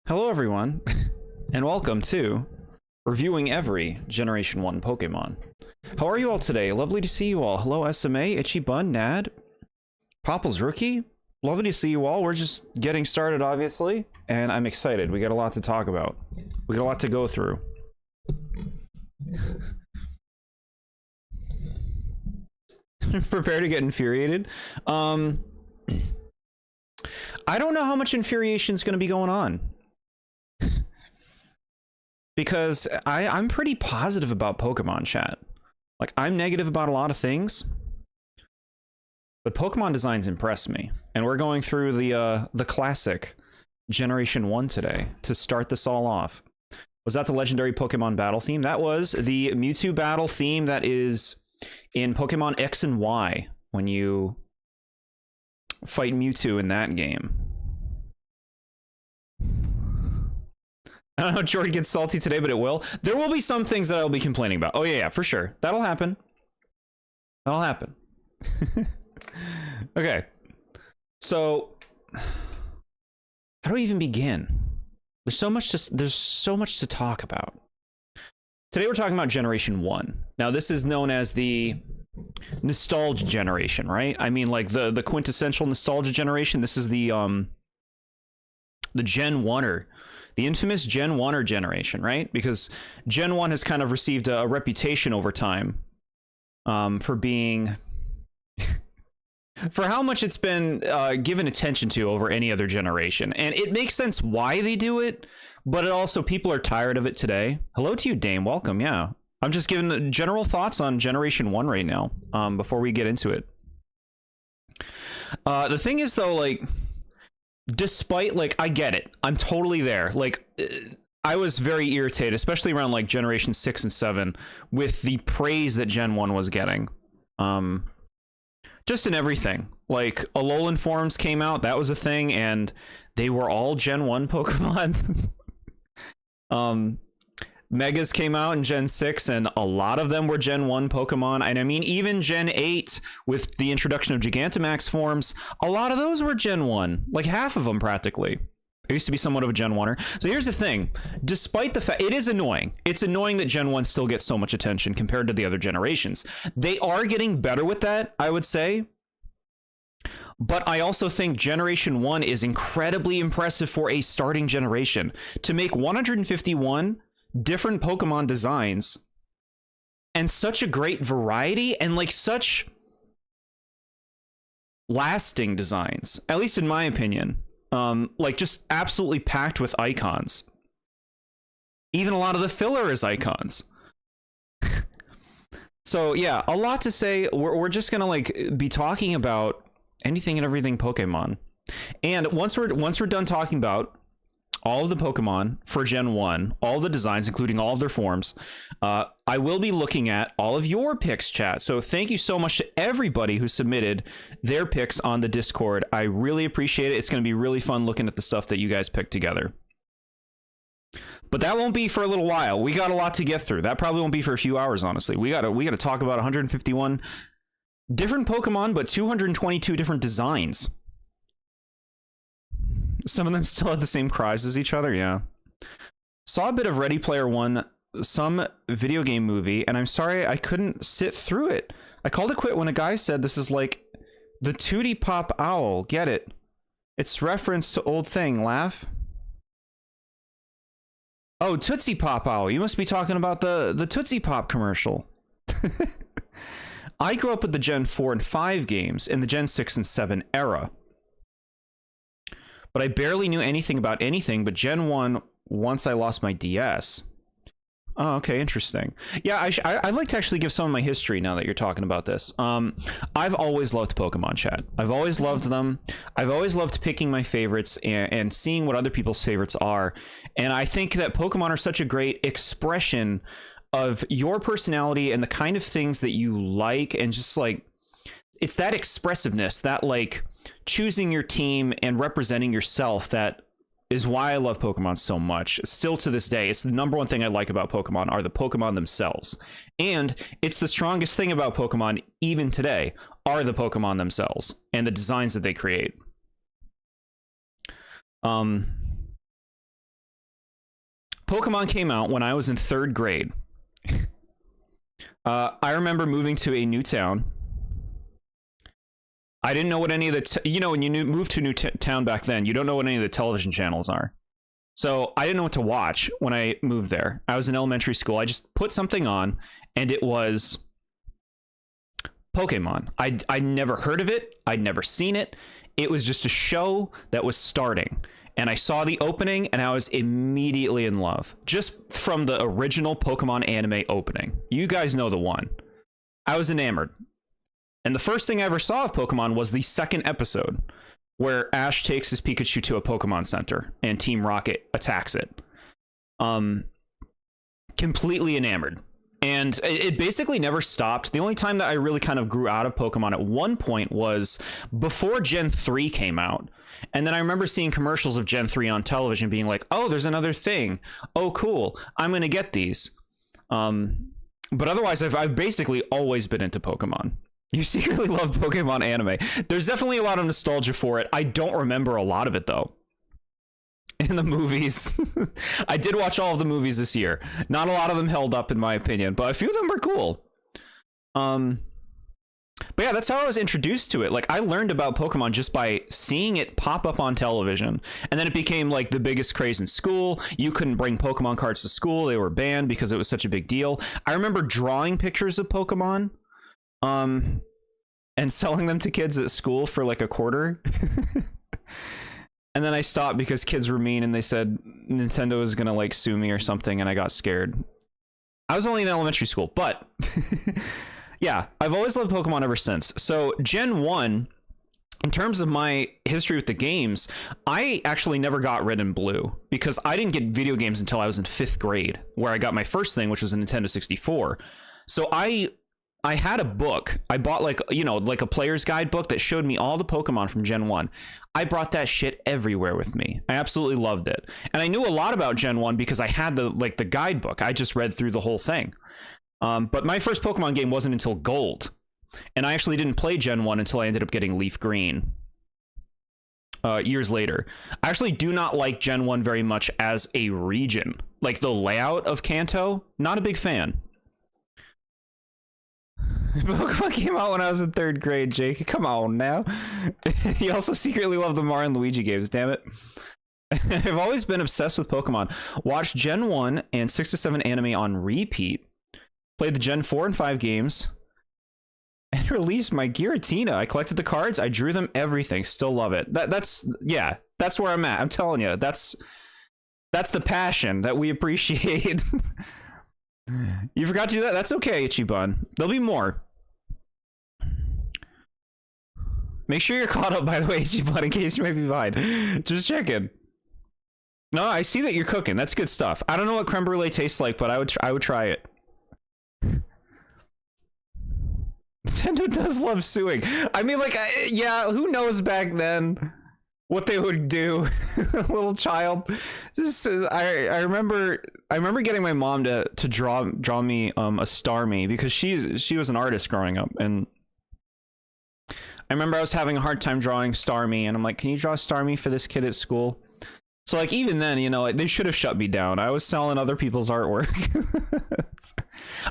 Hello everyone, and welcome to reviewing every Generation 1 Pokemon. How are you all today? Lovely to see you all. Hello SMA, Itchy Bun, Nad, Popple's Rookie. Lovely to see you all. We're just getting started, obviously, and I'm excited. We got a lot to talk about. We got a lot to go through. Prepare to get infuriated. I don't know how much infuriation is going to be going on. Because I'm pretty positive about Pokemon, chat. Like, I'm negative about a lot of things, but Pokemon designs impress me. And we're going through the classic Generation 1 today to start this all off. Was that the legendary Pokemon battle theme? That was the Mewtwo battle theme that is in Pokemon X and Y when you fight Mewtwo in that game. I don't know if Jordan gets salty today, but it will. There will be some things that I'll be complaining about. Oh, yeah, for sure. That'll happen. That'll happen. Okay. So, how do we even begin? There's so much to talk about. Today we're talking about Generation 1. Now, this is known as the nostalgia generation, right? I mean, like the quintessential nostalgia generation. This is the Gen 1er. The infamous Gen 1er generation, right? Because Gen 1 has kind of received a reputation over time for being for how much it's been given attention to over any other generation. And it makes sense why they do it, but it also, people are tired of it today. Hello to you, Dame. Welcome. Yeah. I'm just giving general thoughts on Generation 1 right now, before we get into it. The thing is, though, like, despite, like, I get it. I'm totally there. Like, I was very irritated, especially around, like, Generation 6 and 7, with the praise that Gen 1 was getting. Just in everything. Like, Alolan forms came out, that was a thing, and they were all Gen 1 Pokemon. Megas came out in Gen 6, and a lot of them were Gen 1 Pokemon. And I mean, even Gen 8, with the introduction of Gigantamax forms, a lot of those were Gen 1. Like, half of them, practically. I used to be somewhat of a Gen 1er. So here's the thing. Despite the fact, it is annoying. It's annoying that Gen 1 still gets so much attention compared to the other generations. They are getting better with that, I would say. But I also think Generation 1 is incredibly impressive for a starting generation. To make 151 different Pokemon designs and such a great variety and, like, such lasting designs, at least in my opinion. Like, just absolutely packed with icons. Even a lot of the filler is icons. So yeah, a lot to say. We're just gonna, like, be talking about anything and everything Pokemon. And once we're done talking about all of the Pokemon for Gen 1, all the designs, including all of their forms, I will be looking at all of your picks, chat. So thank you so much to everybody who submitted their picks on the Discord. I really appreciate it. It's going to be really fun looking at the stuff that you guys picked together. But that won't be for a little while. We got a lot to get through. That probably won't be for a few hours, honestly. We gotta talk about 151 different Pokemon, but 222 different designs. Some of them still have the same cries as each other, yeah. Saw a bit of Ready Player One, some video game movie, and I'm sorry I couldn't sit through it. I called it quit when a guy said this is like the Tootie Pop Owl. Get it? It's reference to old thing. Laugh. Oh, Tootsie Pop Owl. You must be talking about the Tootsie Pop commercial. I grew up with the Gen 4 and 5 games in the Gen 6 and 7 era. But I barely knew anything about anything but Gen 1 once I lost my DS. Oh, okay, interesting. Yeah, I'd like to actually give some of my history now that you're talking about this. I've always loved Pokemon, chat. I've always loved them. I've always loved picking my favorites and seeing what other people's favorites are. And I think that Pokemon are such a great expression of your personality and the kind of things that you like, and just, like, it's that expressiveness, that, like, choosing your team and representing yourself, that is why I love Pokemon so much. Still to this day, it's the number one thing I like about Pokemon are the Pokemon themselves. And it's the strongest thing about Pokemon even today are the Pokemon themselves and the designs that they create. Pokemon came out when I was in 3rd grade. I remember moving to a new town. I didn't know what any of the, you know, when you move to a new town back then, you don't know what any of the television channels are. So I didn't know what to watch when I moved there. I was in elementary school. I just put something on, and it was Pokemon. I'd never heard of it. I'd never seen it. It was just a show that was starting. And I saw the opening, and I was immediately in love. Just from the original Pokemon anime opening. You guys know the one. I was enamored. And the first thing I ever saw of Pokemon was the 2nd episode, where Ash takes his Pikachu to a Pokemon Center, and Team Rocket attacks it. Completely enamored. And it basically never stopped. The only time that I really kind of grew out of Pokemon at one point was before Gen 3 came out. And then I remember seeing commercials of Gen 3 on television being like, oh, there's another thing. Oh, cool. I'm going to get these. But otherwise, I've basically always been into Pokemon. You secretly love Pokemon anime. There's definitely a lot of nostalgia for it. I don't remember a lot of it, though. In the movies. I did watch all of the movies this year. Not a lot of them held up, in my opinion, but a few of them were cool. But yeah, that's how I was introduced to it. Like, I learned about Pokemon just by seeing it pop up on television. And then it became, like, the biggest craze in school. You couldn't bring Pokemon cards to school. They were banned because it was such a big deal. I remember drawing pictures of Pokemon. and selling them to kids at school for like a quarter. And then I stopped because kids were mean and they said Nintendo was gonna like sue me or something, and I got scared. I was only in elementary school, but yeah, I've always loved Pokemon ever since. So Gen 1, in terms of my history with the games, I actually never got Red and Blue because I didn't get video games until I was in 5th grade, where I got my first thing, which was a Nintendo 64. So I had a book. I bought like, you know, like a player's guide book that showed me all the Pokemon from Gen 1. I brought that shit everywhere with me. I absolutely loved it. And I knew a lot about Gen 1 because I had the guidebook. I just read through the whole thing. But my first Pokemon game wasn't until Gold. And I actually didn't play Gen 1 until I ended up getting Leaf Green years later. I actually do not like Gen 1 very much as a region. Like the layout of Kanto, not a big fan. Pokemon came out when I was in 3rd grade, Jake. Come on now. You also secretly love the Mario and Luigi games, damn it. I've always been obsessed with Pokemon. Watched Gen 1 and 6 to 7 anime on repeat. Played the Gen 4 and 5 games. And released my Giratina. I collected the cards. I drew them, everything. Still love it. That's where I'm at. I'm telling you, that's the passion that we appreciate. You forgot to do that? That's okay, Ichiban. There'll be more. Make sure you're caught up, by the way, Ichiban, in case you may be behind. Just checking. No, I see that you're cooking. That's good stuff. I don't know what creme brulee tastes like, but I would try it. Nintendo does love suing. I mean, like, yeah, who knows back then what they would do. Little child. Just I remember getting my mom to draw me a Starmie because she was an artist growing up, and I remember I was having a hard time drawing Starmie, and I'm like, can you draw Starmie for this kid at school? So like even then, you know, like, they should have shut me down. I was selling other people's artwork.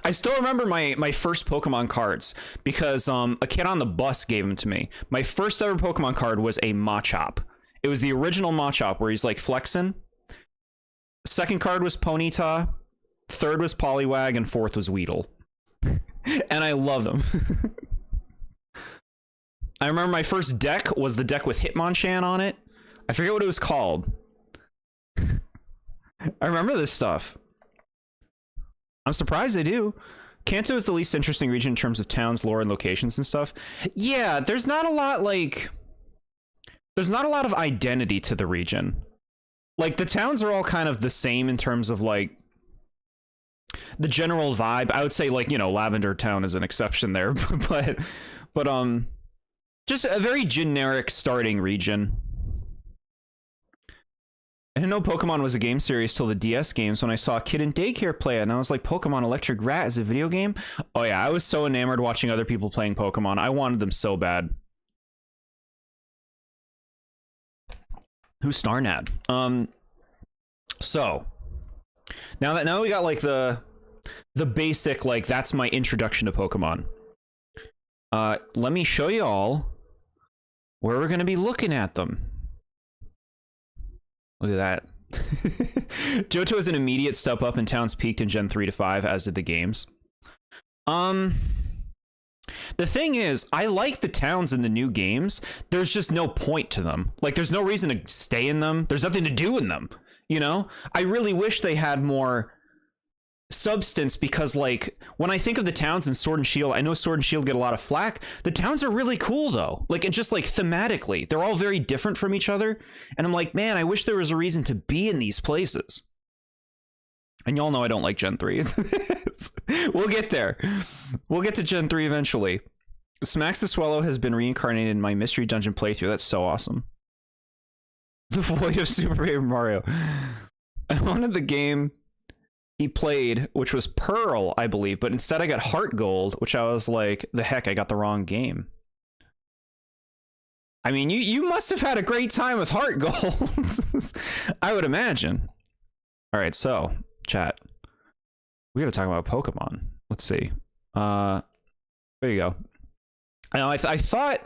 I still remember my first Pokemon cards because a kid on the bus gave them to me. My first ever Pokemon card was a Machop. It was the original Machop where he's like flexing. Second card was Ponyta. Third was Poliwag, and fourth was Weedle. And I love them. I remember my first deck was the deck with Hitmonchan on it. I forget what it was called. I remember this stuff. I'm surprised they do. Kanto is the least interesting region in terms of towns, lore, and locations and stuff. Yeah, there's not a lot of identity to the region. Like, the towns are all kind of the same in terms of, like, the general vibe. I would say, like, you know, Lavender Town is an exception there, but just a very generic starting region. I didn't know Pokemon was a game series till the DS games when I saw a kid in daycare play it, and I was like, Pokemon Electric Rat is a video game? Oh yeah, I was so enamored watching other people playing Pokemon. I wanted them so bad. Who's Starnad? So now we got like the basic, like, that's my introduction to Pokemon. Let me show you all where we're gonna be looking at them. Look at that. Johto is an immediate step up, and towns peaked in Gen 3 to 5, as did the games. The thing is, I like the towns in the new games. There's just no point to them. Like, there's no reason to stay in them. There's nothing to do in them, you know? I really wish they had more substance, because, like, when I think of the towns in Sword and Shield, I know Sword and Shield get a lot of flack. The towns are really cool, though. Like, and just, like, thematically, they're all very different from each other. And I'm like, man, I wish there was a reason to be in these places. And y'all know I don't like Gen 3. We'll get there. We'll get to Gen 3 eventually. Smax the Swallow has been reincarnated in my Mystery Dungeon playthrough. That's so awesome. The void of Super Paper Mario. I wanted the game he played, which was Pearl, I believe, but instead I got Heart Gold, which I was like, the heck, I got the wrong game. I mean, you must have had a great time with Heart Gold. I would imagine. All right, so, chat. We gotta talk about Pokemon. Let's see. There you go. I know, I thought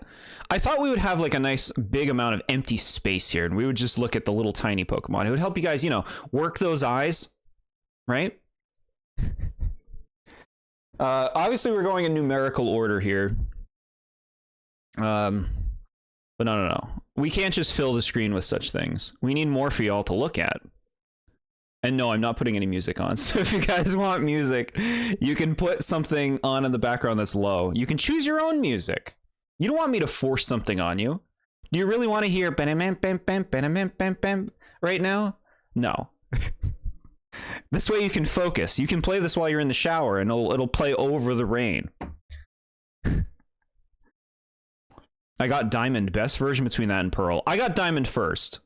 we would have like a nice big amount of empty space here, and we would just look at the little tiny Pokemon. It would help you guys, you know, work those eyes. Right? Obviously, we're going in numerical order here. But no. We can't just fill the screen with such things. We need more for y'all to look at. And no, I'm not putting any music on. So if you guys want music, you can put something on in the background that's low. You can choose your own music. You don't want me to force something on you. Do you really want to hear right now? No. This way you can focus. You can play this while you're in the shower and it'll play over the rain. I got Diamond, best version between that and Pearl. I got Diamond first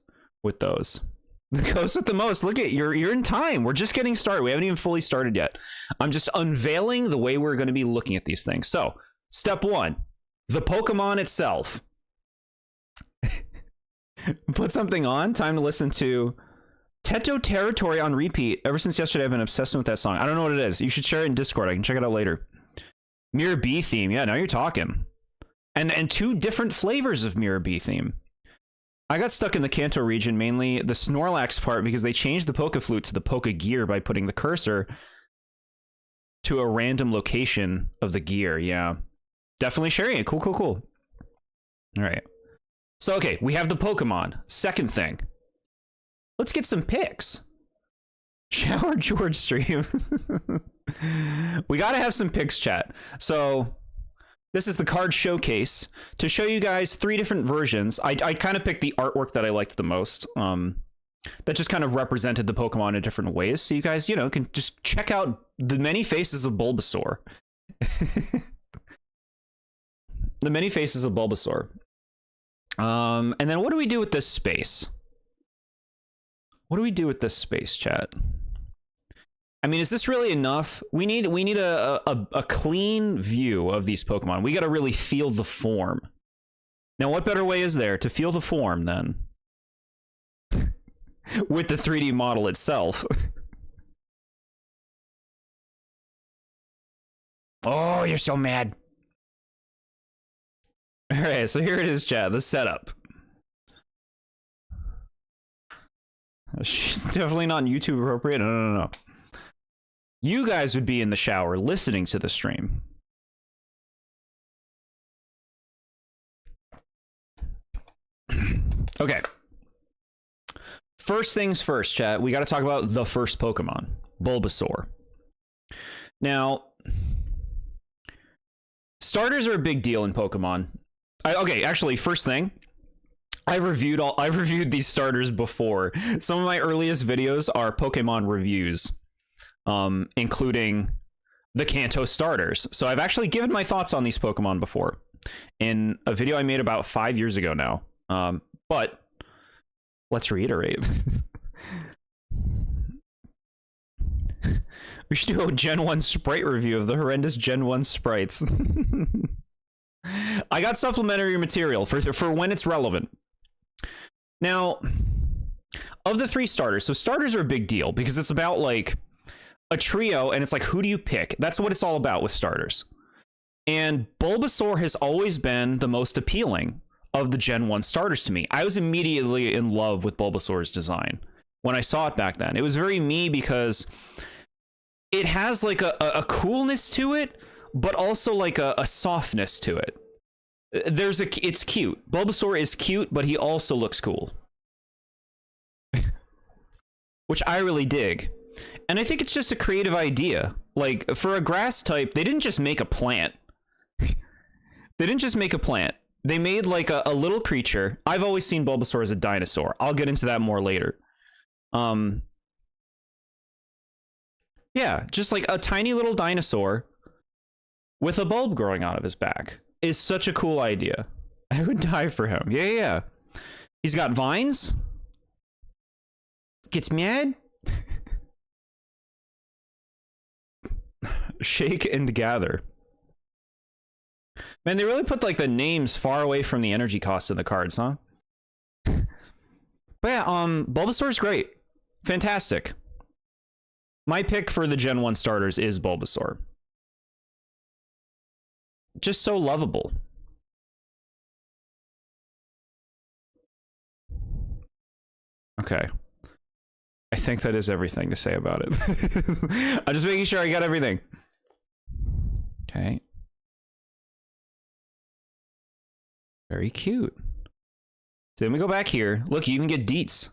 with those. The ghost with the most. Look at you're in time. We're just getting started. We haven't even fully started yet. I'm just unveiling the way we're going to be looking at these things. So, step 1, the Pokemon itself. Put something on. Time to listen to Teto Territory on repeat. Ever since yesterday, I've been obsessing with that song. I don't know what it is. You should share it in Discord. I can check it out later. Mirror B theme. Yeah, now you're talking. And 2 different flavors of Mirror B theme. I got stuck in the Kanto region, mainly the Snorlax part, because they changed the Pokeflute to the Pokegear by putting the cursor to a random location of the gear. Yeah, definitely sharing it. Cool. All right. So, okay, we have the Pokemon. Second thing, let's get some pics. TheBoredJord stream. We got to have some pics, chat. So this is the card showcase to show you guys 3 different versions. I kind of picked the artwork that I liked the most. That just kind of represented the Pokemon in different ways. So you guys, you know, can just check out the many faces of Bulbasaur. The many faces of Bulbasaur. And then what do we do with this space? What do we do with this space, chat? I mean, is this really enough? We need a clean view of these Pokemon. We got to really feel the form. Now, what better way is there to feel the form than with the 3D model itself? Oh, you're so mad. All right, so here it is, chat. The setup. Definitely not YouTube appropriate. No. You guys would be in the shower listening to the stream. Okay. First things first, chat. We got to talk about the first Pokemon, Bulbasaur. Now, starters are a big deal in Pokemon. Okay, actually, first thing, I've reviewed these starters before. Some of my earliest videos are Pokemon reviews. Including the Kanto starters. So I've actually given my thoughts on these Pokemon before in a video I made about 5 years ago now. But let's reiterate. We should do a Gen 1 sprite review of the horrendous Gen 1 sprites. I got supplementary material for when it's relevant. Now, of the 3 starters, so starters are a big deal because it's about like a trio, and it's like, who do you pick? That's what it's all about with starters. And Bulbasaur has always been the most appealing of the Gen 1 starters to me. I was immediately in love with Bulbasaur's design when I saw it back then. It was very me because it has like a coolness to it, but also like a softness to it. It's cute. Bulbasaur is cute, but he also looks cool. Which I really dig. And I think it's just a creative idea. Like, for a grass type, they didn't just make a plant. They didn't just make a plant. They made, like, a little creature. I've always seen Bulbasaur as a dinosaur. I'll get into that more later. Yeah, just, like, a tiny little dinosaur with a bulb growing out of his back is such a cool idea. I would die for him. Yeah. He's got vines. Gets mad. Shake and gather. Man, they really put like the names far away from the energy cost of the cards, huh? But yeah, Bulbasaur's great. Fantastic. My pick for the Gen 1 starters is Bulbasaur. Just so lovable. Okay. I think that is everything to say about it. I'm just making sure I got everything. Okay. Very cute. So then we go back here. Look, you even get deets.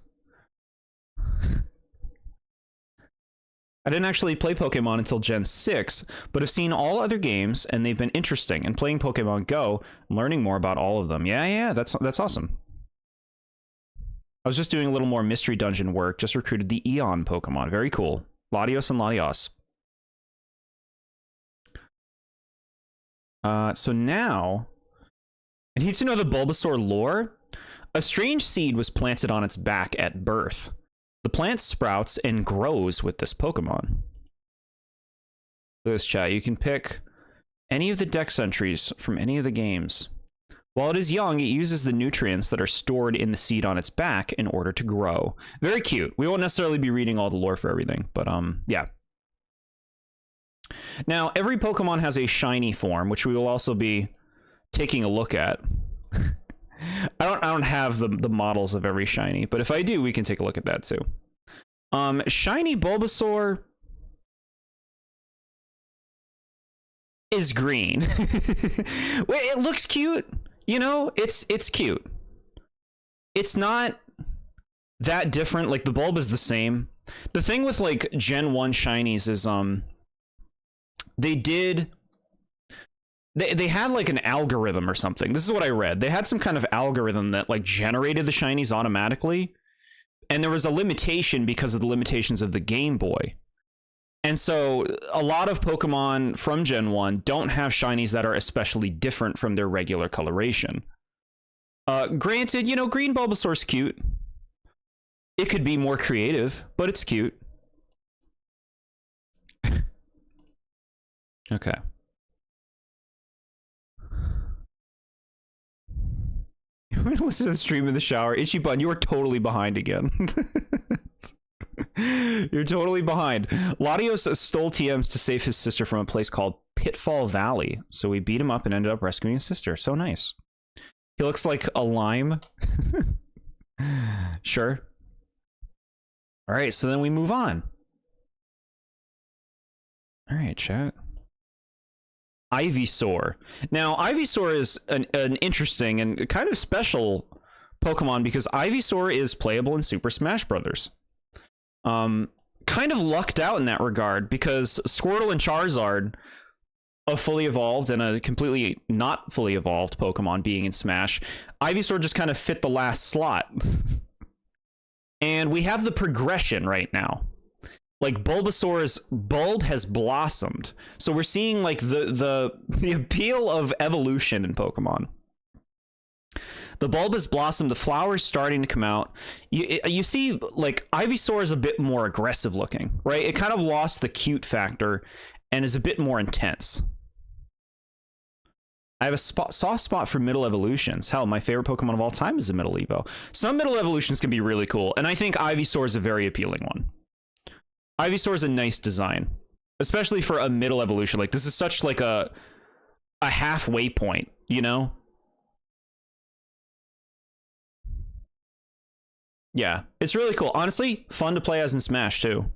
I didn't actually play Pokemon until Gen 6, but have seen all other games, and they've been interesting. And playing Pokemon Go, I'm learning more about all of them. Yeah, that's awesome. I was just doing a little more mystery dungeon work, just recruited the Eon Pokemon. Very cool. Latios and Latios. So now, I need to know the Bulbasaur lore. A strange seed was planted on its back at birth. The plant sprouts and grows with this Pokemon. Look at this, chat. You can pick any of the dex entries from any of the games. While it is young, it uses the nutrients that are stored in the seed on its back in order to grow. Very cute. We won't necessarily be reading all the lore for everything, but yeah. Now, every Pokemon has a shiny form, which we will also be taking a look at. I don't have the models of every shiny, but if I do, we can take a look at that too. Shiny Bulbasaur is green. Wait, it looks cute. You know, it's cute. It's not that different. Like, the bulb is the same. The thing with like Gen 1 shinies is they had like an algorithm or something. This is what I read. They had some kind of algorithm that like generated the shinies automatically. And there was a limitation because of the limitations of the Game Boy. And so a lot of Pokemon from Gen 1 don't have shinies that are especially different from their regular coloration. Granted, you know, green Bulbasaur's cute. It could be more creative, but it's cute. Okay. I'm going to listen to the stream in the shower. Itchy Bun, you are totally behind again. You're totally behind. Latios stole TMs to save his sister from a place called Pitfall Valley. So we beat him up and ended up rescuing his sister. So nice. He looks like a lime. Sure. All right, so then we move on. All right, chat. Ivysaur. Now, Ivysaur is an interesting and kind of special Pokemon because Ivysaur is playable in Super Smash Brothers. Kind of lucked out in that regard because Squirtle and Charizard, a fully evolved and a completely not fully evolved Pokemon being in Smash, Ivysaur just kind of fit the last slot. And we have the progression right now. Like, Bulbasaur's bulb has blossomed. So we're seeing like the appeal of evolution in Pokemon. The bulb has blossomed, the flower's starting to come out. You see, like, Ivysaur is a bit more aggressive looking, right? It kind of lost the cute factor and is a bit more intense. I have a soft spot for middle evolutions. Hell, my favorite Pokemon of all time is a middle Evo. Some middle evolutions can be really cool, and I think Ivysaur is a very appealing one. Ivysaur is a nice design, especially for a middle evolution. Like, this is such like a halfway point, you know? Yeah, it's really cool. Honestly, fun to play as in Smash too.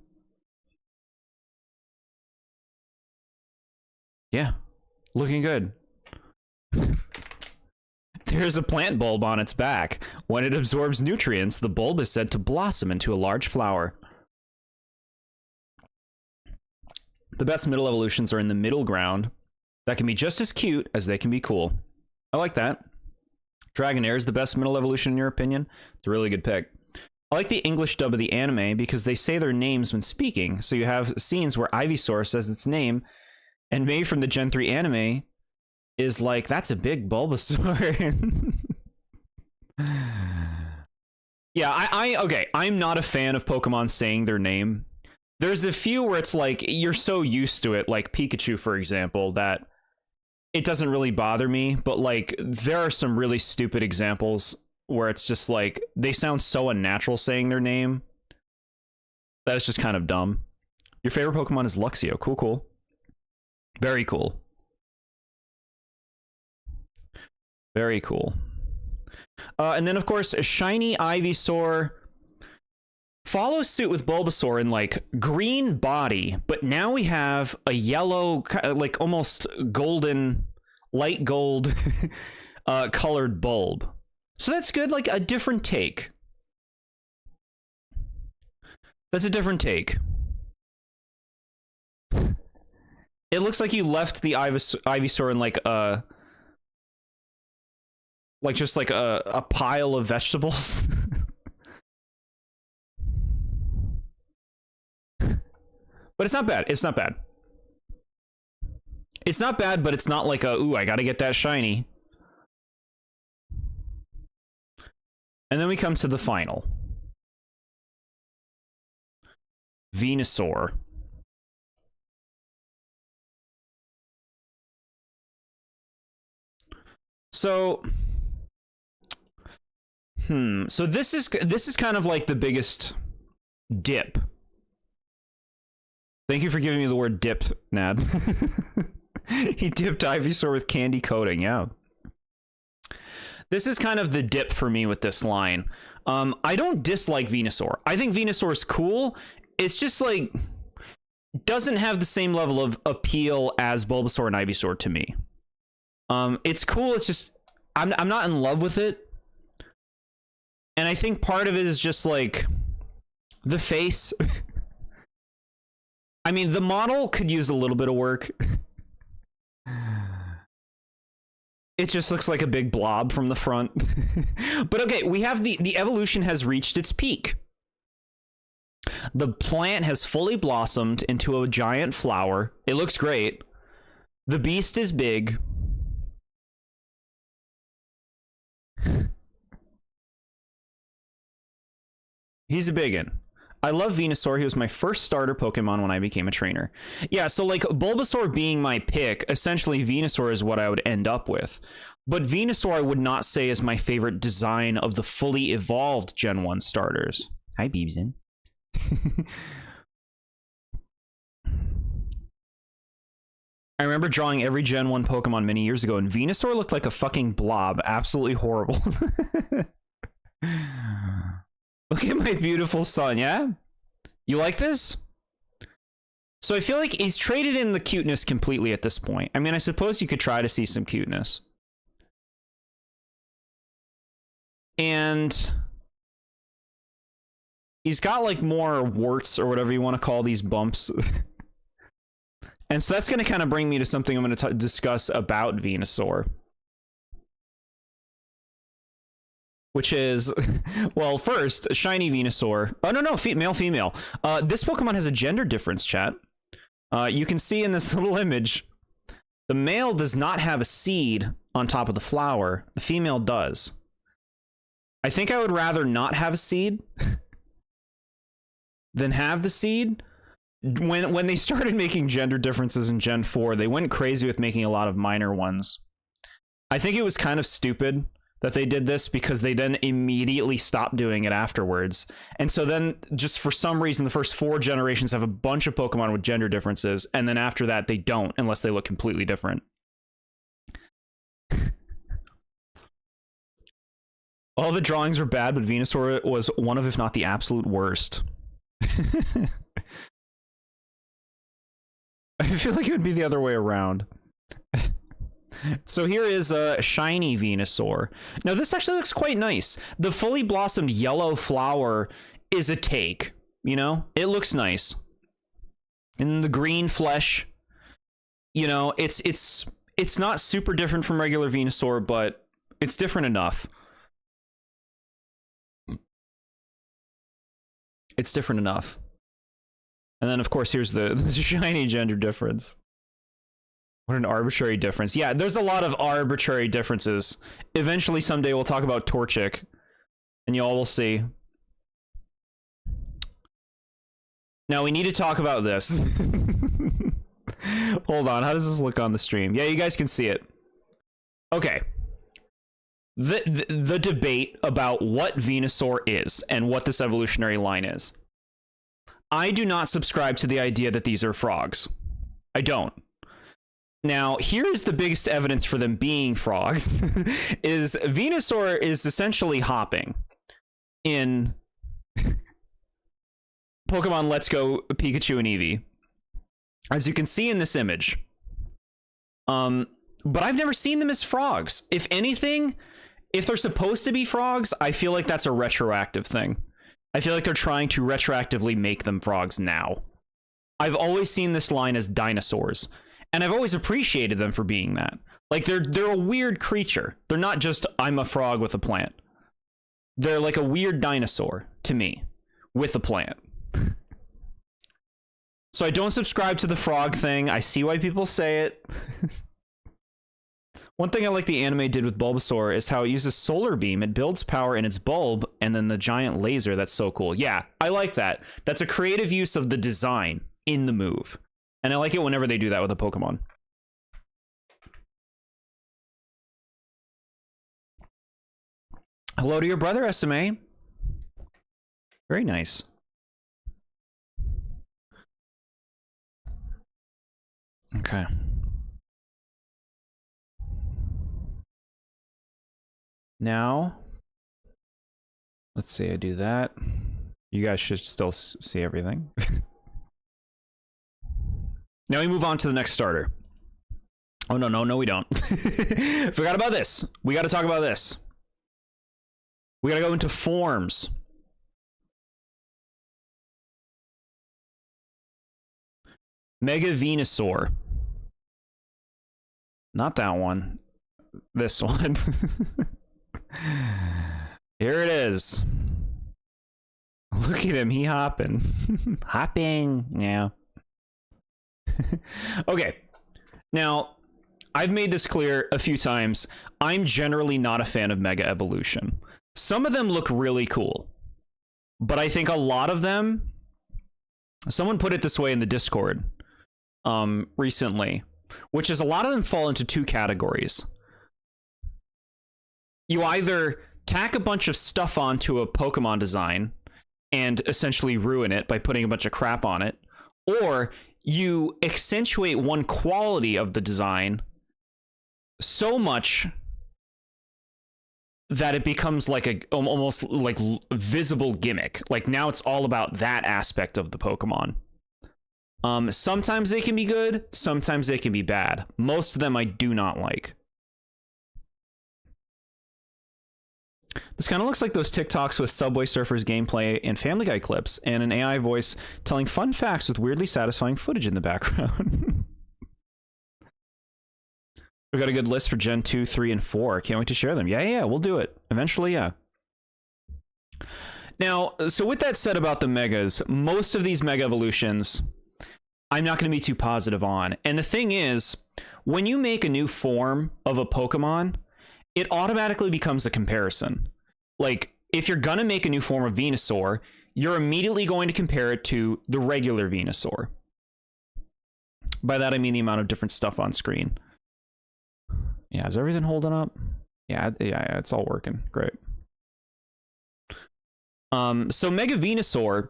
Yeah, looking good. There's a plant bulb on its back. When it absorbs nutrients, the bulb is said to blossom into a large flower. The best middle evolutions are in the middle ground that can be just as cute as they can be cool. I like that. Dragonair is the best middle evolution in your opinion? It's a really good pick. I like the English dub of the anime because they say their names when speaking. So you have scenes where Ivysaur says its name, and May from the Gen 3 anime is like, that's a big Bulbasaur. Yeah, okay, I'm not a fan of Pokemon saying their name. There's a few where it's like, you're so used to it, like Pikachu, for example, that it doesn't really bother me, but like, there are some really stupid examples where it's just like, they sound so unnatural saying their name that it's just kind of dumb. Your favorite Pokemon is Luxio. Cool, cool. Very cool. Very cool. And then, of course, a shiny Ivysaur follows suit with Bulbasaur in like green body, but now we have a yellow, like almost golden, light gold colored bulb. So that's good, like a different take. That's a different take. It looks like you left the Ivysaur in like a... like just like a pile of vegetables. But it's not bad. It's not bad. It's not bad, but it's not like a, ooh, I gotta get that shiny. And then we come to the final. Venusaur. So... so this is kind of like the biggest dip. Thank you for giving me the word dip, Nad. He dipped Ivysaur with candy coating, yeah. This is kind of the dip for me with this line. I don't dislike Venusaur. I think Venusaur is cool. It's just like doesn't have the same level of appeal as Bulbasaur and Ivysaur to me. It's cool, it's just I'm not in love with it. And I think part of it is just like the face. I mean, the model could use a little bit of work. It just looks like a big blob from the front. But okay, we have the evolution has reached its peak. The plant has fully blossomed into a giant flower. It looks great. The beast is big. He's a biggin. I love Venusaur. He was my first starter Pokemon when I became a trainer. Yeah, so like Bulbasaur being my pick, essentially Venusaur is what I would end up with. But Venusaur I would not say is my favorite design of the fully evolved Gen 1 starters. Hi, Beebsin. I remember drawing every Gen 1 Pokemon many years ago, and Venusaur looked like a fucking blob. Absolutely horrible. Look at my beautiful son, yeah? You like this? So I feel like he's traded in the cuteness completely at this point. I mean, I suppose you could try to see some cuteness. And he's got like more warts or whatever you want to call these bumps. And so that's going to kind of bring me to something I'm going to discuss about Venusaur. Which is, well, first, shiny Venusaur. Oh, no, male, female. This Pokemon has a gender difference, chat. You can see in this little image, the male does not have a seed on top of the flower. The female does. I think I would rather not have a seed than have the seed. When they started making gender differences in Gen 4, they went crazy with making a lot of minor ones. I think it was kind of stupid that they did this because they then immediately stopped doing it afterwards. And so then just for some reason, the first 4 generations have a bunch of Pokemon with gender differences. And then after that, they don't unless they look completely different. All the drawings were bad, but Venusaur was one of, if not the absolute worst. I feel like it would be the other way around. So here is a shiny Venusaur. Now this actually looks quite nice. The fully blossomed yellow flower is a take, you know? It looks nice. And the green flesh, you know, it's not super different from regular Venusaur, but it's different enough. It's different enough. And then of course here's the shiny gender difference. What an arbitrary difference. Yeah, there's a lot of arbitrary differences. Eventually, someday, we'll talk about Torchic, and you all will see. Now, we need to talk about this. Hold on, how does this look on the stream? Yeah, you guys can see it. Okay. The debate about what Venusaur is and what this evolutionary line is. I do not subscribe to the idea that these are frogs. I don't. Now, here's the biggest evidence for them being frogs, is Venusaur is essentially hopping in Pokemon Let's Go Pikachu and Eevee. As you can see in this image, but I've never seen them as frogs. If anything, if they're supposed to be frogs, I feel like that's a retroactive thing. I feel like they're trying to retroactively make them frogs now. I've always seen this line as dinosaurs, and I've always appreciated them for being that. Like, they're a weird creature. They're not just, I'm a frog with a plant. They're like a weird dinosaur to me with a plant. So I don't subscribe to the frog thing. I see why people say it. One thing I like the anime did with Bulbasaur is how it uses solar beam. It builds power in its bulb and then the giant laser. That's so cool. Yeah, I like that. That's a creative use of the design in the move. And I like it whenever they do that with a Pokemon. Hello to your brother, SMA. Very nice. Okay. Now, let's see, I do that. You guys should still see everything. Now we move on to the next starter. Oh, no, we don't. Forgot about this. We got to talk about this. We got to go into forms. Mega Venusaur. Not that one. This one. Here it is. Look at him, he hopping. Hopping, yeah. Okay, now, I've made this clear a few times. I'm generally not a fan of Mega Evolution. Some of them look really cool, but I think a lot of them, someone put it this way in the Discord recently, which is a lot of them fall into two categories. You either tack a bunch of stuff onto a Pokemon design and essentially ruin it by putting a bunch of crap on it, or you accentuate one quality of the design so much that it becomes like a almost like visible gimmick. Like now it's all about that aspect of the Pokemon. Sometimes they can be good, sometimes they can be bad. Most of them I do not like. This kind of looks like those TikToks with Subway Surfers gameplay and Family Guy clips, and an AI voice telling fun facts with weirdly satisfying footage in the background. We got a good list for Gen 2, 3, and 4. Can't wait to share them. Yeah, we'll do it. Eventually, yeah. Now, so with that said about the Megas, most of these Mega Evolutions, I'm not going to be too positive on. And the thing is, when you make a new form of a Pokemon, it automatically becomes a comparison. Like, if you're gonna make a new form of Venusaur, you're immediately going to compare it to the regular Venusaur. By that, I mean the amount of different stuff on screen. Yeah, is everything holding up? Yeah, it's all working. Great. So Mega Venusaur,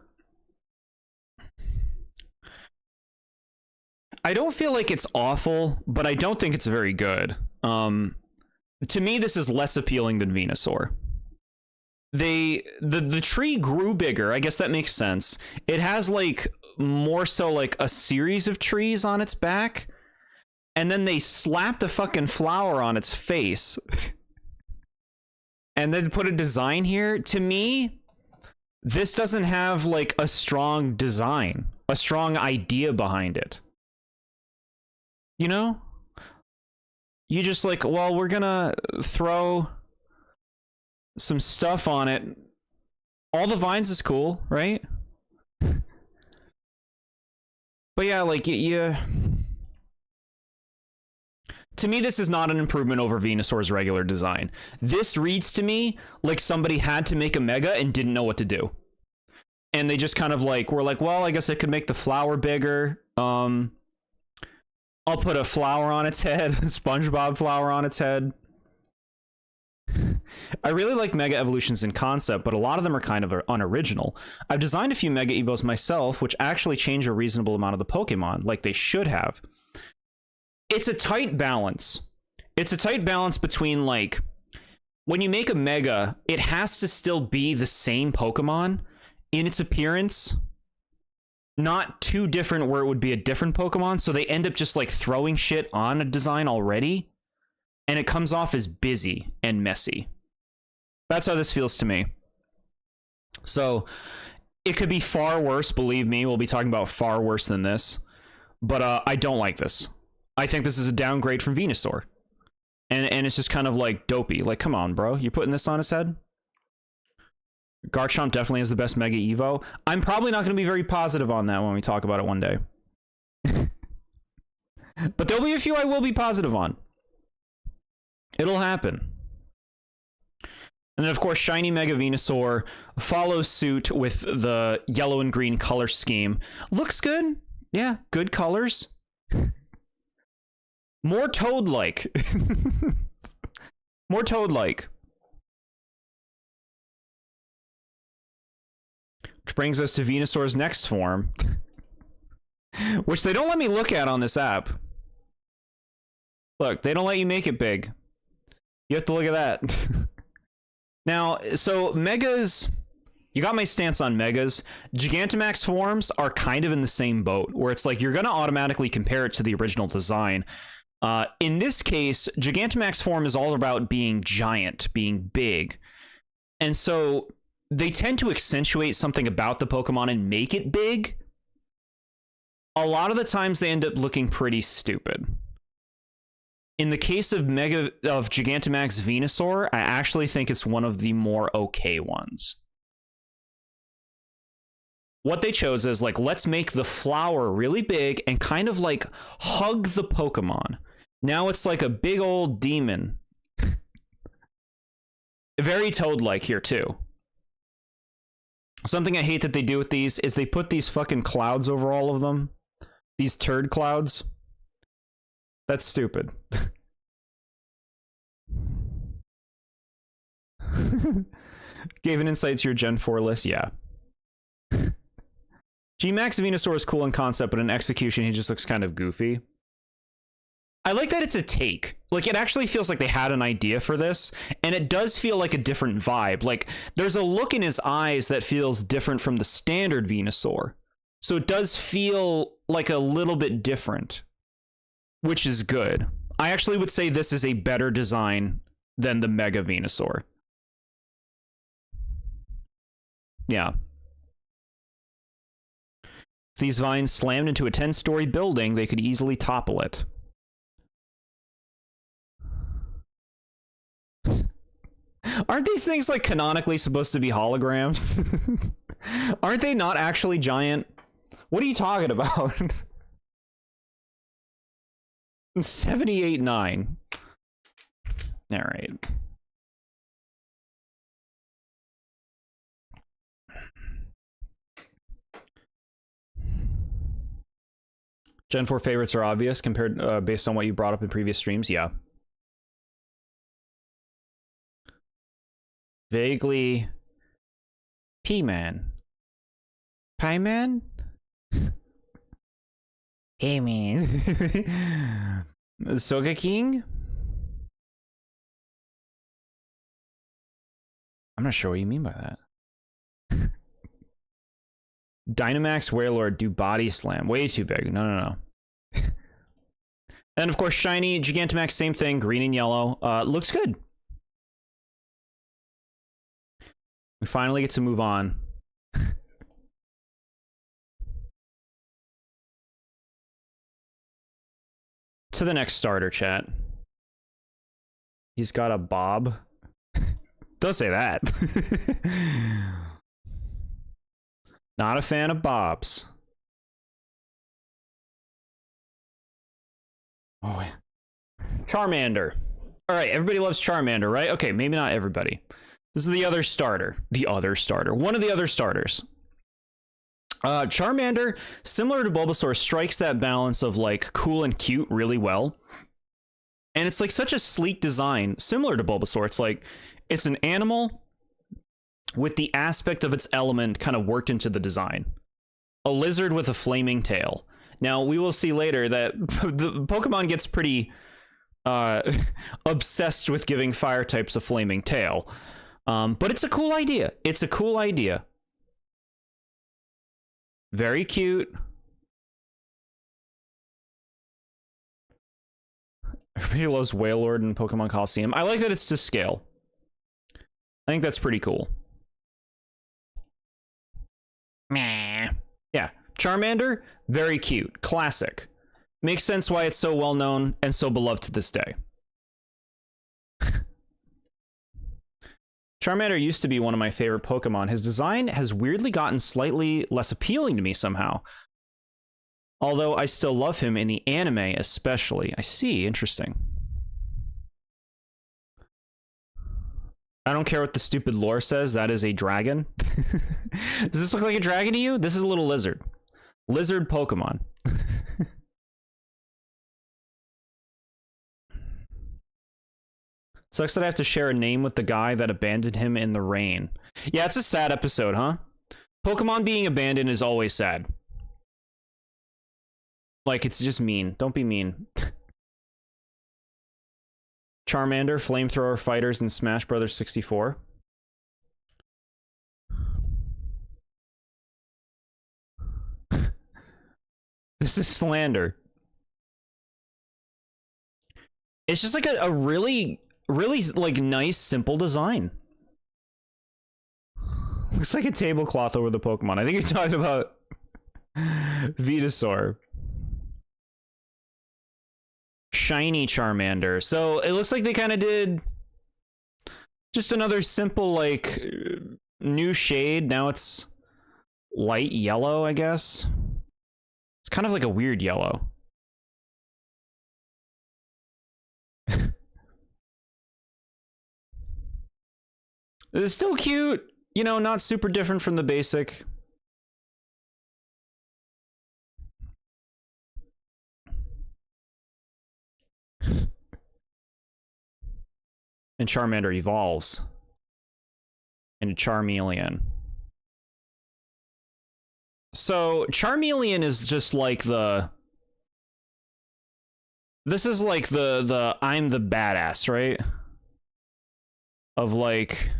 I don't feel like it's awful, but I don't think it's very good. To me, this is less appealing than Venusaur. The tree grew bigger. I guess that makes sense. It has like more so like a series of trees on its back, and then they slapped a fucking flower on its face, and then put a design here. To me, this doesn't have like a strong design, a strong idea behind it. You know? You just like, well, we're gonna throw some stuff on it. All the vines is cool, right? But yeah, like, to me, this is not an improvement over Venusaur's regular design. This reads to me like somebody had to make a Mega and didn't know what to do. And they just kind of like, were like, well, I guess I could make the flower bigger. I'll put a flower on its head, a SpongeBob flower on its head. I really like Mega Evolutions in concept, but a lot of them are kind of unoriginal. I've designed a few Mega Evos myself, which actually change a reasonable amount of the Pokemon, like they should have. It's a tight balance. It's a tight balance between, like, when you make a Mega, it has to still be the same Pokemon in its appearance, not too different where it would be a different Pokemon, so they end up just like throwing shit on a design already. and it comes off as busy and messy. That's how this feels to me. So it could be far worse, believe me. We'll be talking about far worse than this. But I don't like this. I think this is a downgrade from Venusaur. And it's just kind of like dopey. Like, come on, bro. You putting this on his head? Garchomp definitely has the best Mega Evo. I'm probably not going to be very positive on that when we talk about it one day. But there'll be a few I will be positive on. It'll happen. And then, of course, Shiny Mega Venusaur follows suit with the yellow and green color scheme. Looks good. Yeah, good colors. More Toad-like. More Toad-like. Which brings us to Venusaur's next form. Which they don't let me look at on this app. Look, they don't let you make it big. You have to look at that. Now, so Megas... You got my stance on Megas. Gigantamax forms are kind of in the same boat, where it's like you're going to automatically compare it to the original design. In this case, Gigantamax form is all about being giant, being big. And so they tend to accentuate something about the Pokemon and make it big. A lot of the times they end up looking pretty stupid. In the case of Gigantamax Venusaur, I actually think it's one of the more okay ones. What they chose is like, let's make the flower really big and kind of like hug the Pokemon. Now it's like a big old demon. Very Toad-like here too. Something I hate that they do with these is they put these fucking clouds over all of them. These turd clouds. That's stupid. Gave an insight to your Gen 4 list, yeah. G-Max Venusaur is cool in concept, but in execution, he just looks kind of goofy. I like that it's a take. Like, it actually feels like they had an idea for this, and it does feel like a different vibe. Like, there's a look in his eyes that feels different from the standard Venusaur. So it does feel like a little bit different, which is good. I actually would say this is a better design than the Mega Venusaur. Yeah. If these vines slammed into a 10-story building, they could easily topple it. Aren't these things, like, canonically supposed to be holograms? Aren't they not actually giant? What are you talking about? 78.9. All right. Gen 4 favorites are obvious compared based on what you brought up in previous streams. Yeah. Vaguely P-Man. Pie-Man? Hey, man. Soga King? I'm not sure what you mean by that. Dynamax Warlord do body slam. Way too big. No. And of course, Shiny Gigantamax, same thing. Green and yellow. Looks good. We finally get to move on. To the next starter, chat. He's got a bob. Don't say that. Not a fan of bobs. Oh, yeah. Charmander. All right, everybody loves Charmander, right? Okay, maybe not everybody. This is the other starter. The other starter. One of the other starters. Charmander, similar to Bulbasaur, strikes that balance of like cool and cute really well. And it's like such a sleek design, similar to Bulbasaur. It's like, it's an animal with the aspect of its element kind of worked into the design. A lizard with a flaming tail. Now, we will see later that the Pokemon gets pretty obsessed with giving fire types a flaming tail. But it's a cool idea. It's a cool idea. Very cute. Everybody loves Wailord in Pokemon Coliseum. I like that it's to scale. I think that's pretty cool. Meh. Yeah, Charmander, very cute, classic. Makes sense why it's so well known and so beloved to this day. Charmander used to be one of my favorite Pokemon. His design has weirdly gotten slightly less appealing to me somehow. Although I still love him in the anime especially. I see, interesting. I don't care what the stupid lore says, that is a dragon. Does this look like a dragon to you? This is a little lizard. Lizard Pokemon. Sucks that I have to share a name with the guy that abandoned him in the rain. Yeah, it's a sad episode, huh? Pokemon being abandoned is always sad. Like, it's just mean. Don't be mean. Charmander, Flamethrower Fighters, and Smash Brothers 64. This is slander. It's just like a really like nice, simple design. Looks like a tablecloth over the Pokemon. I think you're talking about Venusaur. Shiny Charmander. So it looks like they kind of did just another simple, like, new shade. Now it's light yellow, I guess. It's kind of like a weird yellow. It's still cute, you know, not super different from the basic. And Charmander evolves into Charmeleon. So Charmeleon is just like the... This is like the I'm the badass, right? Of like...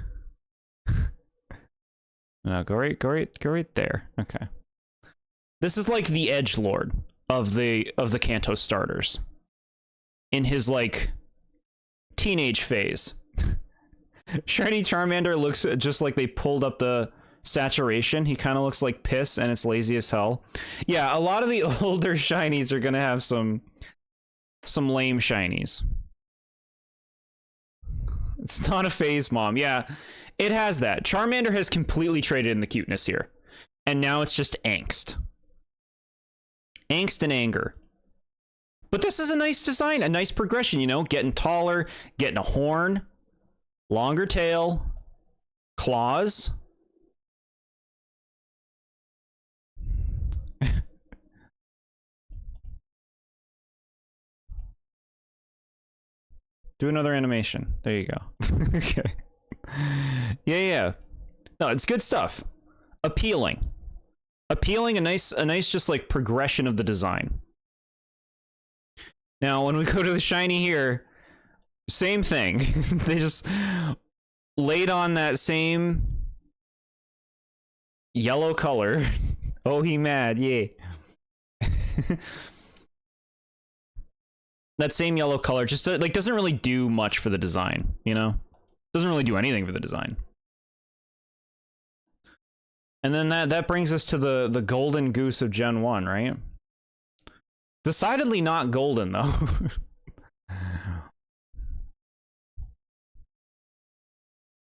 No, go right there. Okay. This is like the edgelord of the Kanto starters. In his like teenage phase. Shiny Charmander looks just like they pulled up the saturation. He kind of looks like piss and it's lazy as hell. Yeah, a lot of the older shinies are gonna have some lame shinies. It's not a phase, Mom. Yeah, it has that. Charmander has completely traded in the cuteness here. And now it's just angst. Angst and anger. But this is a nice design, a nice progression, you know? Getting taller, getting a horn, longer tail, claws. Do another animation. There you go. Okay. Yeah. No, it's good stuff. Appealing, a nice just like progression of the design. Now, when we go to the shiny here, same thing. They just laid on that same yellow color. Oh, he mad, yeah. That same yellow color just like doesn't really do much for the design, you know? Doesn't really do anything for the design. And then that brings us to the golden goose of Gen 1, right? Decidedly not golden, though.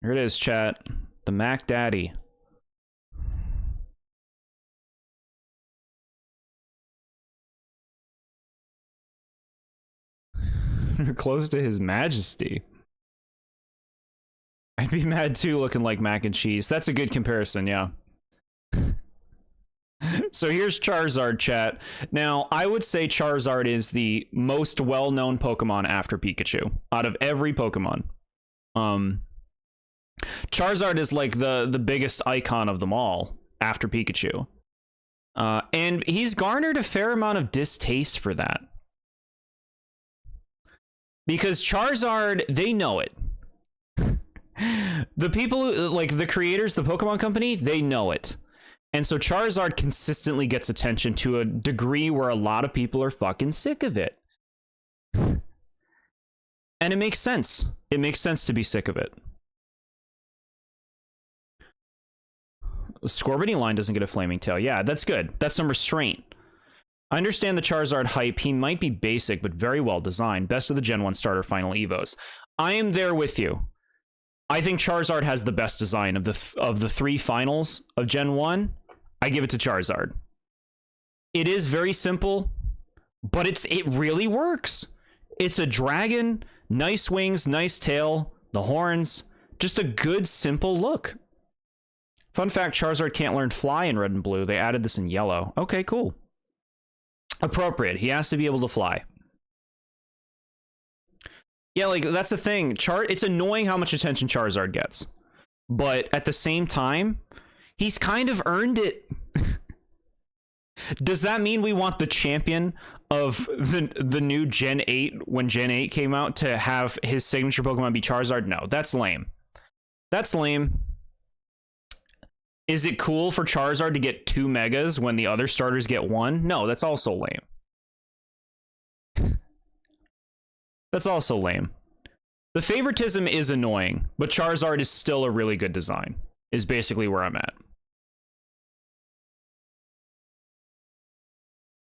Here it is, chat. The Mac Daddy. Close to His Majesty. I'd be mad too, looking like mac and cheese. That's a good comparison, yeah. So here's Charizard, chat. Now, I would say Charizard is the most well-known Pokemon after Pikachu out of every Pokemon. Charizard is like the biggest icon of them all after Pikachu. And he's garnered a fair amount of distaste for that. Because Charizard, they know it. The people who, like the creators, the Pokemon Company, they know it. And so Charizard consistently gets attention to a degree where a lot of people are fucking sick of it. And it makes sense. It makes sense to be sick of it. The Scorbunny line doesn't get a flaming tail. Yeah, that's good. That's some restraint. I understand the Charizard hype. He might be basic, but very well designed. Best of the Gen 1 starter final Evos. I am there with you. I think Charizard has the best design of the 3 finals of Gen 1. I give it to Charizard. It is very simple, but it really works. It's a dragon, nice wings, nice tail, the horns, just a good, simple look. Fun fact, Charizard can't learn Fly in red and blue. They added this in yellow. Okay, cool. Appropriate. He has to be able to fly. Yeah, like, that's the thing. It's annoying how much attention Charizard gets. But at the same time, he's kind of earned it. Does that mean we want the champion of the new Gen 8, when Gen 8 came out, to have his signature Pokemon be Charizard? No, that's lame. That's lame. Is it cool for Charizard to get 2 megas when the other starters get 1? No, that's also lame. That's also lame. The favoritism is annoying, but Charizard is still a really good design, is basically where I'm at.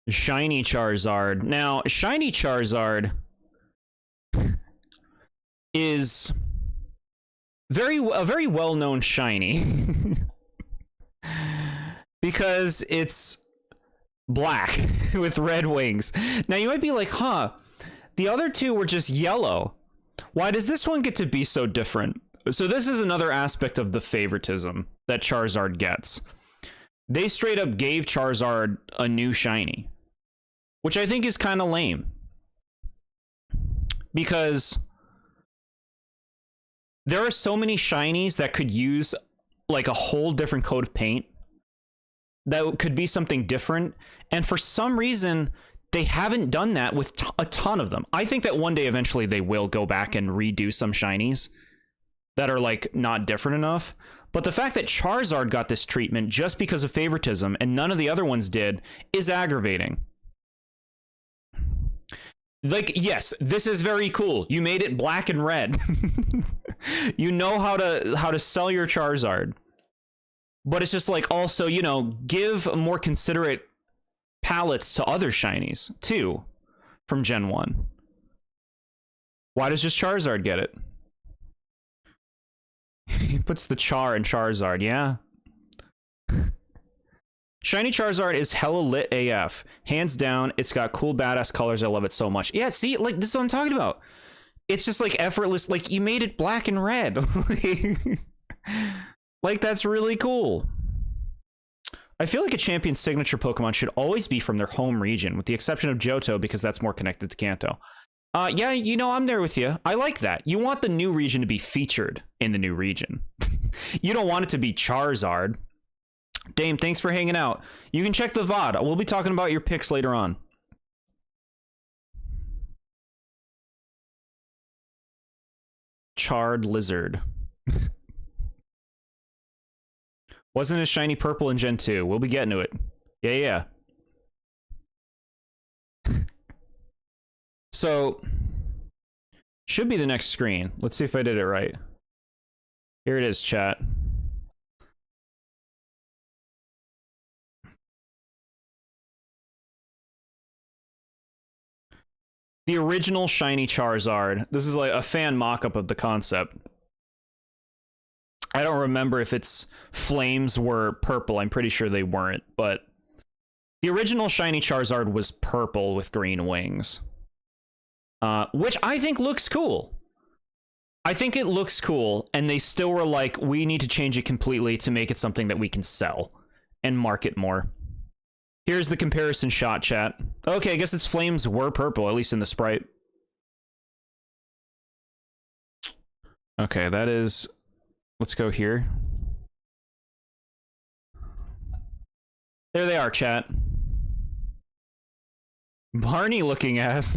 Shiny Charizard. Now, Shiny Charizard is a very well-known shiny. Because it's black with red wings. Now, you might be like, huh, the other 2 were just yellow. Why does this one get to be so different? So this is another aspect of the favoritism that Charizard gets. They straight up gave Charizard a new shiny, which I think is kind of lame. Because there are so many shinies that could use like a whole different coat of paint. That could be something different. And for some reason, they haven't done that with a ton of them. I think that one day eventually they will go back and redo some shinies that are like not different enough. But the fact that Charizard got this treatment just because of favoritism and none of the other ones did is aggravating. Like, yes, this is very cool. You made it black and red. You know how to sell your Charizard. But it's just like, also, you know, give more considerate palettes to other shinies, too, from Gen 1. Why does just Charizard get it? He puts the Char in Charizard, yeah. Shiny Charizard is hella lit AF. Hands down, it's got cool, badass colors. I love it so much. Yeah, see, like, this is what I'm talking about. It's just, like, effortless. Like, you made it black and red. Like, that's really cool. I feel like a champion's signature Pokemon should always be from their home region, with the exception of Johto, because that's more connected to Kanto. Yeah, you know, I'm there with you. I like that. You want the new region to be featured in the new region. You don't want it to be Charizard. Dame, thanks for hanging out. You can check the VOD. We'll be talking about your picks later on. Charred Lizard. Wasn't as shiny purple in Gen 2. We'll be getting to it. Yeah. So, should be the next screen. Let's see if I did it right. Here it is, chat. The original shiny Charizard. This is like a fan mock-up of the concept. I don't remember if its flames were purple. I'm pretty sure they weren't, but the original shiny Charizard was purple with green wings, which I think looks cool. I think it looks cool, and they still were like, we need to change it completely to make it something that we can sell and market more. Here's the comparison shot, chat. Okay, I guess its flames were purple, at least in the sprite. Okay, that is... Let's go here. There they are, chat. Barney looking ass.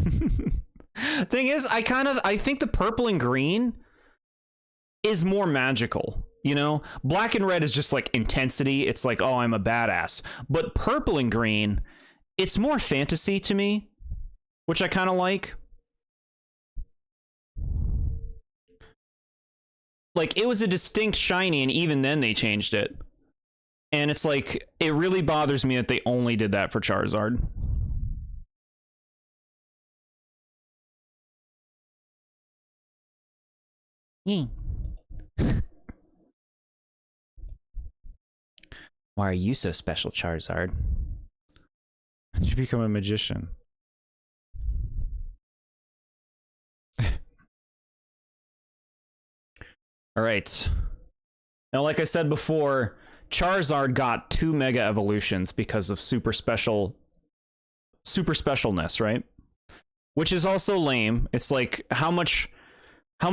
Thing is, I think the purple and green is more magical, you know? Black and red is just like intensity. It's like, oh, I'm a badass. But purple and green, it's more fantasy to me, which I kind of like. Like, it was a distinct shiny, and even then they changed it. And it's like, it really bothers me that they only did that for Charizard. Why are you so special, Charizard? How'd you become a magician? All right. Now, like I said before, Charizard got 2 Mega Evolutions because of super specialness, right? Which is also lame. It's like, how much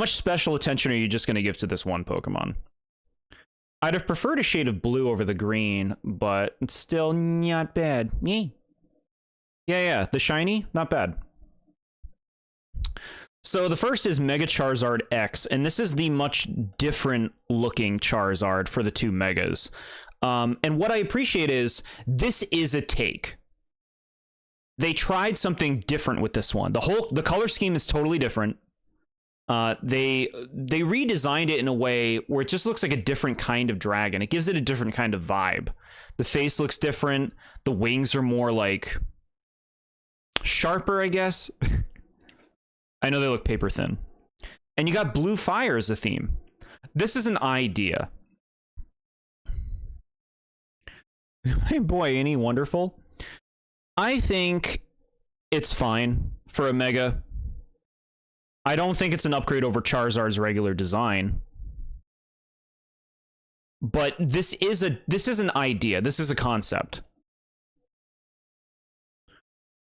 special attention are you just going to give to this one Pokemon? I'd have preferred a shade of blue over the green, but it's still not bad. Yeah, the shiny, not bad. So the first is Mega Charizard X, and this is the much different looking Charizard for the 2 Megas. And what I appreciate is, this is a take. They tried something different with this one. The color scheme is totally different. They redesigned it in a way where it just looks like a different kind of dragon. It gives it a different kind of vibe. The face looks different. The wings are more like sharper, I guess. I know they look paper thin. And you got blue fire as a theme. This is an idea. Hey boy, ain't he wonderful? I think it's fine for a Mega. I don't think it's an upgrade over Charizard's regular design. But this is an idea. This is a concept.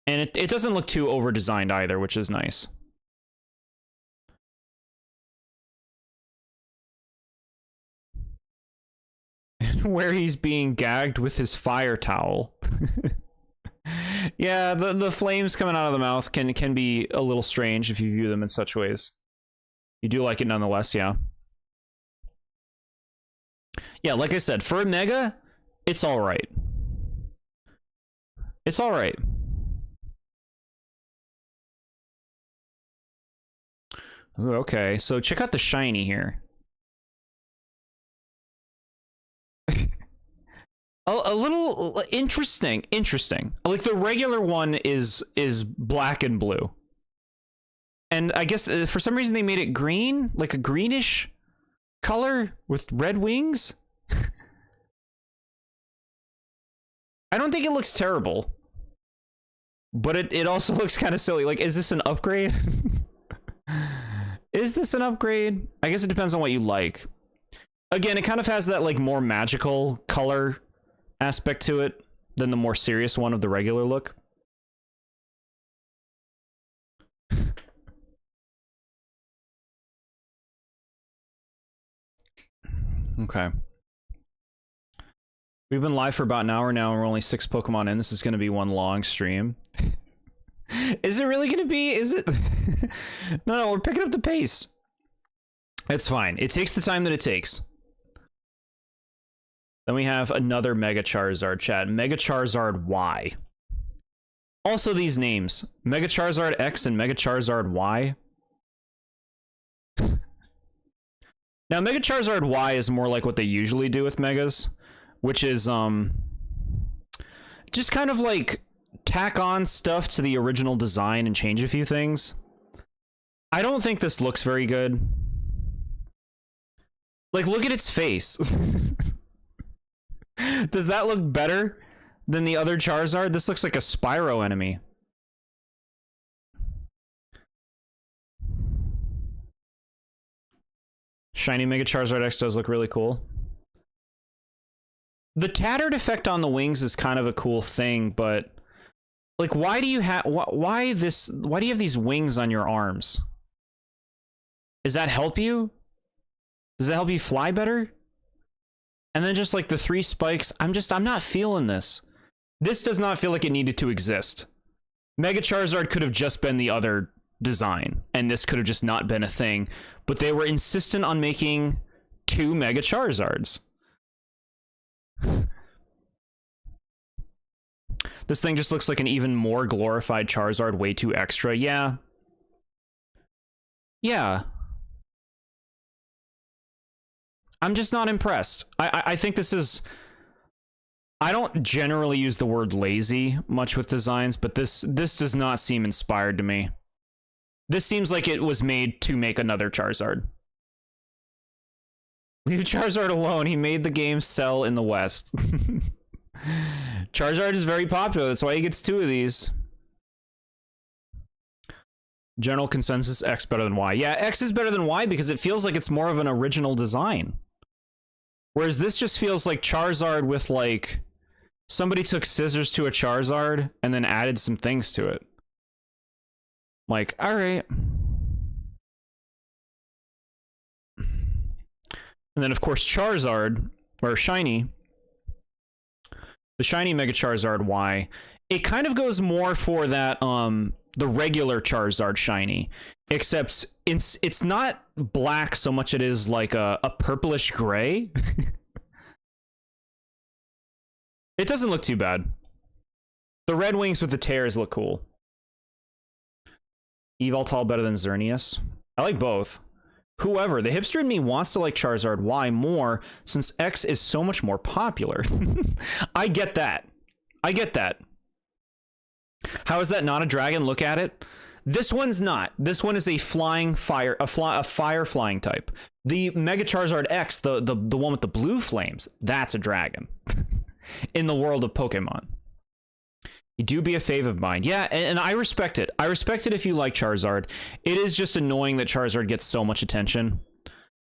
And it doesn't look too over-designed either, which is nice. Where he's being gagged with his fire towel. Yeah, the flames coming out of the mouth can be a little strange if you view them in such ways. You do like it nonetheless, yeah. Yeah, like I said, for a Mega, it's alright. It's alright. Okay, so check out the shiny here. A little interesting. Like, the regular one is black and blue. And I guess for some reason they made it green, like a greenish color with red wings. I don't think it looks terrible. But it also looks kind of silly. Like, is this an upgrade? Is this an upgrade? I guess it depends on what you like. Again, it kind of has that, like, more magical color aspect to it than the more serious one of the regular look. Okay. We've been live for about an hour now, and we're only 6 Pokemon in. This is going to be one long stream. Is it really going to be? Is it? No, we're picking up the pace. It's fine. It takes the time that it takes. Then we have another Mega Charizard, chat. Mega Charizard Y. Also these names. Mega Charizard X and Mega Charizard Y. Now, Mega Charizard Y is more like what they usually do with Megas, which is, just kind of like tack on stuff to the original design and change a few things. I don't think this looks very good. Like, look at its face. Does that look better than the other Charizard? This looks like a Spyro enemy. Shiny Mega Charizard X does look really cool. The tattered effect on the wings is kind of a cool thing, but like, why do you have why do you have these wings on your arms? Does that help you? Does that help you fly better? And then just like the 3 spikes, I'm not feeling this. This does not feel like it needed to exist. Mega Charizard could have just been the other design, and this could have just not been a thing, but they were insistent on making 2 Mega Charizards. This thing just looks like an even more glorified Charizard, way too extra. Yeah. I'm just not impressed. I think this is... I don't generally use the word lazy much with designs, but this does not seem inspired to me. This seems like it was made to make another Charizard. Leave Charizard alone. He made the game sell in the West. Charizard is very popular. That's why he gets 2 of these. General consensus, X better than Y. Yeah, X is better than Y because it feels like it's more of an original design. Whereas this just feels like Charizard with, like, somebody took scissors to a Charizard and then added some things to it. Like, all right. And then, of course, Charizard, or Shiny, the Shiny Mega Charizard Y, it kind of goes more for that, the regular Charizard Shiny, except it's not black so much it is like a purplish gray. It doesn't look too bad. The red wings with the tears look cool. Yveltal better than Xerneas. I like both. However, the hipster in me wants to like Charizard Y more since X is so much more popular. I get that. I get that. How is that not a dragon? Look at it. This one's not. This one is a flying fire, a fire flying type. The Mega Charizard X, the one with the blue flames, that's a dragon. In the world of Pokemon. You do be a fave of mine. Yeah, and I respect it. I respect it if you like Charizard. It is just annoying that Charizard gets so much attention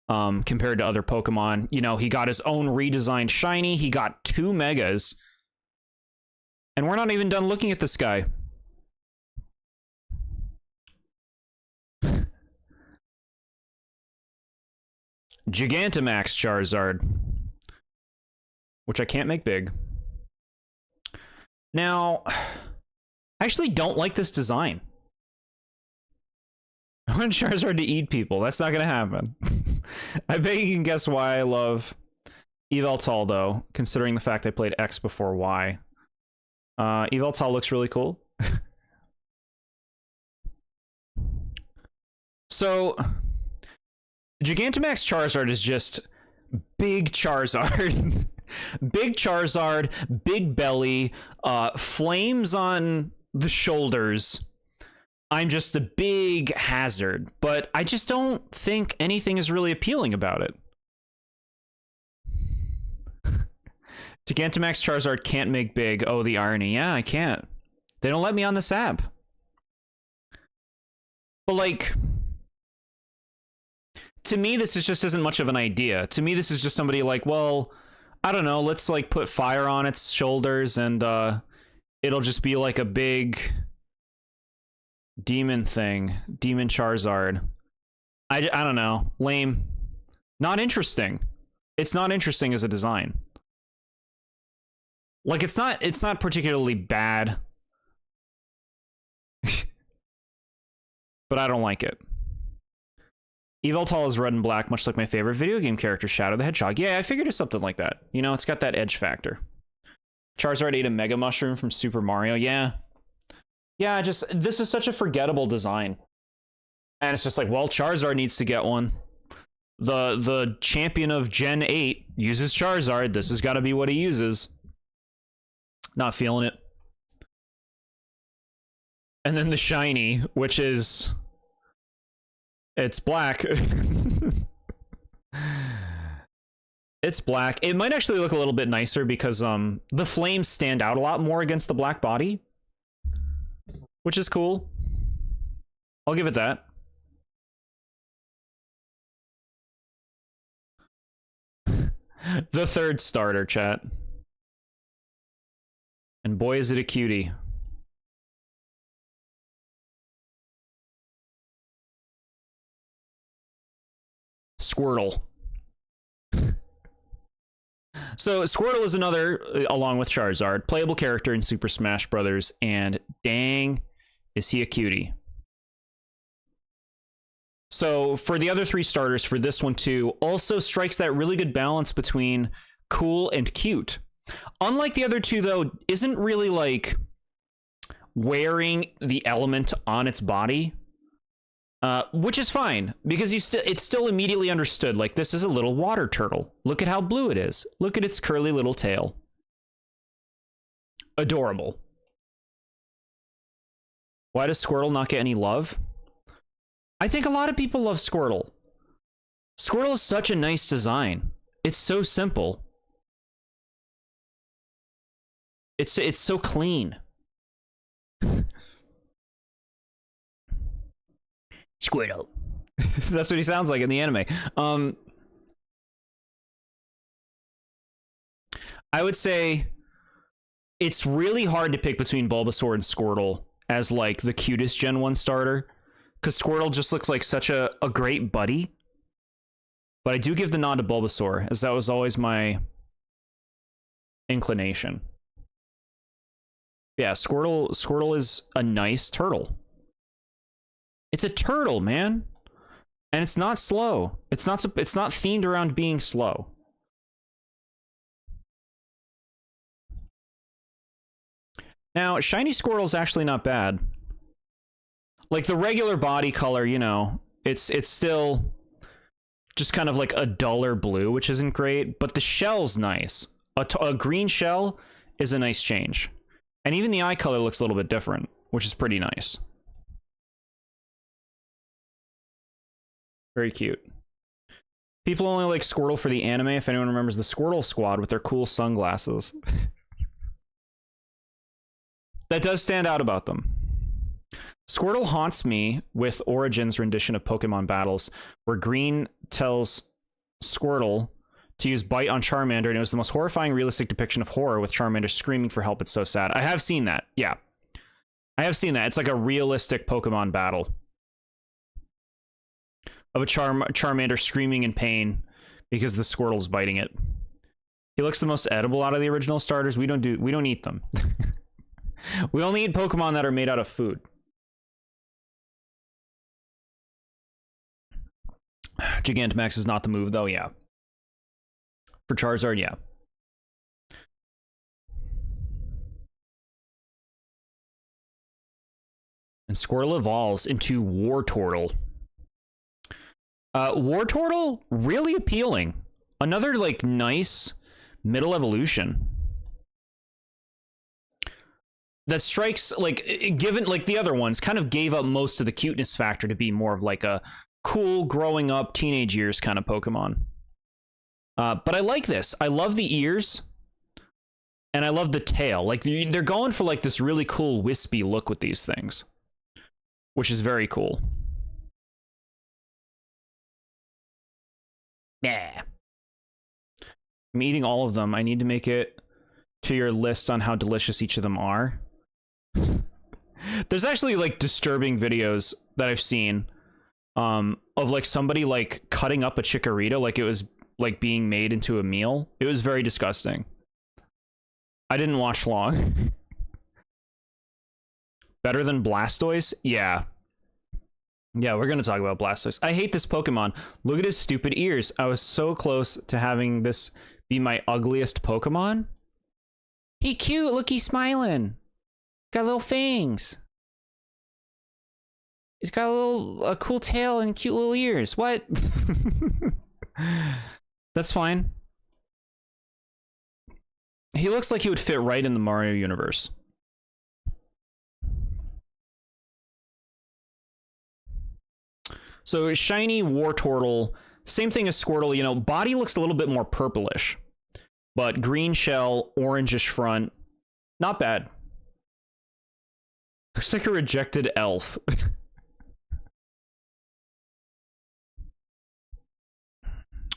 compared to other Pokemon. You know, he got his own redesigned Shiny. He got 2 Megas. And we're not even done looking at this guy. Gigantamax Charizard. Which I can't make big. Now, I actually don't like this design. I want Charizard to eat people. That's not going to happen. I bet you can guess why I love Yveltal, though, considering the fact I played X before Y. Yveltal looks really cool. So, Gigantamax Charizard is just big Charizard. Big Charizard, big belly, flames on the shoulders. I'm just a big hazard, but I just don't think anything is really appealing about it. Gigantamax Charizard can't make big. Oh, the irony. Yeah, I can't. They don't let me on this app. But, like, to me, this is just isn't much of an idea. To me, this is just somebody like, well, I don't know, let's, like, put fire on its shoulders and it'll just be like a big demon thing. Demon Charizard. I don't know. Lame. Not interesting. It's not interesting as a design. Like, it's not particularly bad. But I don't like it. Yveltal is red and black, much like my favorite video game character, Shadow the Hedgehog. Yeah, I figured it's something like that. You know, it's got that edge factor. Charizard ate a Mega Mushroom from Super Mario. Yeah. Yeah, this is such a forgettable design. And it's just like, well, Charizard needs to get one. The champion of Gen 8 uses Charizard. This has got to be what he uses. Not feeling it. And then the shiny, which is... It's black. It's black. It might actually look a little bit nicer because the flames stand out a lot more against the black body, which is cool. I'll give it that. The third starter, chat. And boy, is it a cutie. Squirtle. So Squirtle is another, along with Charizard, playable character in Super Smash Brothers, and dang, is he a cutie. So for the other 3 starters, for this one too, also strikes that really good balance between cool and cute. Unlike the other 2, though, isn't really like wearing the element on its body. Which is fine, because it's still immediately understood, like, this is a little water turtle. Look at how blue it is. Look at its curly little tail. Adorable. Why does Squirtle not get any love? I think a lot of people love Squirtle. Squirtle is such a nice design. It's so simple. It's so clean. Squirtle. That's what he sounds like in the anime. I would say it's really hard to pick between Bulbasaur and Squirtle as like the cutest Gen 1 starter, because Squirtle just looks like such a great buddy. But I do give the nod to Bulbasaur, as that was always my inclination. Yeah, Squirtle is a nice turtle. It's a turtle, man. And it's not slow. It's not themed around being slow. Now, shiny Squirtle's actually not bad. Like the regular body color, you know, it's still just kind of like a duller blue, which isn't great, but the shell's nice. A green shell is a nice change. And even the eye color looks a little bit different, which is pretty nice. Very cute. People only like Squirtle for the anime, if anyone remembers the Squirtle Squad with their cool sunglasses. That does stand out about them. Squirtle haunts me with Origin's rendition of Pokemon battles, where Green tells Squirtle to use Bite on Charmander, and it was the most horrifying realistic depiction of horror, with Charmander screaming for help. It's so sad. I have seen that. Yeah. I have seen that. It's like a realistic Pokemon battle of a Charmander screaming in pain because the Squirtle's biting it. He looks the most edible out of the original starters. We don't eat them. We only eat Pokemon that are made out of food. Gigantamax is not the move, though, yeah. For Charizard, yeah. And Squirtle evolves into Wartortle. Wartortle, really appealing. Another, like, nice middle evolution. That strikes, like, given, like, the other ones kind of gave up most of the cuteness factor to be more of, like, a cool, growing up, teenage years kind of Pokemon. But I like this. I love the ears. And I love the tail. Like, they're going for, like, this really cool, wispy look with these things. Which is very cool. Yeah. I'm eating all of them. I need to make it to your list on how delicious each of them are. There's actually, like, disturbing videos that I've seen of, like, somebody, like, cutting up a Chikorita like it was, like, being made into a meal. It was very disgusting. I didn't watch long. Better than Blastoise? Yeah. Yeah, we're going to talk about Blastoise. I hate this Pokemon. Look at his stupid ears. I was so close to having this be my ugliest Pokemon. He cute. Look, he's smiling. Got little fangs. He's got a cool tail and cute little ears. What? That's fine. He looks like he would fit right in the Mario universe. So shiny Wartortle, same thing as Squirtle, you know, body looks a little bit more purplish, but green shell, orangish front, not bad. Looks like a rejected elf.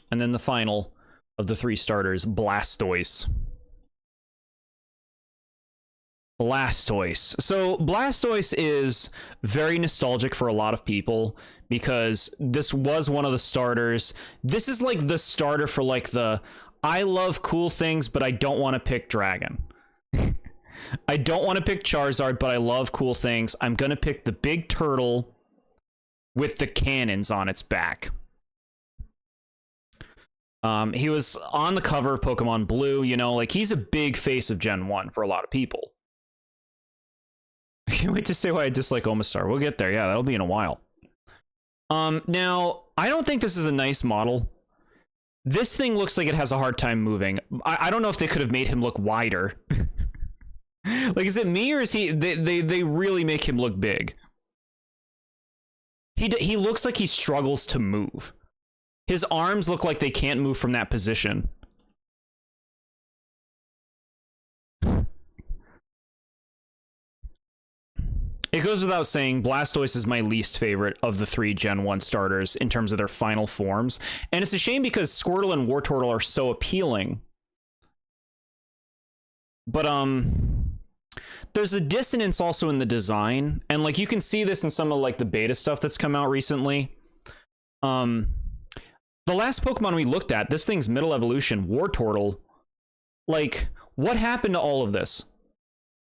And then the final of the three starters, Blastoise. Blastoise. So Blastoise is very nostalgic for a lot of people because this was one of the starters. This is like the starter for like the, I love cool things, but I don't want to pick Dragon. I don't want to pick Charizard, but I love cool things. I'm going to pick the big turtle with the cannons on its back. He was on the cover of Pokemon Blue, you know, like he's a big face of Gen 1 for a lot of people. I can't wait to say why I dislike Omastar. We'll get there. Yeah, that'll be in a while. Now, I don't think this is a nice model. This thing looks like it has a hard time moving. I don't know if they could have made him look wider. Like, is it me or is he... They really make him look big. He looks like he struggles to move. His arms look like they can't move from that position. It goes without saying, Blastoise is my least favorite of the 3 Gen 1 starters in terms of their final forms. And it's a shame because Squirtle and Wartortle are so appealing. But, there's a dissonance also in the design. And, like, you can see this in some of, like, the beta stuff that's come out recently. The last Pokemon we looked at, this thing's middle evolution, Wartortle. Like, what happened to all of this?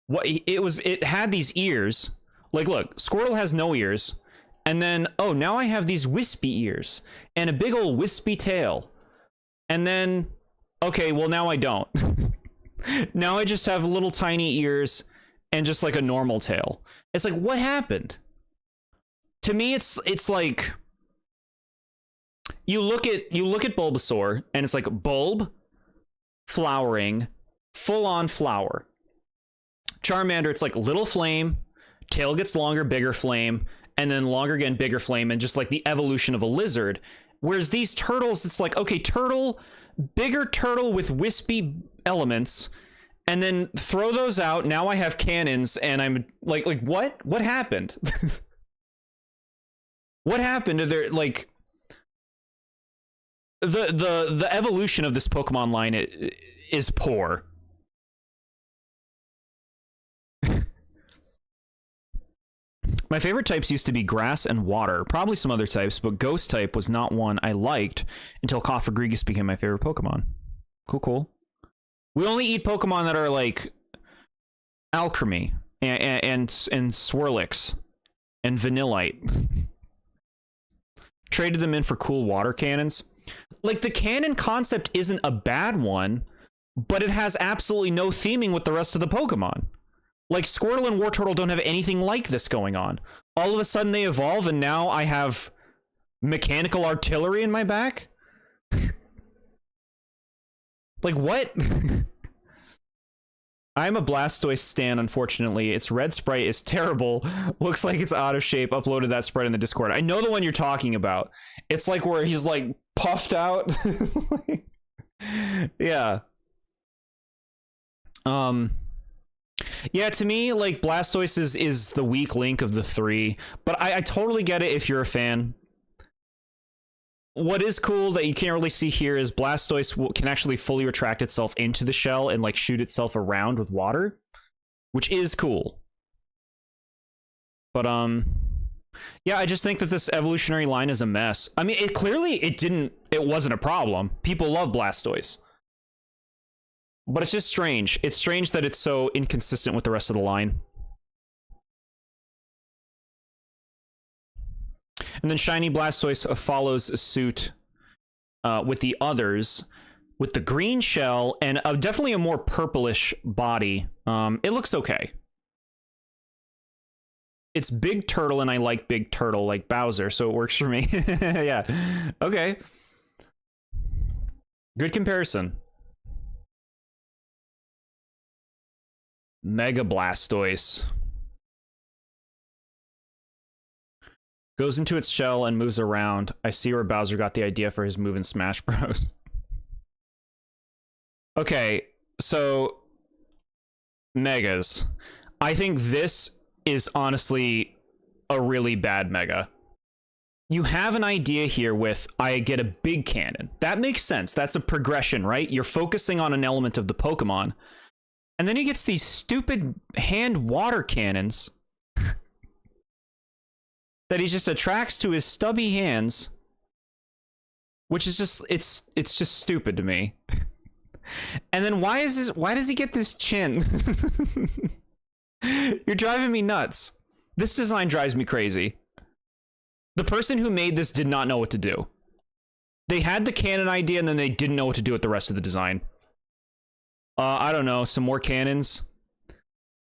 It had these ears. Like, look, Squirtle has no ears. And then, oh, now I have these wispy ears. And a big old wispy tail. And then, okay, well, now I don't. Now I just have little tiny ears and just, like, a normal tail. It's like, what happened? To me, it's like... You look at Bulbasaur, and it's like, bulb, flowering, full-on flower. Charmander, it's like little flame, tail gets longer, bigger flame, and then longer again, bigger flame, and just like the evolution of a lizard. Whereas these turtles, it's like, okay, turtle, bigger turtle with wispy elements, and then throw those out. Now I have cannons, and I'm like what? What happened? What happened to their, like, the evolution of this Pokemon line is poor. My favorite types used to be grass and water, probably some other types, but ghost type was not one I liked until Cofagrigus became my favorite Pokemon. Cool. We only eat Pokemon that are like Alchemy and Swirlix and Vanillite. Traded them in for cool water cannons. Like, the cannon concept isn't a bad one, but it has absolutely no theming with the rest of the Pokemon. Like, Squirtle and Wartortle don't have anything like this going on. All of a sudden they evolve, and now I have mechanical artillery in my back? Like, what? I'm a Blastoise stan, unfortunately. Its red sprite is terrible. Looks like it's out of shape. Uploaded that sprite in the Discord. I know the one you're talking about. It's like where he's, like, puffed out. Yeah. Yeah, to me, like, Blastoise is the weak link of the 3, but I totally get it if you're a fan. What is cool that you can't really see here is Blastoise can actually fully retract itself into the shell and, like, shoot itself around with water, which is cool. But, yeah, I just think that this evolutionary line is a mess. I mean, it wasn't a problem. People love Blastoise. But it's just strange. It's strange that it's so inconsistent with the rest of the line. And then Shiny Blastoise follows suit with the others, with the green shell and definitely a more purplish body. It looks okay. It's Big Turtle, and I like Big Turtle, like Bowser, so it works for me. Yeah. Okay. Good comparison. Mega Blastoise. Goes into its shell and moves around. I see where Bowser got the idea for his move in Smash Bros. Okay, so Megas. I think this is honestly a really bad Mega. You have an idea here with, I get a big cannon. That makes sense. That's a progression, right? You're focusing on an element of the Pokemon. And then he gets these stupid hand water cannons that he just attracts to his stubby hands, which is just, it's just stupid to me. And then why does he get this chin? You're driving me nuts. This design drives me crazy. The person who made this did not know what to do. They had the cannon idea and then they didn't know what to do with the rest of the design. I don't know, some more cannons.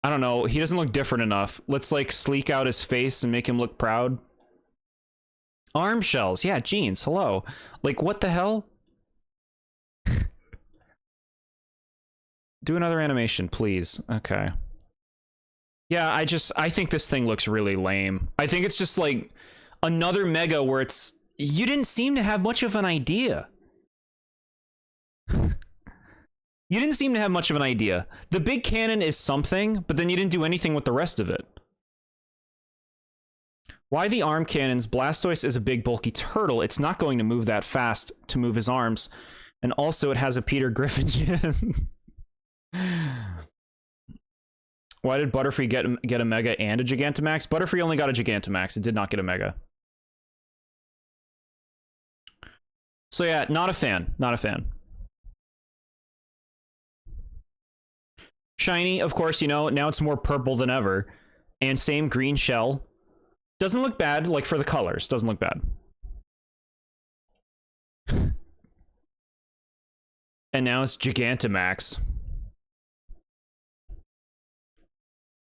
I don't know, he doesn't look different enough. Let's, like, sleek out his face and make him look proud. Arm shells. Yeah, jeans. Hello. Like, what the hell? Do another animation, please. Okay. Yeah, I think this thing looks really lame. I think it's just like another mega where it's, you didn't seem to have much of an idea. You didn't seem to have much of an idea. The big cannon is something, but then you didn't do anything with the rest of it. Why the arm cannons? Blastoise is a big bulky turtle. It's not going to move that fast to move his arms. And also it has a Peter Griffin gym. Why did Butterfree get a Mega and a Gigantamax? Butterfree only got a Gigantamax. It did not get a Mega. So yeah, not a fan. Not a fan. Shiny, of course, you know, now it's more purple than ever. And same green shell. Doesn't look bad, like for the colors. Doesn't look bad. And now it's Gigantamax.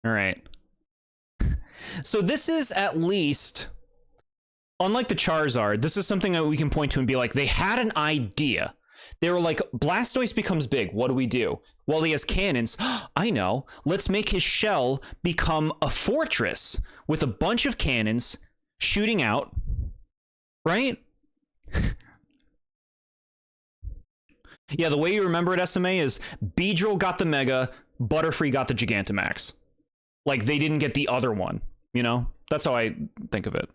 All right. So this is at least, unlike the Charizard, this is something that we can point to and be like, they had an idea. They were like, Blastoise becomes big. What do we do? Well, he has cannons. I know. Let's make his shell become a fortress with a bunch of cannons shooting out. Right? Yeah, the way you remember it, SMA, is Beedrill got the Mega, Butterfree got the Gigantamax. Like, they didn't get the other one, you know? That's how I think of it.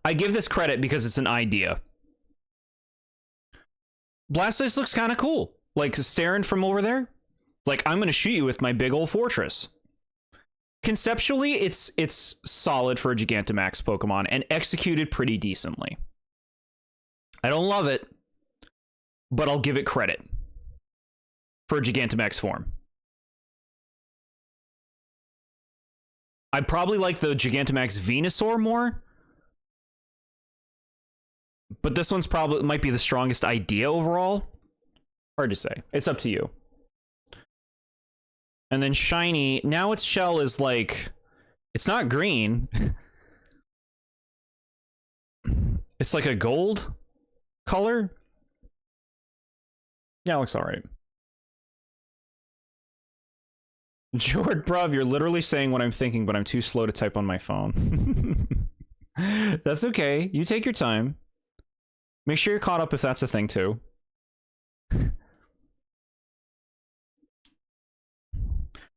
I give this credit because it's an idea. Blastoise looks kind of cool. Like, staring from over there. Like, I'm going to shoot you with my big old fortress. Conceptually, it's solid for a Gigantamax Pokemon and executed pretty decently. I don't love it, but I'll give it credit for a Gigantamax form. I probably like the Gigantamax Venusaur more, but this one's probably might be the strongest idea overall. Hard to say. It's up to you. And then shiny, now its shell is like, it's not green. It's like a gold color. Yeah, it looks all right. Jord, bruv, you're literally saying what I'm thinking, but I'm too slow to type on my phone. That's okay. You take your time. Make sure you're caught up if that's a thing, too.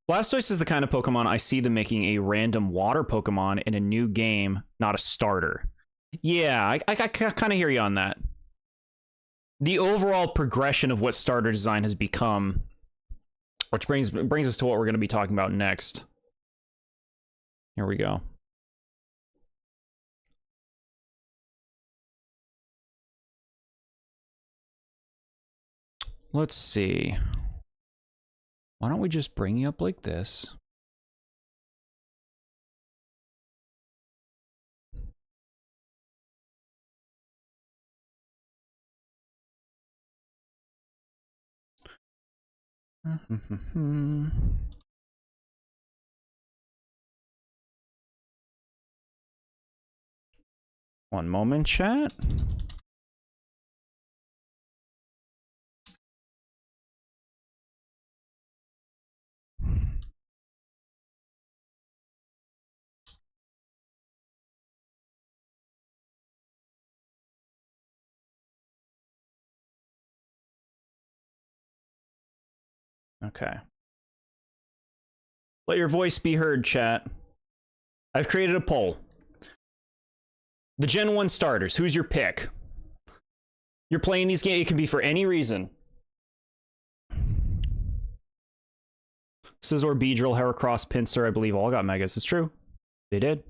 Blastoise is the kind of Pokemon I see them making a random water Pokemon in a new game, not a starter. Yeah, I kind of hear you on that. The overall progression of what starter design has become, which brings us to what we're going to be talking about next. Here we go. Let's see. Why don't we just bring you up like this? One moment, chat. Okay. Let your voice be heard, chat. I've created a poll. The Gen 1 starters, who's your pick? You're playing these games, it can be for any reason. Scizor, Beedrill, Heracross, Pinsir, I believe all got Megas. It's true. They did.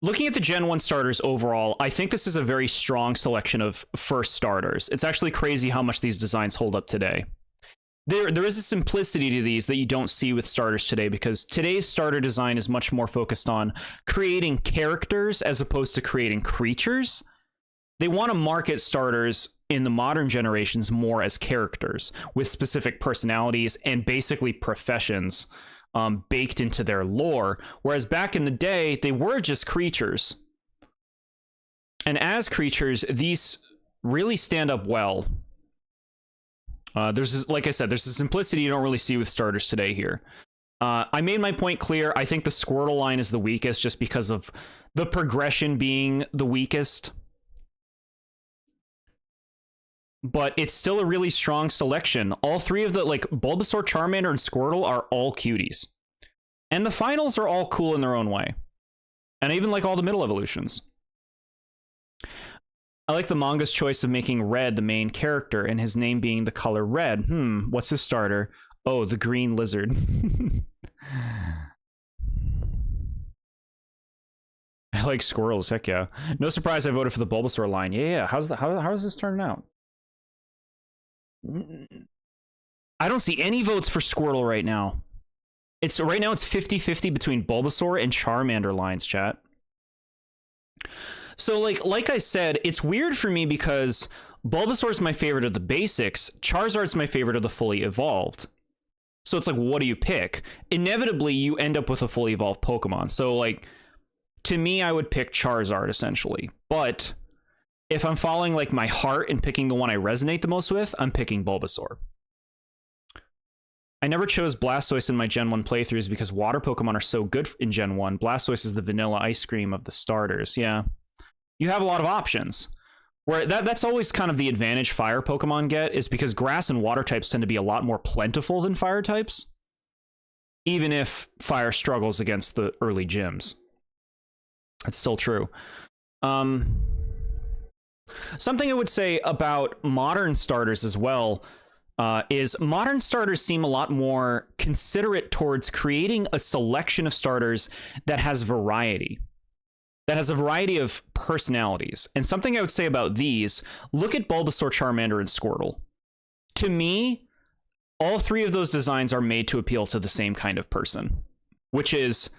Looking at the Gen 1 starters overall, I think this is a very strong selection of first starters. It's actually crazy how much these designs hold up today. There is a simplicity to these that you don't see with starters today, because today's starter design is much more focused on creating characters as opposed to creating creatures. They want to market starters in the modern generations more as characters with specific personalities and basically professions baked into their lore, whereas back in the day they were just creatures. And as creatures, these really stand up well. There's this, like I said, there's a simplicity you don't really see with starters today here. I made my point clear. I think the Squirtle line is the weakest just because of the progression being the weakest. But it's still a really strong selection. All three of the, like, Bulbasaur, Charmander, and Squirtle are all cuties. And the finals are all cool in their own way. And I even like all the middle evolutions. I like the manga's choice of making Red the main character and his name being the color red. What's his starter? Oh, the green lizard. I like squirrels, heck yeah. No surprise I voted for the Bulbasaur line. Yeah. How is this turning out? I don't see any votes for Squirtle right now. Right now it's 50-50 between Bulbasaur and Charmander lines, chat. So like I said, it's weird for me because Bulbasaur's my favorite of the basics, Charizard's my favorite of the fully evolved. So it's like, what do you pick? Inevitably, you end up with a fully evolved Pokemon. So like, to me, I would pick Charizard essentially. But if I'm following like my heart and picking the one I resonate the most with, I'm picking Bulbasaur. I never chose Blastoise in my Gen 1 playthroughs because water Pokemon are so good in Gen 1. Blastoise is the vanilla ice cream of the starters. Yeah. You have a lot of options. Where that's always kind of the advantage fire Pokemon get, is because grass and water types tend to be a lot more plentiful than fire types, even if fire struggles against the early gyms. That's still true. Something I would say about modern starters as well is modern starters seem a lot more considerate towards creating a selection of starters that has variety. That has a variety of personalities. And something I would say about these, look at Bulbasaur, Charmander, and Squirtle. To me, all three of those designs are made to appeal to the same kind of person, which is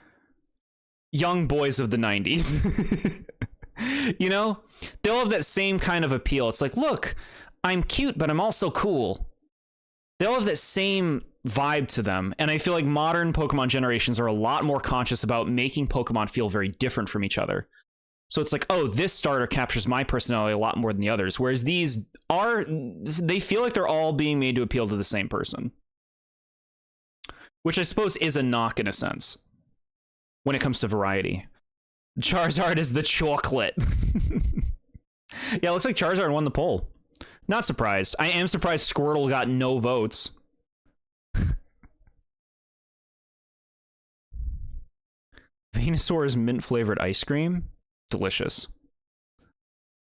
young boys of the 90s. You know, they'll have that same kind of appeal. It's like, look, I'm cute, but I'm also cool. They'll have that same vibe to them. And I feel like modern Pokemon generations are a lot more conscious about making Pokemon feel very different from each other. So it's like, oh, this starter captures my personality a lot more than the others. Whereas these they feel like they're all being made to appeal to the same person. Which I suppose is a knock in a sense when it comes to variety. Charizard is the chocolate. Yeah, it looks like Charizard won the poll. Not surprised. I am surprised Squirtle got no votes. Venusaur's mint-flavored ice cream? Delicious.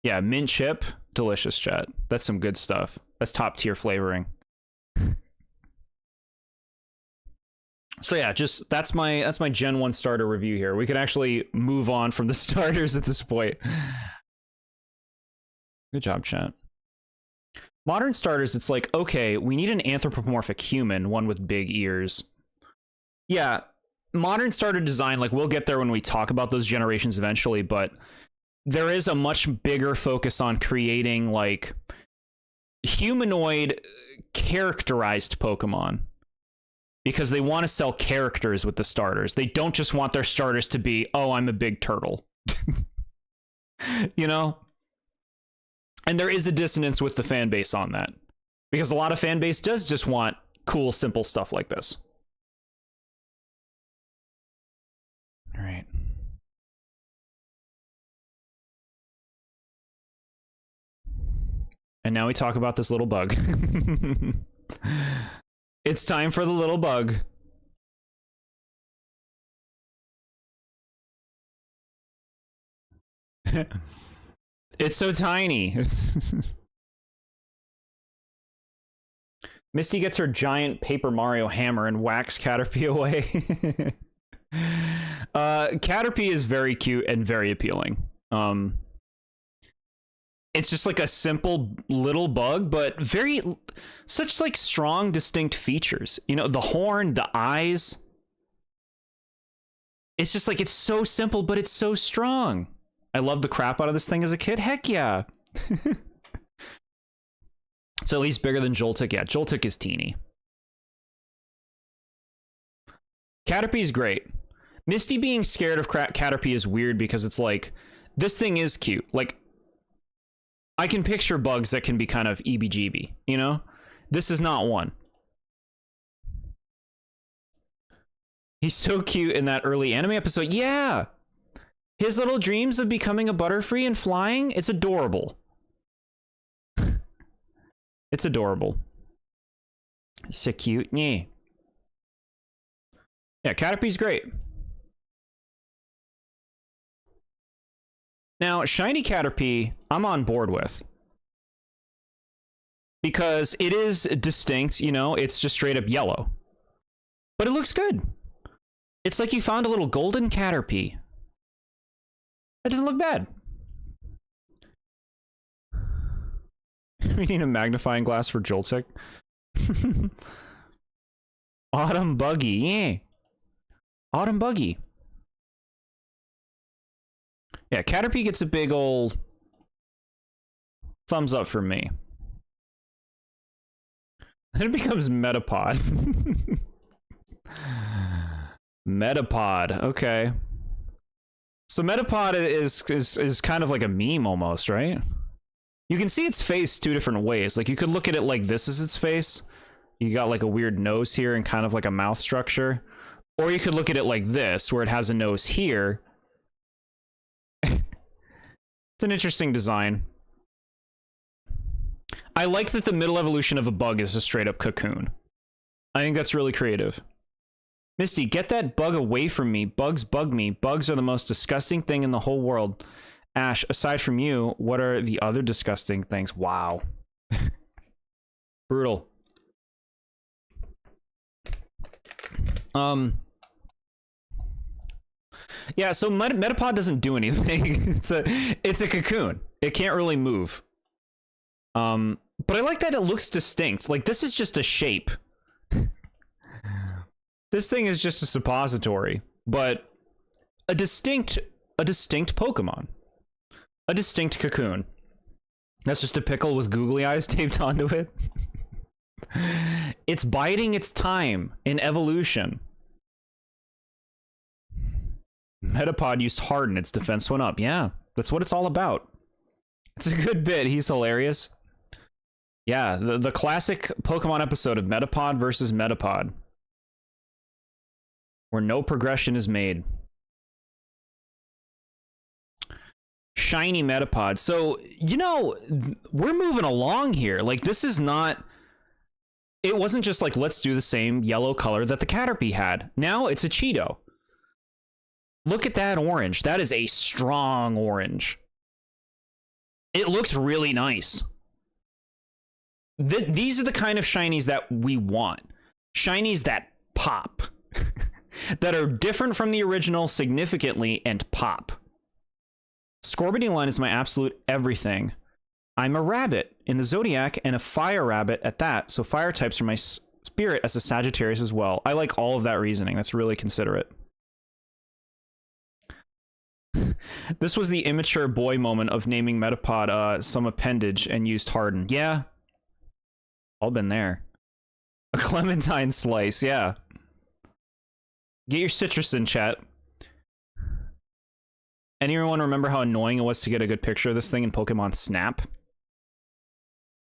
Yeah, mint chip? Delicious, chat. That's some good stuff. That's top-tier flavoring. So yeah, just that's my Gen 1 starter review here. We can actually move on from the starters at this point. Good job, chat. Modern starters, it's like, okay, we need an anthropomorphic human, one with big ears. Yeah, modern starter design, like, we'll get there when we talk about those generations eventually, but there is a much bigger focus on creating, like, humanoid characterized Pokemon. Because they want to sell characters with the starters. They don't just want their starters to be, oh, I'm a big turtle. You know? And there is a dissonance with the fan base on that. Because a lot of fan base does just want cool, simple stuff like this. All right. And now we talk about this little bug. It's time for the little bug. It's so tiny. Misty gets her giant Paper Mario hammer and whacks Caterpie away. Caterpie is very cute and very appealing. It's just like a simple little bug, but such like strong, distinct features. You know, the horn, the eyes. It's just like, it's so simple, but it's so strong. I loved the crap out of this thing as a kid. Heck yeah. So at least bigger than Joltik. Yeah, Joltik is teeny. Caterpie's great. Misty being scared of Caterpie is weird because it's like, this thing is cute. Like, I can picture bugs that can be kind of EBGB, you know? This is not one. He's so cute in that early anime episode. Yeah! His little dreams of becoming a Butterfree and flying, it's adorable. It's adorable. So cute. Yeah. Yeah, Caterpie's great. Now, Shiny Caterpie, I'm on board with. Because it is distinct, you know, it's just straight up yellow. But it looks good. It's like you found a little golden Caterpie. That doesn't look bad. We need a magnifying glass for Joltik. Autumn Buggy, yeah. Autumn Buggy. Yeah, Caterpie gets a big old thumbs up from me. Then it becomes Metapod. Metapod, okay. So Metapod is kind of like a meme almost, right? You can see its face two different ways. Like you could look at it like this is its face. You got like a weird nose here and kind of like a mouth structure. Or you could look at it like this, where it has a nose here. It's an interesting design. I like that the middle evolution of a bug is a straight up cocoon. I think that's really creative. Misty, get that bug away from me. Bugs bug me. Bugs are the most disgusting thing in the whole world. Ash, aside from you, what are the other disgusting things? Wow. Brutal. Yeah, so Metapod doesn't do anything. It's a cocoon. It can't really move. But I like that it looks distinct. Like this is just a shape. This thing is just a suppository, but a distinct Pokemon. A distinct cocoon. That's just a pickle with googly eyes taped onto it. It's biding its time in evolution. Metapod used Harden, its defense went up. Yeah, that's what it's all about. It's a good bit. He's hilarious. Yeah, the classic Pokemon episode of Metapod versus Metapod, where no progression is made. Shiny Metapod. So, you know, we're moving along here. Like, this is not... It wasn't just like, let's do the same yellow color that the Caterpie had. Now it's a Cheeto. Look at that orange. That is a strong orange. It looks really nice. These are the kind of shinies that we want. Shinies that pop. That are different from the original significantly and pop. Scorbunny is my absolute everything. I'm a rabbit in the Zodiac and a fire rabbit at that, so fire types are my spirit as a Sagittarius as well. I like all of that reasoning. That's really considerate. This was the immature boy moment of naming Metapod some appendage and used Harden. Yeah. All been there. A clementine slice, yeah. Get your citrus in, chat. Anyone remember how annoying it was to get a good picture of this thing in Pokemon Snap?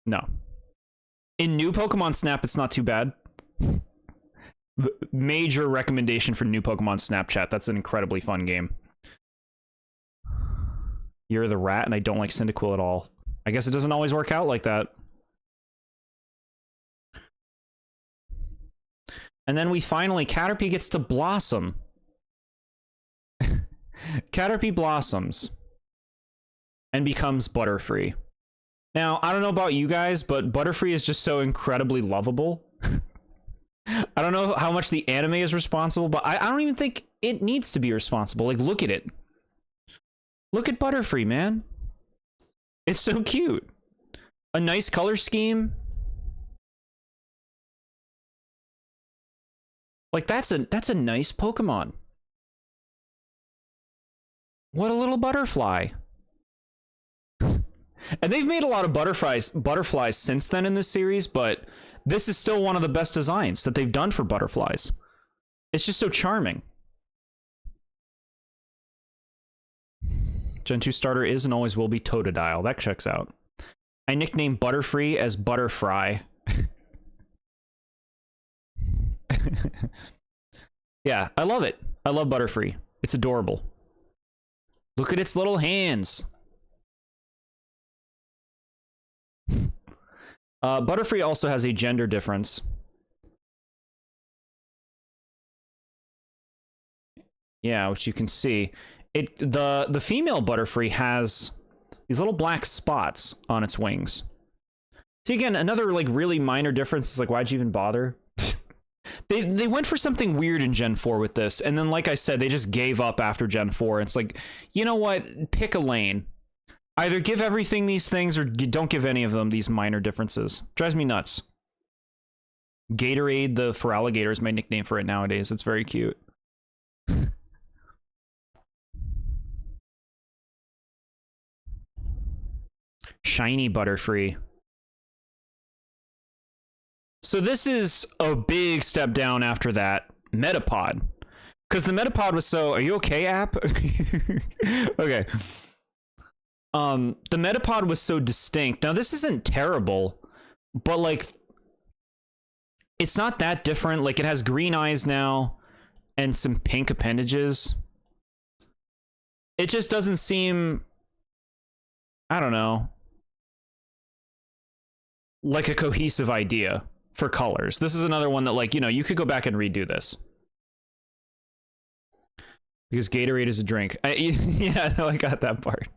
No. In new Pokemon Snap, it's not too bad. Major recommendation for new Pokemon Snap, chat. That's an incredibly fun game. You're the rat, and I don't like Cyndaquil at all. I guess it doesn't always work out like that. And then we finally, Caterpie gets to blossom. Caterpie blossoms and becomes Butterfree. Now, I don't know about you guys, but Butterfree is just so incredibly lovable. I don't know how much the anime is responsible, but I don't even think it needs to be responsible. Like, look at it. Look at Butterfree, man. It's so cute. A nice color scheme. Like, that's a nice Pokemon. What a little butterfly. And they've made a lot of butterflies since then in this series, but this is still one of the best designs that they've done for butterflies. It's just so charming. Gen 2 starter is and always will be Totodile. That checks out. I nicknamed Butterfree as Butterfry. Yeah, I love it. I love Butterfree. It's adorable. Look at its little hands. Butterfree also has a gender difference. Yeah, which you can see. The female Butterfree has these little black spots on its wings. See, again, another like really minor difference is like, why'd you even bother? They went for something weird in Gen 4 with this, and then like I said, they just gave up after Gen 4. It's like, you know what? Pick a lane. Either give everything these things or don't give any of them these minor differences. Drives me nuts. Gatorade the Feraligatr is my nickname for it nowadays. It's very cute. Shiny Butterfree. So this is a big step down after that. Metapod. Because the Metapod was so... Are you okay, app? Okay. The Metapod was so distinct. Now, this isn't terrible, but, like, it's not that different. Like, it has green eyes now and some pink appendages. It just doesn't seem... I don't know. Like a cohesive idea for colors. This is another one that, like, you know, you could go back and redo this. Because Gatorade is a drink. Yeah, no, I got that part.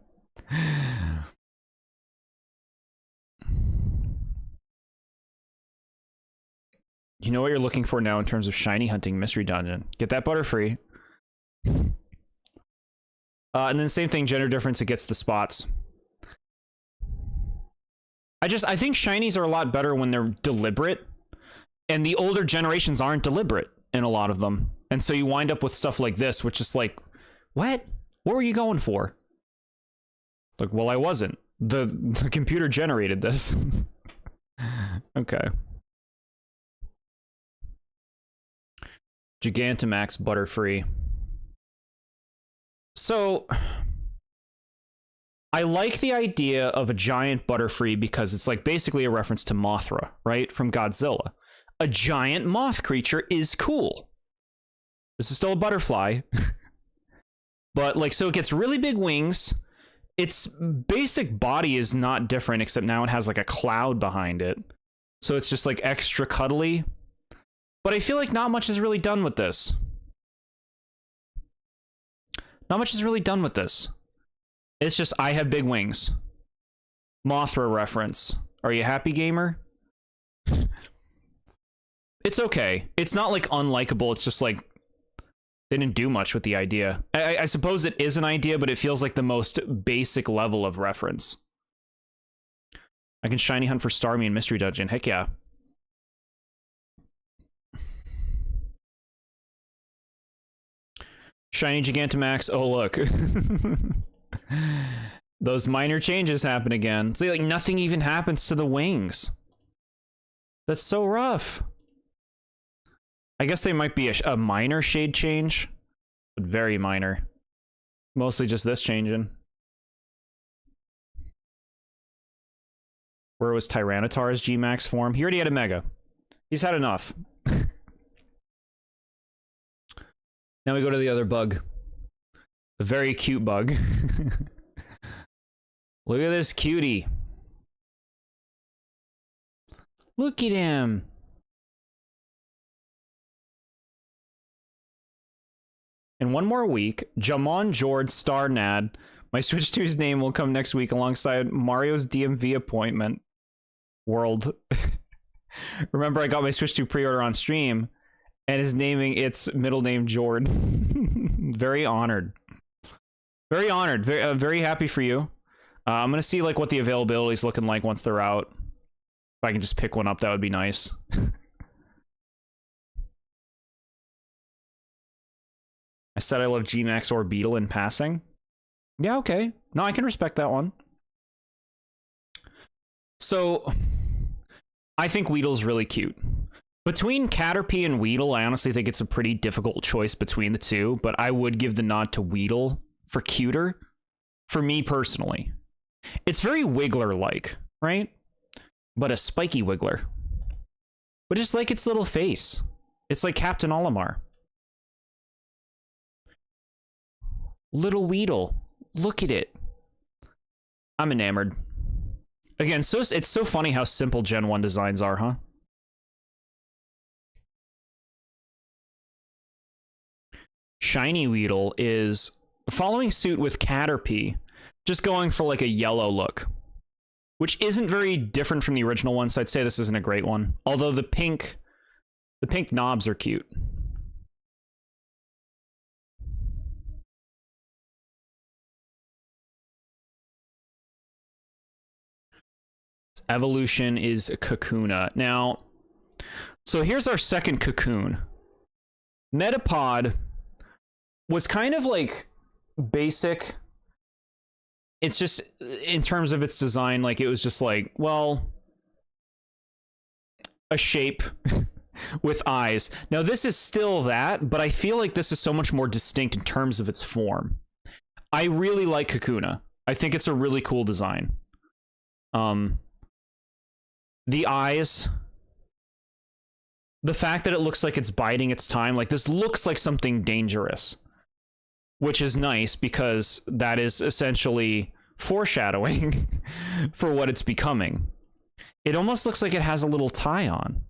You know what you're looking for now in terms of shiny hunting mystery dungeon. Get that Butterfree. And then same thing, gender difference, it gets the spots. I think shinies are a lot better when they're deliberate, and the older generations aren't deliberate in a lot of them. And so you wind up with stuff like this, which is like, what? What were you going for? Like, well, I wasn't. The computer generated this. Okay. Gigantamax Butterfree. So... I like the idea of a giant Butterfree because it's like basically a reference to Mothra, right? From Godzilla. A giant moth creature is cool. This is still a butterfly. But like, so it gets really big wings. Its basic body is not different, except now it has like a cloud behind it. So it's just like extra cuddly. But I feel like not much is really done with this. Not much is really done with this. It's just, I have big wings. Mothra reference. Are you happy, gamer? It's okay. It's not, like, unlikable. It's just, like, they didn't do much with the idea. I suppose it is an idea, but it feels like the most basic level of reference. I can shiny hunt for Starmie in Mystery Dungeon. Heck yeah. Shiny Gigantamax. Oh, look. Those minor changes happen again. See, like, nothing even happens to the wings. That's so rough. I guess they might be a minor shade change, but very minor. Mostly just this changing. Where was Tyranitar's G-Max form? He already had a Mega. He's had enough. Now we go to the other bug. A very cute bug. Look at this cutie. Look at him. In one more week, TheBoredJord star nad. My Switch 2's name will come next week alongside Mario's DMV appointment. World. Remember, I got my Switch 2 pre-order on stream, and is naming its middle name Jord. Very honored. Very honored. Very happy for you. I'm gonna see like what the availability is looking like once they're out. If I can just pick one up, that would be nice. I said I love G-Max or Beetle in passing. Yeah, okay. No, I can respect that one. So I think Weedle's really cute. Between Caterpie and Weedle, I honestly think it's a pretty difficult choice between the two, but I would give the nod to Weedle for cuter, for me personally. It's very Wiggler-like, right? But a spiky Wiggler. But just like its little face. It's like Captain Olimar. Little Weedle. Look at it. I'm enamored. Again, it's so funny how simple Gen 1 designs are, huh? Shiny Weedle is following suit with Caterpie, just going for like a yellow look, which isn't very different from the original one, so I'd say this isn't a great one. Although the pink knobs are cute. Evolution is Kakuna. Now, so here's our second Cocoon. Metapod was kind of like basic. It's just, in terms of its design, like it was just like, well, a shape with eyes. Now this is still that, but I feel like this is so much more distinct in terms of its form. I really like Kakuna. I think it's a really cool design. The eyes, the fact that it looks like it's biding its time, like this looks like something dangerous, which is nice because that is essentially foreshadowing for what it's becoming. It almost looks like it has a little tie on.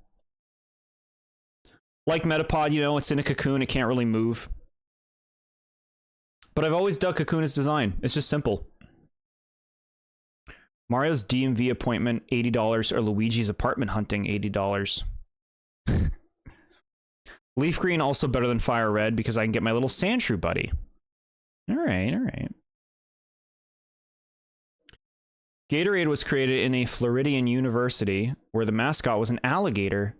Like Metapod, you know, it's in a cocoon, it can't really move. But I've always dug Kakuna's design. It's just simple. Mario's DMV appointment, $80, or Luigi's apartment hunting, $80. Leaf green also better than fire red because I can get my little Sandshrew buddy. All right, all right. Gatorade was created in a Floridian university where the mascot was an alligator.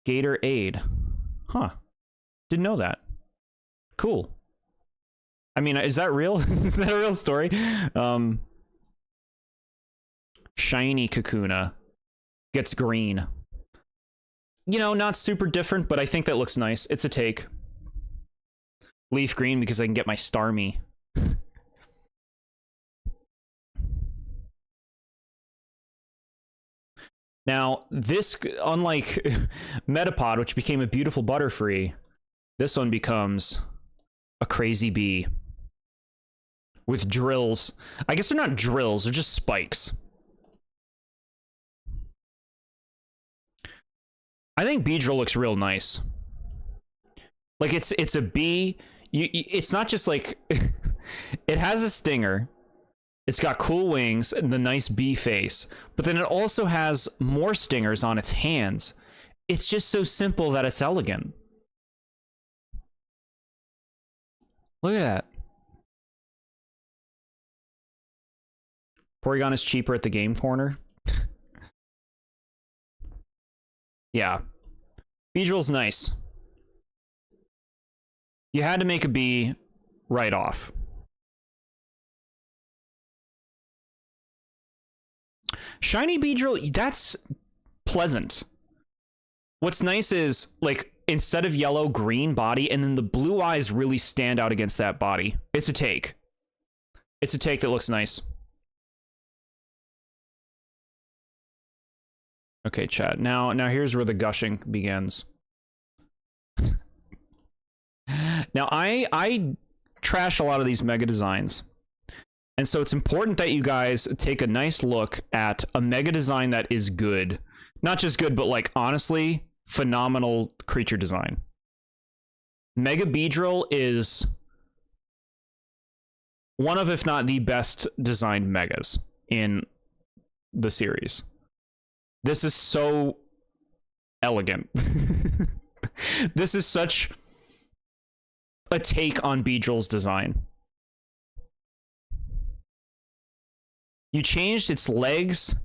Gatorade. Huh. Didn't know that. Cool. I mean, is that real? Is that a real story? Shiny Kakuna gets green. You know, not super different, but I think that looks nice. It's a take. Leaf green because I can get my Starmie. Now, this, unlike Metapod, which became a beautiful Butterfree, this one becomes a crazy bee. With drills. I guess they're not drills, they're just spikes. I think Beedrill looks real nice. Like, it's a bee. It's not just like... It has a stinger. It's got cool wings and the nice bee face. But then it also has more stingers on its hands. It's just so simple that it's elegant. Look at that. Porygon is cheaper at the game corner. Yeah. Beedrill's nice. You had to make a bee right off. Shiny Beedrill, that's pleasant. What's nice is, like, instead of yellow, green body, and then the blue eyes really stand out against that body. It's a take. It's a take that looks nice. Okay, chat. Now here's where the gushing begins. Now, I trash a lot of these mega designs. And so it's important that you guys take a nice look at a mega design that is good. Not just good, but, like, honestly, phenomenal creature design. Mega Beedrill is one of, if not the best designed megas in the series. This is so elegant. This is such a take on Beedrill's design. You changed its legs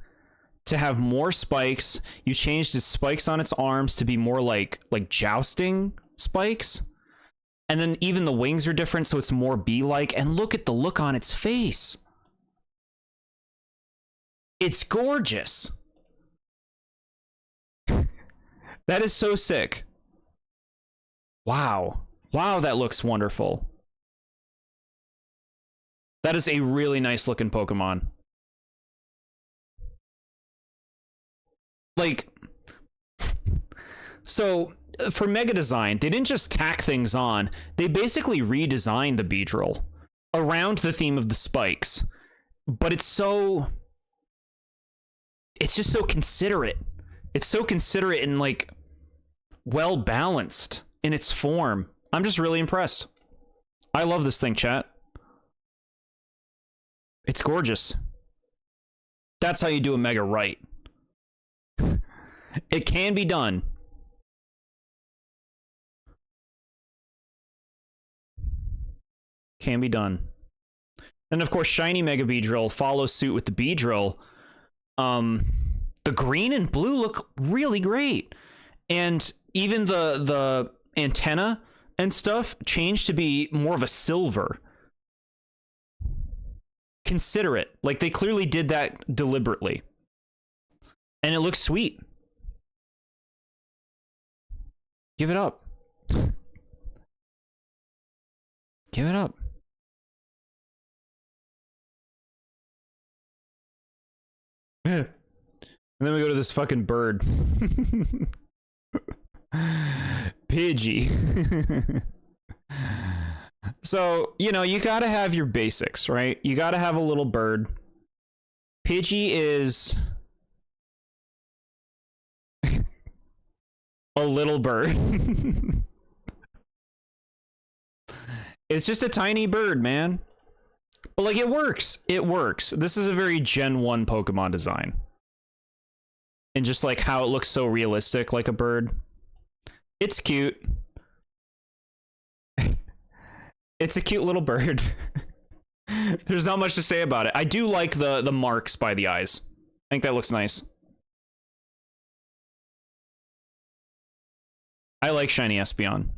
to have more spikes. You changed its spikes on its arms to be more like jousting spikes. And then even the wings are different, so it's more bee-like. And look at the look on its face. It's gorgeous. That is so sick. Wow. Wow, that looks wonderful. That is a really nice looking Pokemon. Like, so for Mega Design, they didn't just tack things on. They basically redesigned the Beedrill around the theme of the spikes. But it's just so considerate. It's so considerate and like well balanced in its form. I'm just really impressed. I love this thing, chat. It's gorgeous. That's how you do a Mega right. It can be done. Can be done. And of course, Shiny Mega Beedrill follows suit with the Beedrill. The green and blue look really great. And even the antenna and stuff changed to be more of a silver. Considerate. Like, they clearly did that deliberately. And it looks sweet. Give it up. Give it up. And then we go to this fucking bird. Pidgey. So, you know, you gotta have your basics, right? You gotta have a little bird. Pidgey is a little bird. It's just a tiny bird, man. But like, it works. It works. This is a very Gen 1 Pokemon design. And just like how it looks so realistic, like a bird. It's cute. It's a cute little bird. There's not much to say about it. I do like the marks by the eyes. I think that looks nice. I like Shiny Espeon.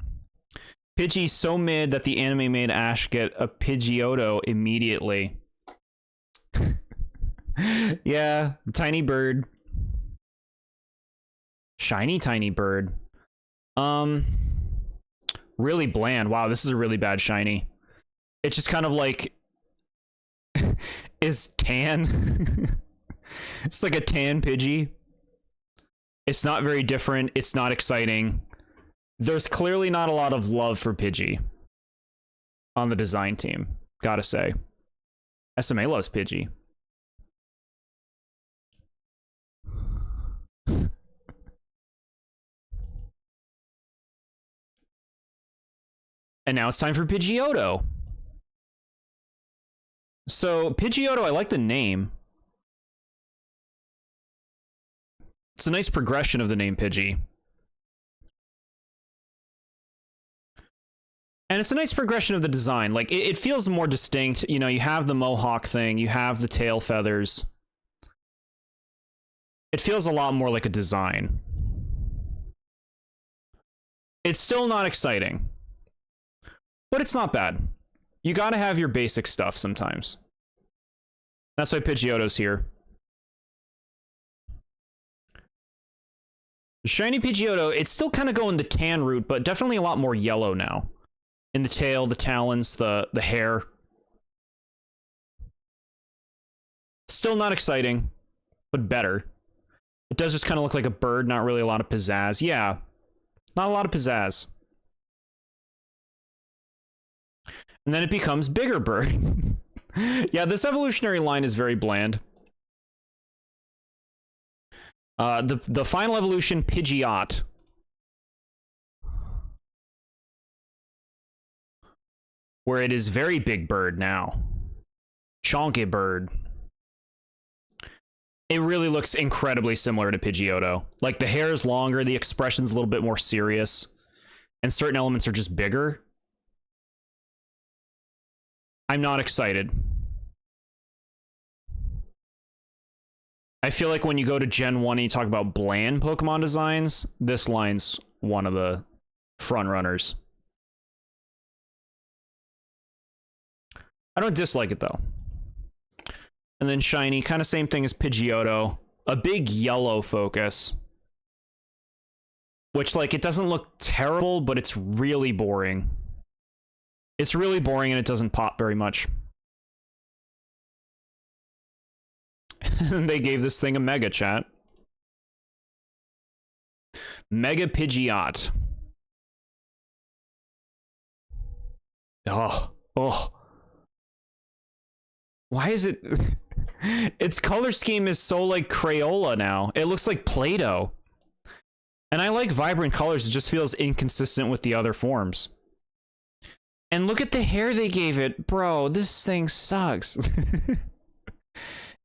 Pidgey's so mid that the anime made Ash get a Pidgeotto immediately. Yeah, tiny bird. Shiny tiny bird. Really bland. Wow, this is a really bad shiny. It's just kind of like is tan. It's like a tan Pidgey. It's not very different. It's not exciting. There's clearly not a lot of love for Pidgey on the design team, gotta say. SMA loves Pidgey. And now it's time for Pidgeotto. So, Pidgeotto, I like the name. It's a nice progression of the name Pidgey. And it's a nice progression of the design. Like, it feels more distinct. You know, you have the mohawk thing, you have the tail feathers. It feels a lot more like a design. It's still not exciting. But it's not bad. You gotta have your basic stuff sometimes. That's why Pidgeotto's here. Shiny Pidgeotto, it's still kind of going the tan route, but definitely a lot more yellow now. In the tail, the talons, the hair. Still not exciting, but better. It does just kind of look like a bird, not really a lot of pizzazz. Yeah, not a lot of pizzazz. And then it becomes bigger bird. Yeah, this evolutionary line is very bland. The final evolution, Pidgeot. Where it is very big bird now. Chonky bird. It really looks incredibly similar to Pidgeotto. Like, the hair is longer, the expression's a little bit more serious, and certain elements are just bigger. I'm not excited. I feel like when you go to Gen 1 and you talk about bland Pokemon designs, this line's one of the front runners. I don't dislike it, though. And then shiny, kind of same thing as Pidgeotto. A big yellow focus. Which, like, it doesn't look terrible, but it's really boring. It's really boring and it doesn't pop very much. They gave this thing a Mega, chat. Mega Pidgeot. Oh. Why is it... Its color scheme is so, like, Crayola now. It looks like Play-Doh. And I like vibrant colors. It just feels inconsistent with the other forms. And look at the hair they gave it. Bro, this thing sucks.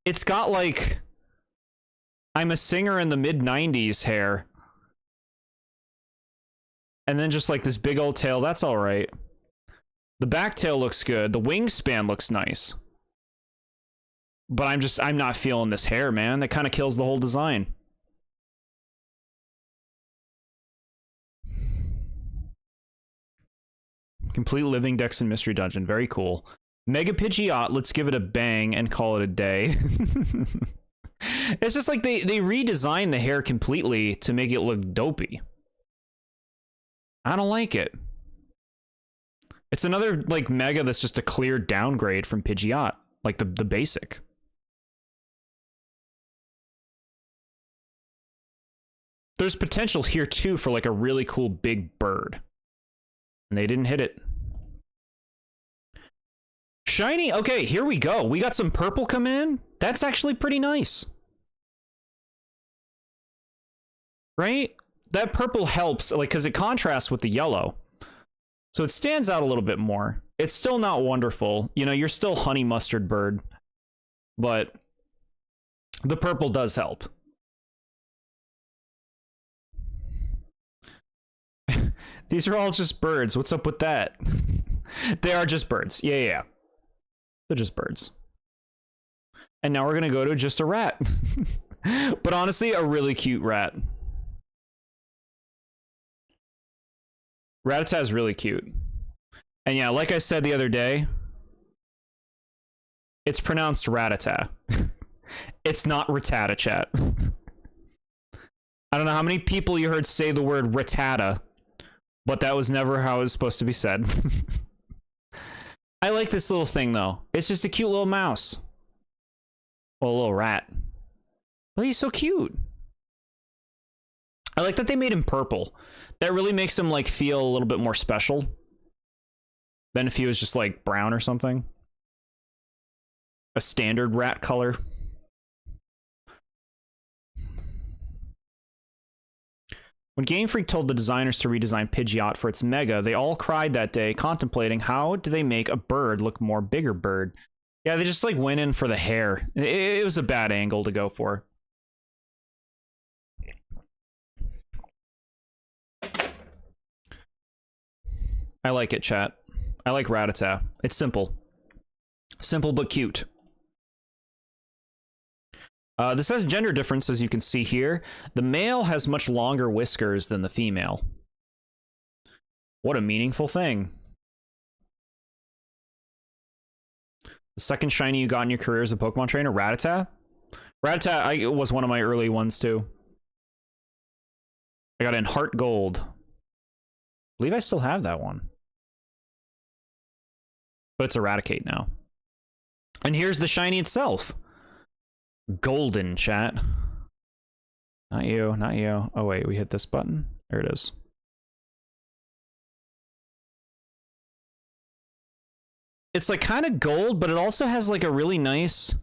It's got, like... I'm a singer in the mid-90s hair. And then just, like, this big old tail. That's alright. The back tail looks good. The wingspan looks nice. But I'm not feeling this hair, man. That kind of kills the whole design. Complete Living Dex and Mystery Dungeon. Very cool. Mega Pidgeot, let's give it a bang and call it a day. It's just like they redesigned the hair completely to make it look dopey. I don't like it. It's another, like, Mega that's just a clear downgrade from Pidgeot. Like, the basic. There's potential here, too, for, like, a really cool big bird. And they didn't hit it. Shiny, okay, here we go. We got some purple coming in. That's actually pretty nice. Right? That purple helps, like, because it contrasts with the yellow. So it stands out a little bit more. It's still not wonderful. You know, you're still honey mustard bird. But the purple does help. These are all just birds. What's up with that? They are just birds. Yeah. They're just birds. And now we're going to go to just a rat. But honestly, a really cute rat. Rattata is really cute. And yeah, like I said the other day, it's pronounced Rattata. It's not Rattata, chat. I don't know how many people you heard say the word Rattata, but that was never how it was supposed to be said. I like this little thing, though. It's just a cute little mouse. Well, a little rat. But he's so cute. I like that they made him purple. That really makes him, like, feel a little bit more special than if he was just, like, brown or something. A standard rat color. When Game Freak told the designers to redesign Pidgeot for its Mega, they all cried that day, contemplating how do they make a bird look more bigger bird. Yeah, they just, like, went in for the hair. It was a bad angle to go for. I like it, chat. I like Rattata. It's simple. Simple but cute. This has gender difference, as you can see here. The male has much longer whiskers than the female. What a meaningful thing. The second shiny you got in your career as a Pokemon trainer, Rattata? Rattata was one of my early ones, too. I got it in Heart Gold. I believe I still have that one. But it's Eradicate now. And here's the shiny itself. Golden, chat. Not you, not you. Oh, wait, we hit this button. There it is. It's, like, kind of gold, but it also has, like, a really nice...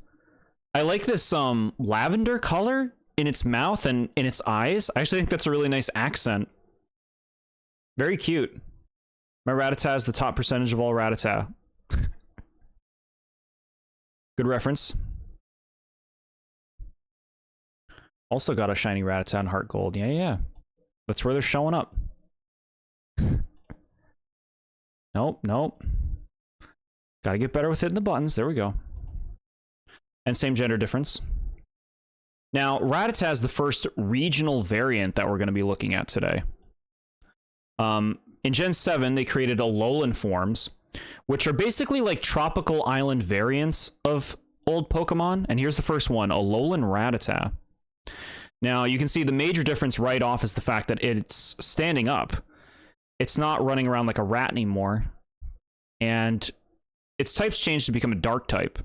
I like this lavender color in its mouth and in its eyes. I actually think that's a really nice accent. Very cute. My Rattata is the top percentage of all Rattata. Good reference. Also got a shiny Rattata in Heart Gold. Yeah. That's where they're showing up. Nope. Gotta get better with hitting the buttons. There we go. And same gender difference. Now, Rattata is the first regional variant that we're going to be looking at today. In Gen 7, they created Alolan forms, which are basically like tropical island variants of old Pokemon, and here's the first one, Alolan Rattata. Now, you can see the major difference right off is the fact that it's standing up. It's not running around like a rat anymore. And its type's changed to become a dark type.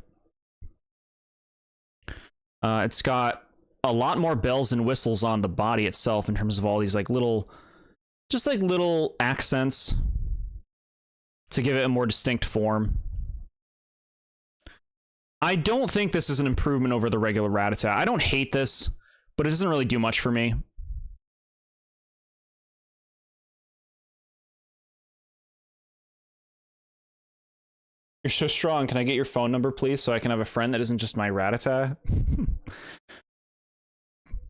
It's got a lot more bells and whistles on the body itself in terms of all these like little, just like little accents to give it a more distinct form. I don't think this is an improvement over the regular Rattata. I don't hate this, but it doesn't really do much for me. You're so strong. Can I get your phone number, please, so I can have a friend that isn't just my Rattata?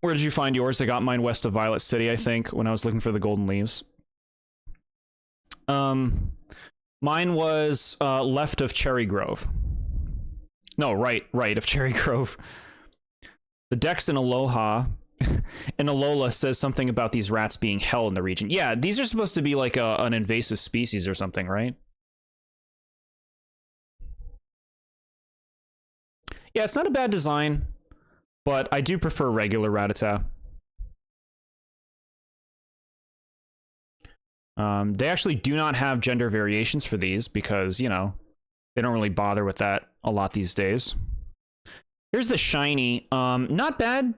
Where did you find yours? I got mine west of Violet City, I think, when I was looking for the golden leaves. Mine was left of Cherry Grove. No, right of Cherry Grove. The Dex in Aloha and Alola says something about these rats being hell in the region. Yeah, these are supposed to be like an invasive species or something, right? Yeah, it's not a bad design, but I do prefer regular Rattata. They actually do not have gender variations for these because, you know, they don't really bother with that a lot these days. Here's the shiny. Not bad.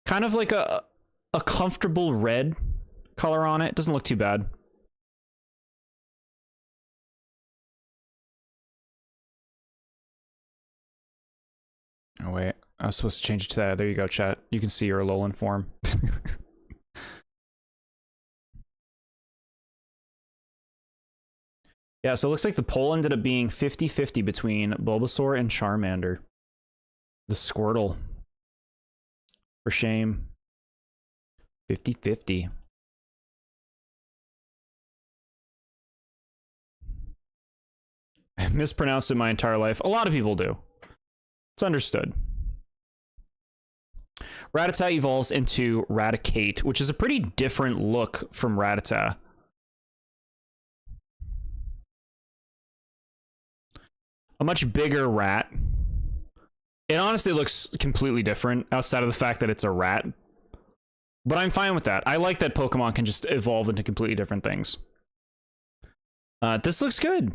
Kind of like a comfortable red color on it. Doesn't look too bad. Oh, wait. I was supposed to change it to that. There you go, chat. You can see your Alolan form. Yeah, so it looks like the poll ended up being 50-50 between Bulbasaur and Charmander. The Squirtle. For shame. 50-50. I mispronounced it my entire life. A lot of people do. It's understood. Rattata evolves into Raticate, which is a pretty different look from Rattata. A much bigger rat. It honestly looks completely different outside of the fact that it's a rat. But I'm fine with that. I like that Pokemon can just evolve into completely different things. This looks good.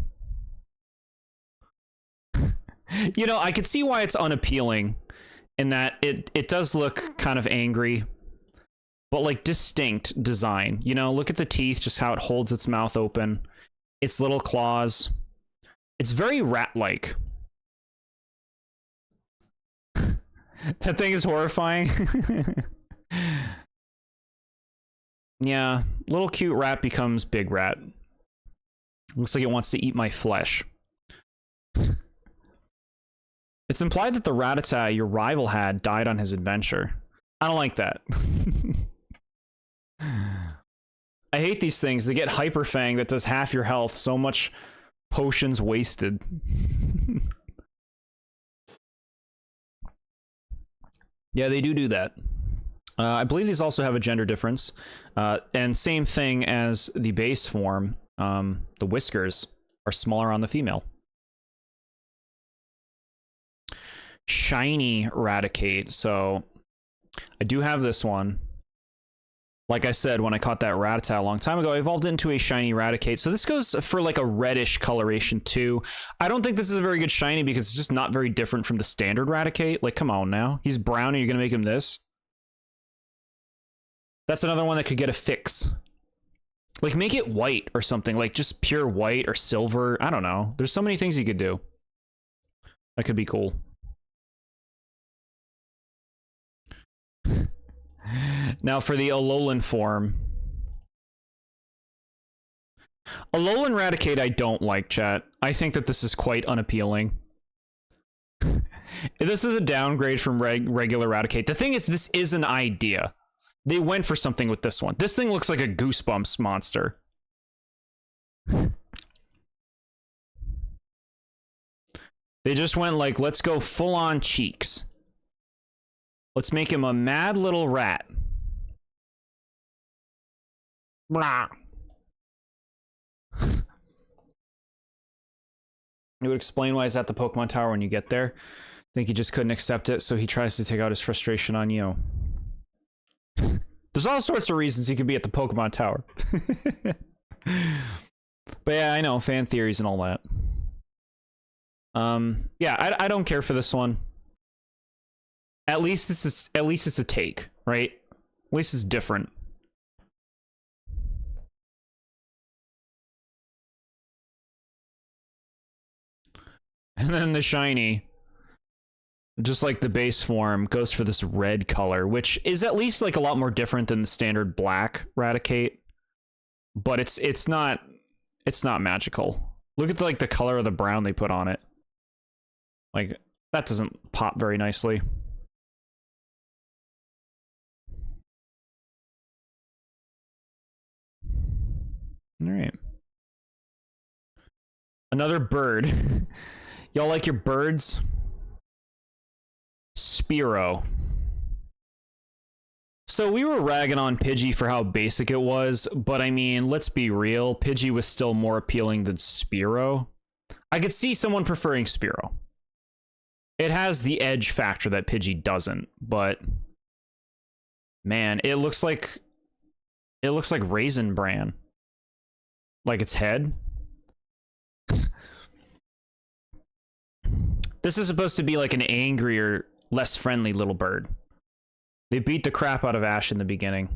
You know, I could see why it's unappealing in that it does look kind of angry, but like distinct design. You know, look at the teeth, just how it holds its mouth open, its little claws. It's very rat-like. That thing is horrifying. Yeah, little cute rat becomes big rat. Looks like it wants to eat my flesh. It's implied that the Rattata your rival had died on his adventure. I don't like that. I hate these things. They get Hyper Fang that does half your health. So much potions wasted. Yeah, they do that. I believe these also have a gender difference. And same thing as the base form. The whiskers are smaller on the female. Shiny Raticate. So I do have this one. Like I said, when I caught that Rattata a long time ago, I evolved into a shiny Raticate. So this goes for like a reddish coloration too. I don't think this is a very good shiny because it's just not very different from the standard Raticate. Like, come on now. He's brown and you're going to make him this? That's another one that could get a fix. Like, make it white or something. Like, just pure white or silver. I don't know. There's so many things you could do. That could be cool. Now for the Alolan form. Alolan Raticate I don't like, chat. I think that this is quite unappealing. This is a downgrade from regular Raticate. The thing is, this is an idea. They went for something with this one. This thing looks like a Goosebumps monster. They just went like, let's go full on cheeks. Let's make him a mad little rat. Blah. It would explain why he's at the Pokemon Tower when you get there. I think he just couldn't accept it, so he tries to take out his frustration on you. There's all sorts of reasons he could be at the Pokemon Tower. But yeah, I know, fan theories and all that. Yeah, I don't care for this one. At least it's a take, right? At least it's different. And then the shiny, just like the base form, goes for this red color, which is at least like a lot more different than the standard black Raticate. But it's not magical. Look at the color of the brown they put on it. Like, that doesn't pop very nicely. All right. Another bird. Y'all like your birds? Spearow. So we were ragging on Pidgey for how basic it was, but I mean, let's be real, Pidgey was still more appealing than Spearow. I could see someone preferring Spearow. It has the edge factor that Pidgey doesn't, but man, it looks like Raisin Bran. Like its head. This is supposed to be like an angrier, less friendly little bird. They beat the crap out of Ash in the beginning.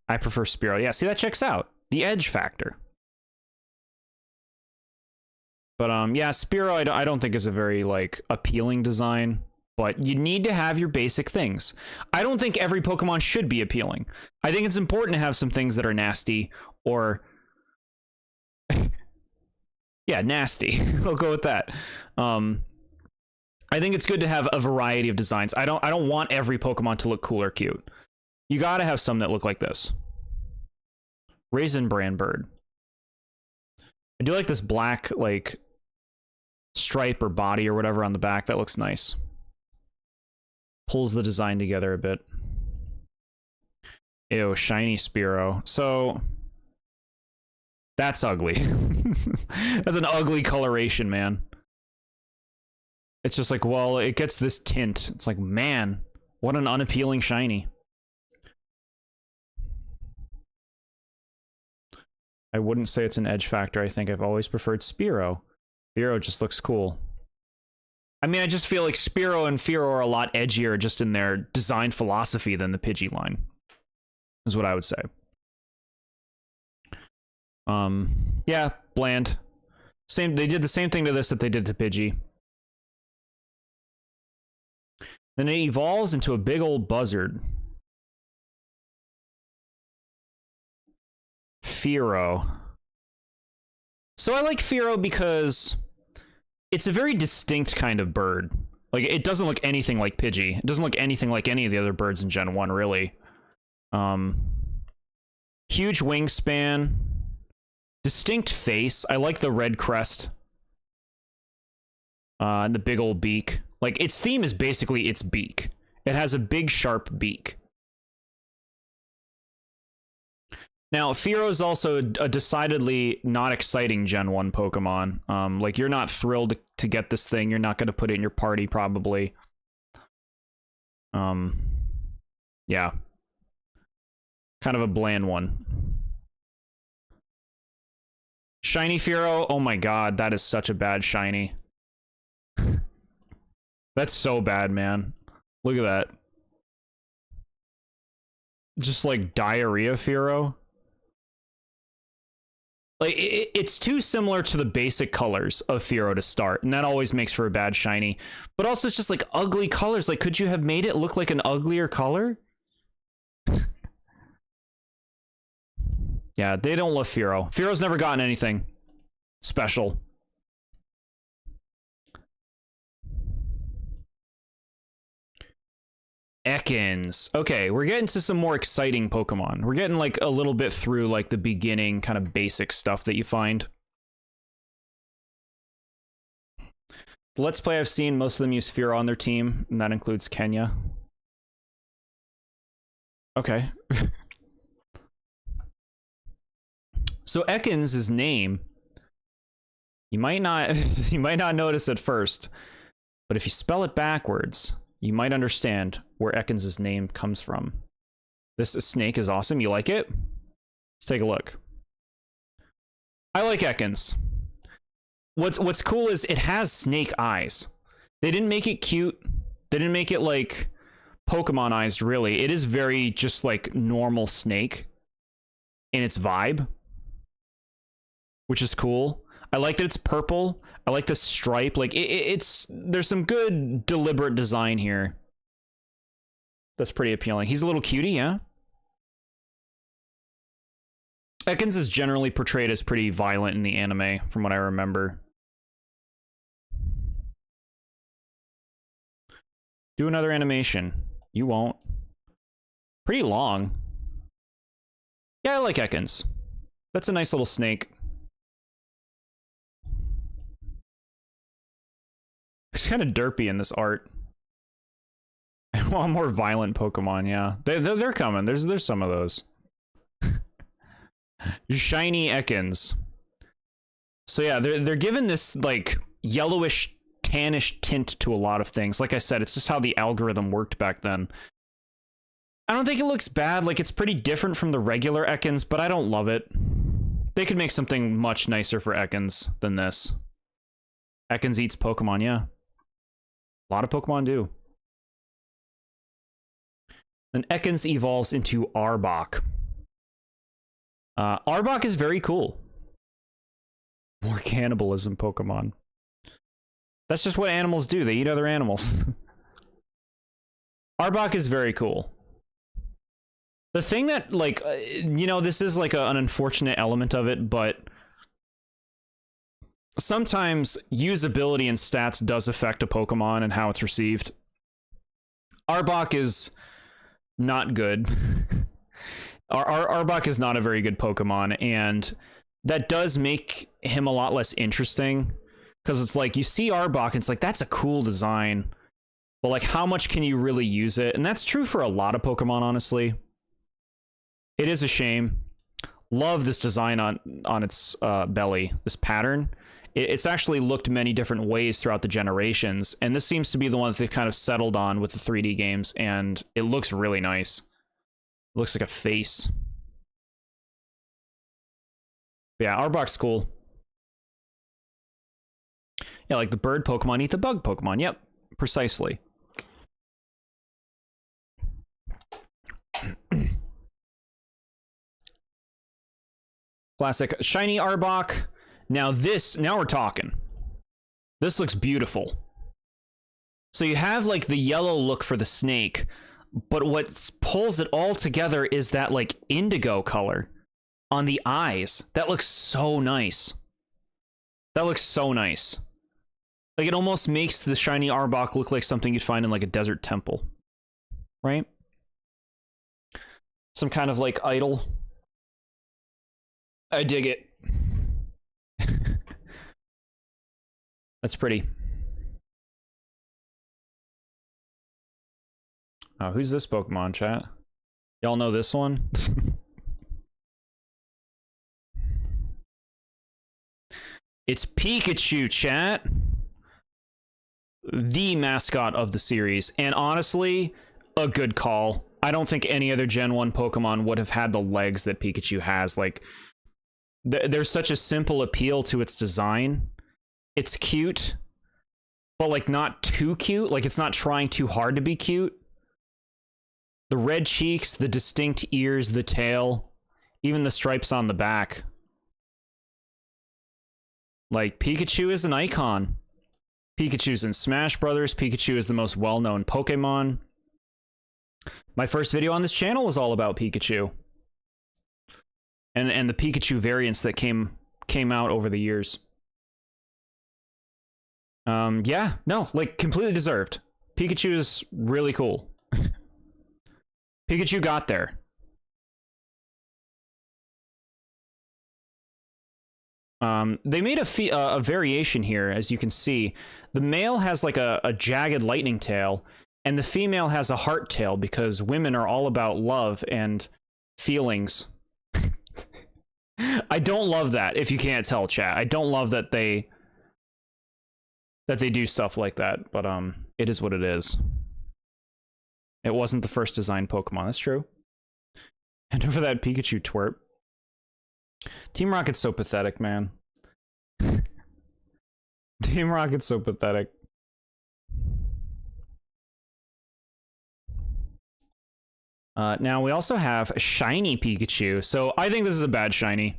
I prefer Spearow. Yeah, see, that checks out. The edge factor. But yeah, Spearow I don't think is a very like appealing design, but you need to have your basic things. I don't think every Pokemon should be appealing. I think it's important to have some things that are nasty or yeah, nasty. I'll go with that. I think it's good to have a variety of designs. I don't want every Pokemon to look cool or cute. You gotta have some that look like this. Raisin Bran bird. I do like this black, like, stripe or body or whatever on the back. That looks nice. Pulls the design together a bit. Ew, shiny Spearow. So, that's ugly. That's an ugly coloration, man. It's just like, well, it gets this tint. It's like, man, what an unappealing shiny. I wouldn't say it's an edge factor. I think I've always preferred Spearow. Spearow just looks cool. I mean, I just feel like Spearow and Fearow are a lot edgier just in their design philosophy than the Pidgey line, is what I would say. Yeah, bland. They did the same thing to this that they did to Pidgey. Then it evolves into a big old buzzard. Fearow. So I like Fearow because it's a very distinct kind of bird. Like, it doesn't look anything like Pidgey. It doesn't look anything like any of the other birds in Gen 1, really. Huge wingspan. Distinct face. I like the red crest. And the big old beak. Like, its theme is basically its beak. It has a big, sharp beak. Now, Fearow is also a decidedly not exciting Gen 1 Pokemon. Like, you're not thrilled to get this thing. You're not going to put it in your party, probably. Yeah. Kind of a bland one. Shiny Fearow, oh my god, that is such a bad shiny. That's so bad, man. Look at that. Just like diarrhea Fearow. Like, it's too similar to the basic colors of Fearow to start, and that always makes for a bad shiny. But also, it's just like ugly colors. Like, could you have made it look like an uglier color? Yeah, they don't love Fearow. Fearow's never gotten anything special. Ekans. Okay, we're getting to some more exciting Pokemon. We're getting like a little bit through like the beginning kind of basic stuff that you find. The Let's Play I've seen, most of them use Fearow on their team, and that includes Kenya. Okay. So Ekans' name You might not you might not notice at first, but if you spell it backwards, you might understand where Ekans' name comes from. This snake is awesome. You like it? Let's take a look. I like Ekans. What's cool is it has snake eyes. They didn't make it cute. They didn't make it like Pokemon-ized, really. It is very just like normal snake in its vibe, which is cool. I like that it's purple. I like the stripe. Like it's there's some good deliberate design here. That's pretty appealing. He's a little cutie, yeah. Ekans is generally portrayed as pretty violent in the anime, from what I remember. Do another animation. You won't. Pretty long. Yeah, I like Ekans. That's a nice little snake. It's kind of derpy in this art. I want more violent Pokemon, yeah. They're coming. There's some of those. Shiny Ekans. So yeah, they're given this like yellowish, tannish tint to a lot of things. Like I said, it's just how the algorithm worked back then. I don't think it looks bad. Like, it's pretty different from the regular Ekans, but I don't love it. They could make something much nicer for Ekans than this. Ekans eats Pokemon, yeah. A lot of Pokemon do. Then Ekans evolves into Arbok. Arbok is very cool. More cannibalism Pokemon. That's just what animals do. They eat other animals. Arbok is very cool. The thing that, like, you know, this is like an unfortunate element of it, but sometimes usability and stats does affect a Pokemon and how it's received. Arbok is not good. Arbok is not a very good Pokemon, and that does make him a lot less interesting, because it's like, you see Arbok, and it's like, that's a cool design, but like, how much can you really use it? And that's true for a lot of Pokemon, honestly. It is a shame. Love this design on its belly, this pattern. It's actually looked many different ways throughout the generations, and this seems to be the one that they've kind of settled on with the 3D games, and it looks really nice. It looks like a face. But yeah, Arbok's cool. Yeah, like the bird Pokemon eat the bug Pokemon. Yep, precisely. Classic shiny Arbok. Now we're talking. This looks beautiful. So you have like the yellow look for the snake, but what pulls it all together is that like indigo color on the eyes. That looks so nice. That looks so nice. Like, it almost makes the shiny Arbok look like something you'd find in like a desert temple, right? Some kind of like idol. I dig it. That's pretty. Oh, who's this Pokemon, chat? Y'all know this one? It's Pikachu, chat. The mascot of the series. And honestly, a good call. I don't think any other Gen 1 Pokemon would have had the legs that Pikachu has. Like, there's such a simple appeal to its design. It's cute, but like not too cute. Like, it's not trying too hard to be cute. The red cheeks, the distinct ears, the tail, even the stripes on the back. Like, Pikachu is an icon. Pikachu's in Smash Brothers. Pikachu is the most well-known Pokemon. My first video on this channel was all about Pikachu. And the Pikachu variants that came out over the years. Yeah, no, like, completely deserved. Pikachu is really cool. Pikachu got there. They made a variation here, as you can see. The male has like a jagged lightning tail, and the female has a heart tail, because women are all about love and feelings. I don't love that, if you can't tell, chat. I don't love that they that they do stuff like that, but it is what it is. It wasn't the first designed Pokemon, that's true. And over that Pikachu twerp. Team Rocket's so pathetic, man. Team Rocket's so pathetic. Now we also have a shiny Pikachu. So I think this is a bad shiny.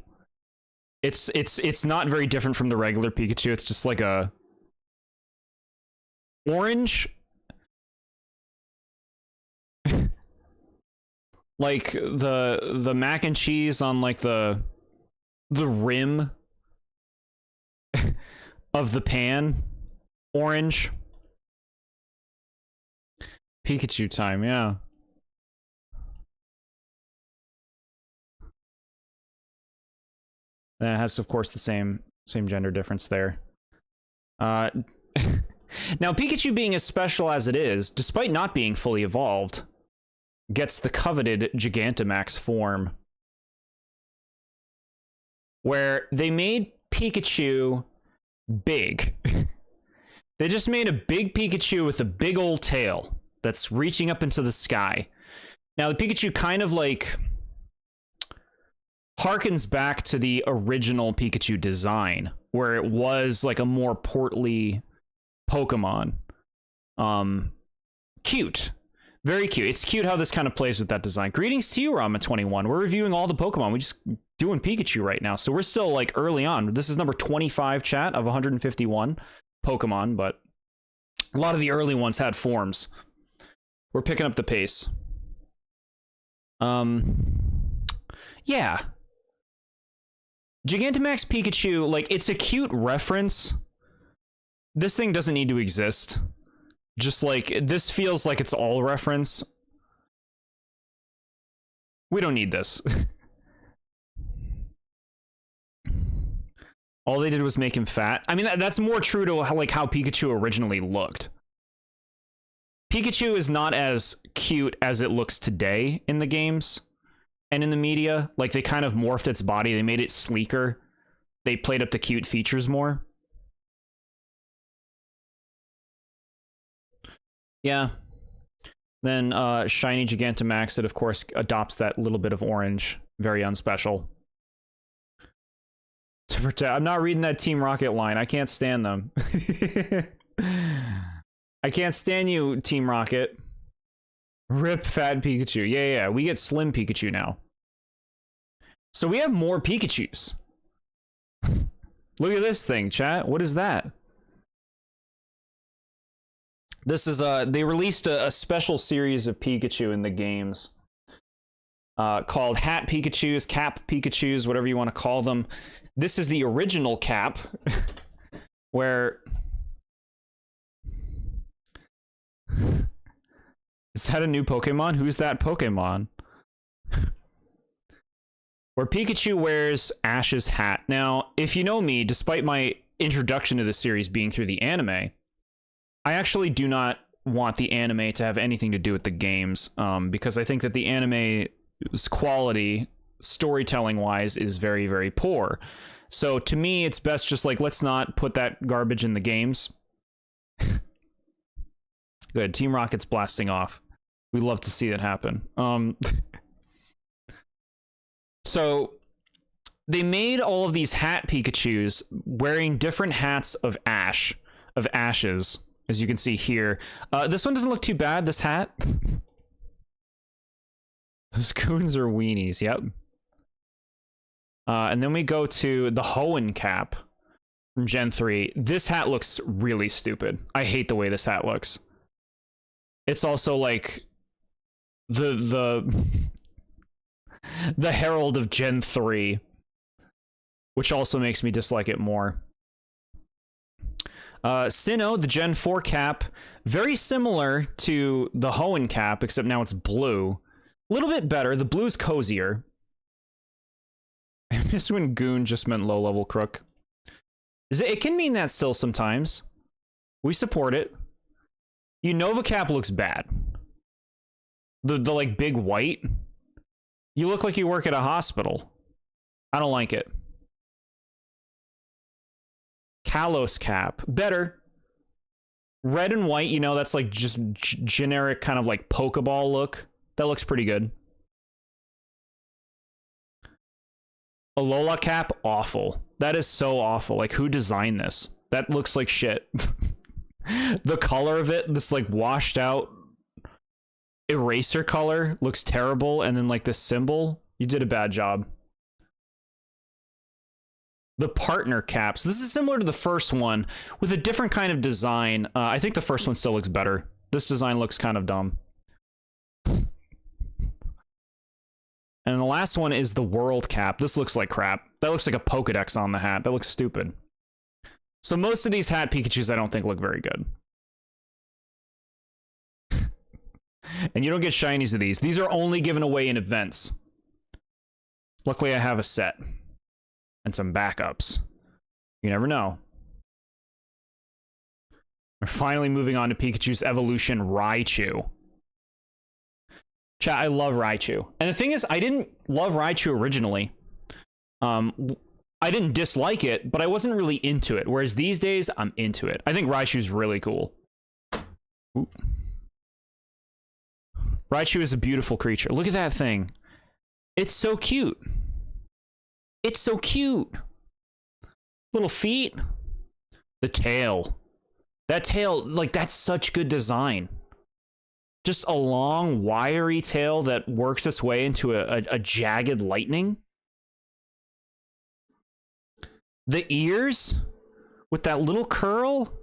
It's not very different from the regular Pikachu. It's just like a orange, like the mac and cheese on like the rim of the pan. Orange. Pikachu time, yeah. And it has, of course, the same gender difference there. Now, Pikachu being as special as it is, despite not being fully evolved, gets the coveted Gigantamax form. Where they made Pikachu big. They just made a big Pikachu with a big old tail that's reaching up into the sky. Now, the Pikachu kind of like harkens back to the original Pikachu design, where it was like a more portly Pokemon. Cute. Very cute. It's cute how this kind of plays with that design. Greetings to you, Rama21. We're reviewing all the Pokemon. We just doing Pikachu right now. So we're still like early on. This is number 25, chat, of 151 Pokemon, but a lot of the early ones had forms. We're picking up the pace. Yeah. Gigantamax Pikachu, like, it's a cute reference. This thing doesn't need to exist. Just, like, this feels like it's all reference. We don't need this. All they did was make him fat. I mean, that's more true to, how Pikachu originally looked. Pikachu is not as cute as it looks today in the games. And in the media, like, they kind of morphed its body. They made it sleeker. They played up the cute features more. Yeah. Then shiny Gigantamax, it of course adopts that little bit of orange. Very unspecial. I'm not reading that Team Rocket line. I can't stand them. I can't stand you, Team Rocket. Rip fat Pikachu. Yeah, we get slim Pikachu now. So we have more Pikachus. Look at this thing, chat. What is that? This is they released a special series of Pikachu in the games. Called Hat Pikachus, Cap Pikachus, whatever you want to call them. This is the original Cap, where... Is that a new Pokemon? Who's that Pokemon? Where Pikachu wears Ash's hat. Now, if you know me, despite my introduction to the series being through the anime, I actually do not want the anime to have anything to do with the games, because I think that the anime's quality, storytelling-wise, is very, very poor. So to me, it's best just like, let's not put that garbage in the games. Good, Team Rocket's blasting off. We'd love to see that happen. So they made all of these hat Pikachus wearing different hats of ashes, as you can see here. This one doesn't look too bad, this hat. Those coons are weenies, yep. And then we go to the Hoenn cap from Gen 3. This hat looks really stupid. I hate the way this hat looks. It's also like the Herald of Gen 3, which also makes me dislike it more. Sinnoh, the Gen 4 cap, very similar to the Hoenn cap, except now it's blue. A little bit better. The blue's cozier. I miss when Goon just meant low-level crook. It can mean that still sometimes. We support it. Unova cap looks bad. The like big white. You look like you work at a hospital. I don't like it. Kalos cap. Better. Red and white, you know, that's like just generic kind of like Pokeball look. That looks pretty good. Alola cap, awful. That is so awful. Like, who designed this? That looks like shit. The color of it, this like washed out eraser color, looks terrible. And then like this symbol, you did a bad job. The partner caps. This is similar to the first one with a different kind of design. I think the first one still looks better. This design looks kind of dumb. And the last one is the world cap. This looks like crap. That looks like a Pokedex on the hat. That looks stupid. So most of these hat Pikachus I don't think look very good. And you don't get shinies of these. These are only given away in events. Luckily I have a set. And some backups. You never know. We're finally moving on to Pikachu's evolution, Raichu. Chat, I love Raichu. And the thing is, I didn't love Raichu originally. I didn't dislike it, but I wasn't really into it. Whereas these days, I'm into it. I think Raichu's really cool. Ooh. Raichu is a beautiful creature. Look at that thing. It's so cute. It's so cute. Little feet. The tail. That tail, like, that's such good design. Just a long, wiry tail that works its way into a jagged lightning. The ears with that little curl.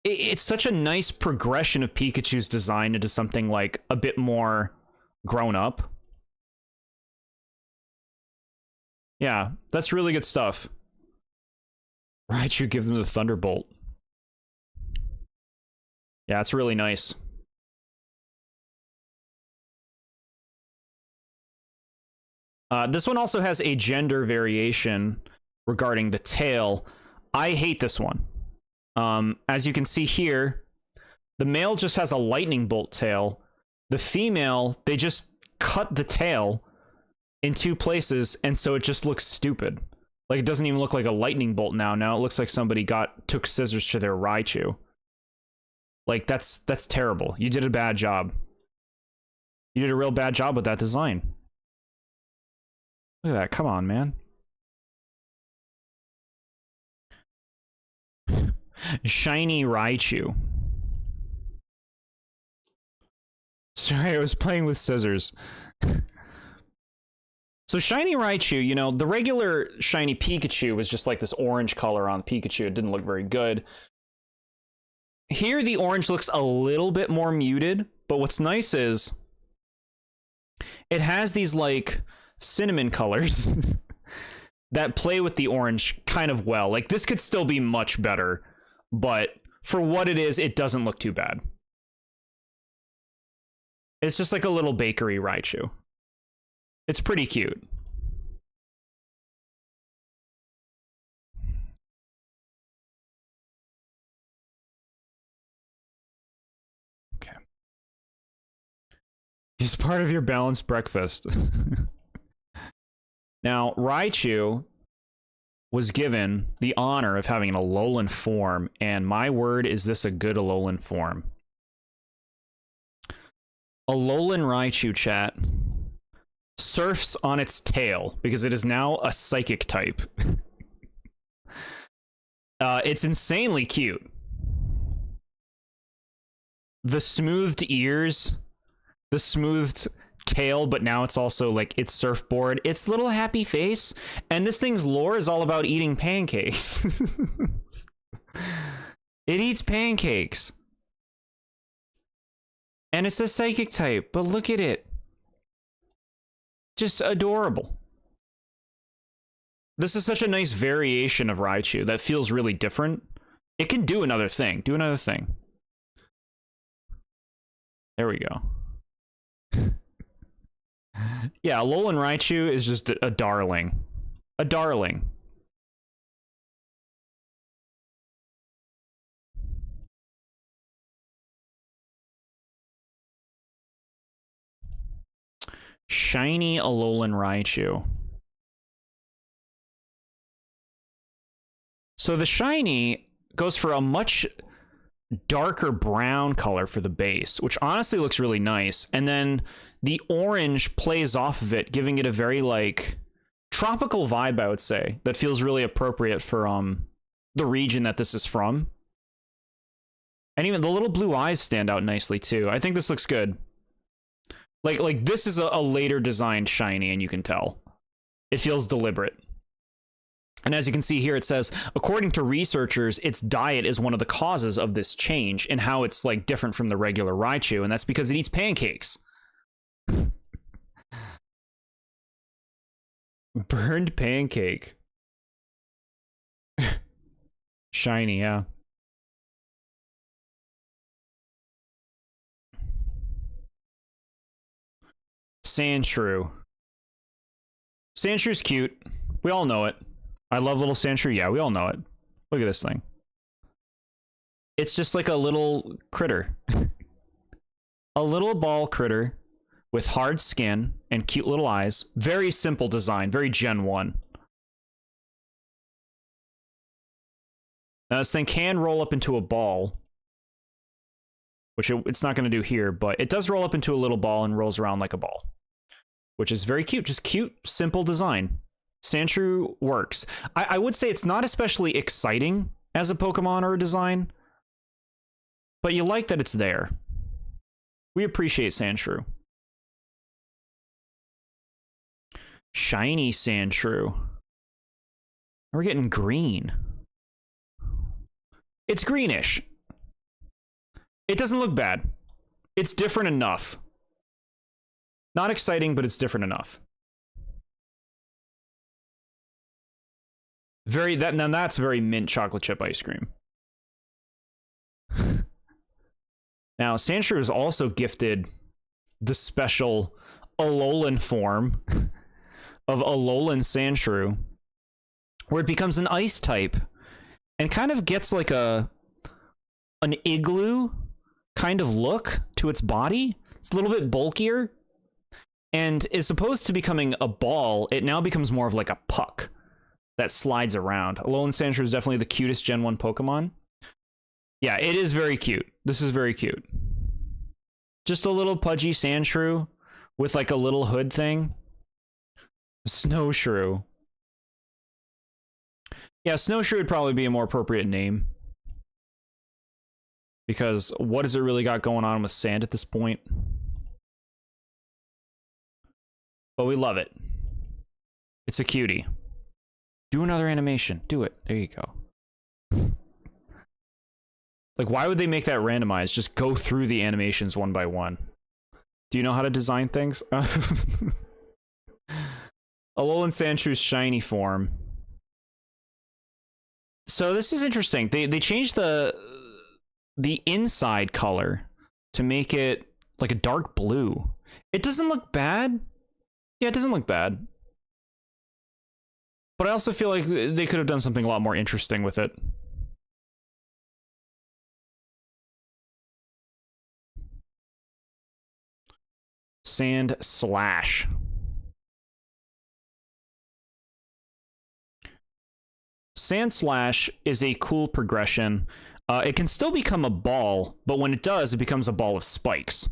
It's such a nice progression of Pikachu's design into something like a bit more grown up. Yeah, that's really good stuff. Raichu gives him the Thunderbolt. Yeah, it's really nice. This one also has a gender variation regarding the tail. I hate this one. As you can see here, the male just has a lightning bolt tail. The female, they just cut the tail in two places, and so it just looks stupid. Like, it doesn't even look like a lightning bolt now. Now it looks like somebody took scissors to their Raichu. Like, that's terrible. You did a bad job. You did a real bad job with that design. Look at that. Come on, man. Shiny Raichu. Sorry, I was playing with scissors. So shiny Raichu, you know, the regular shiny Pikachu was just like this orange color on Pikachu. It didn't look very good. Here, the orange looks a little bit more muted, but what's nice is it has these like cinnamon colors that play with the orange kind of well. Like, this could still be much better, but for what it is, it doesn't look too bad. It's just like a little bakery Raichu. It's pretty cute. Okay. He's part of your balanced breakfast. Now, Raichu was given the honor of having an Alolan form, and my word, is this a good Alolan form. Alolan Raichu, chat, surfs on its tail because it is now a psychic type. It's insanely cute. The smoothed ears, the smoothed tail, but now it's also like its surfboard, its little happy face, and this thing's lore is all about eating pancakes. It eats pancakes. And it's a psychic type, but look at it. Just adorable. This is such a nice variation of Raichu that feels really different. It can do another thing. Do another thing. There we go. Yeah, Alolan Raichu is just a darling. A darling. Shiny Alolan Raichu. So the shiny goes for a much darker brown color for the base, which honestly looks really nice. And then the orange plays off of it, giving it a very like tropical vibe, I would say, that feels really appropriate for the region that this is from. And even the little blue eyes stand out nicely too. I think this looks good. Like this is a later designed shiny, and you can tell. It feels deliberate. And as you can see here, it says, according to researchers, its diet is one of the causes of this change in how it's like different from the regular Raichu, and that's because it eats pancakes. Burned pancake. Shiny, yeah. Sandshrew. Sandshrew's cute. We all know it. I love little Sandshrew. Yeah, we all know it. Look at this thing. It's just like a little critter. A little ball critter with hard skin and cute little eyes. Very simple design. Very Gen 1. Now this thing can roll up into a ball, which it's not going to do here, but it does roll up into a little ball and rolls around like a ball, which is very cute. Just cute, simple design. Sandshrew works. I would say it's not especially exciting as a Pokemon or a design, but you like that it's there. We appreciate Sandshrew. Shiny Sandshrew. We're getting green. It's greenish. It doesn't look bad. It's different enough. Not exciting, but it's different enough. Now that's very mint chocolate chip ice cream. Now, Sandshrew is also gifted the special Alolan form of Alolan Sandshrew, where it becomes an ice type and kind of gets like an igloo kind of look to its body. It's a little bit bulkier and is supposed to becoming a ball. It now becomes more of like a puck that slides around. Alolan Sandshrew is definitely the cutest Gen 1 Pokemon. Yeah, it is very cute. This is very cute. Just a little pudgy Sandshrew with like a little hood thing. Snowshrew. Yeah, Snowshrew would probably be a more appropriate name. Because what has it really got going on with sand at this point? But we love it. It's a cutie. Do another animation. Do it. There you go. Like, why would they make that randomized? Just go through the animations one by one. Do you know how to design things? Alolan Sandshrews shiny form. So this is interesting. They changed the inside color to make it like a dark blue. It doesn't look bad. Yeah, it doesn't look bad. But I also feel like they could have done something a lot more interesting with it. Sandslash. Sandslash is a cool progression. It can still become a ball, but when it does, it becomes a ball of spikes.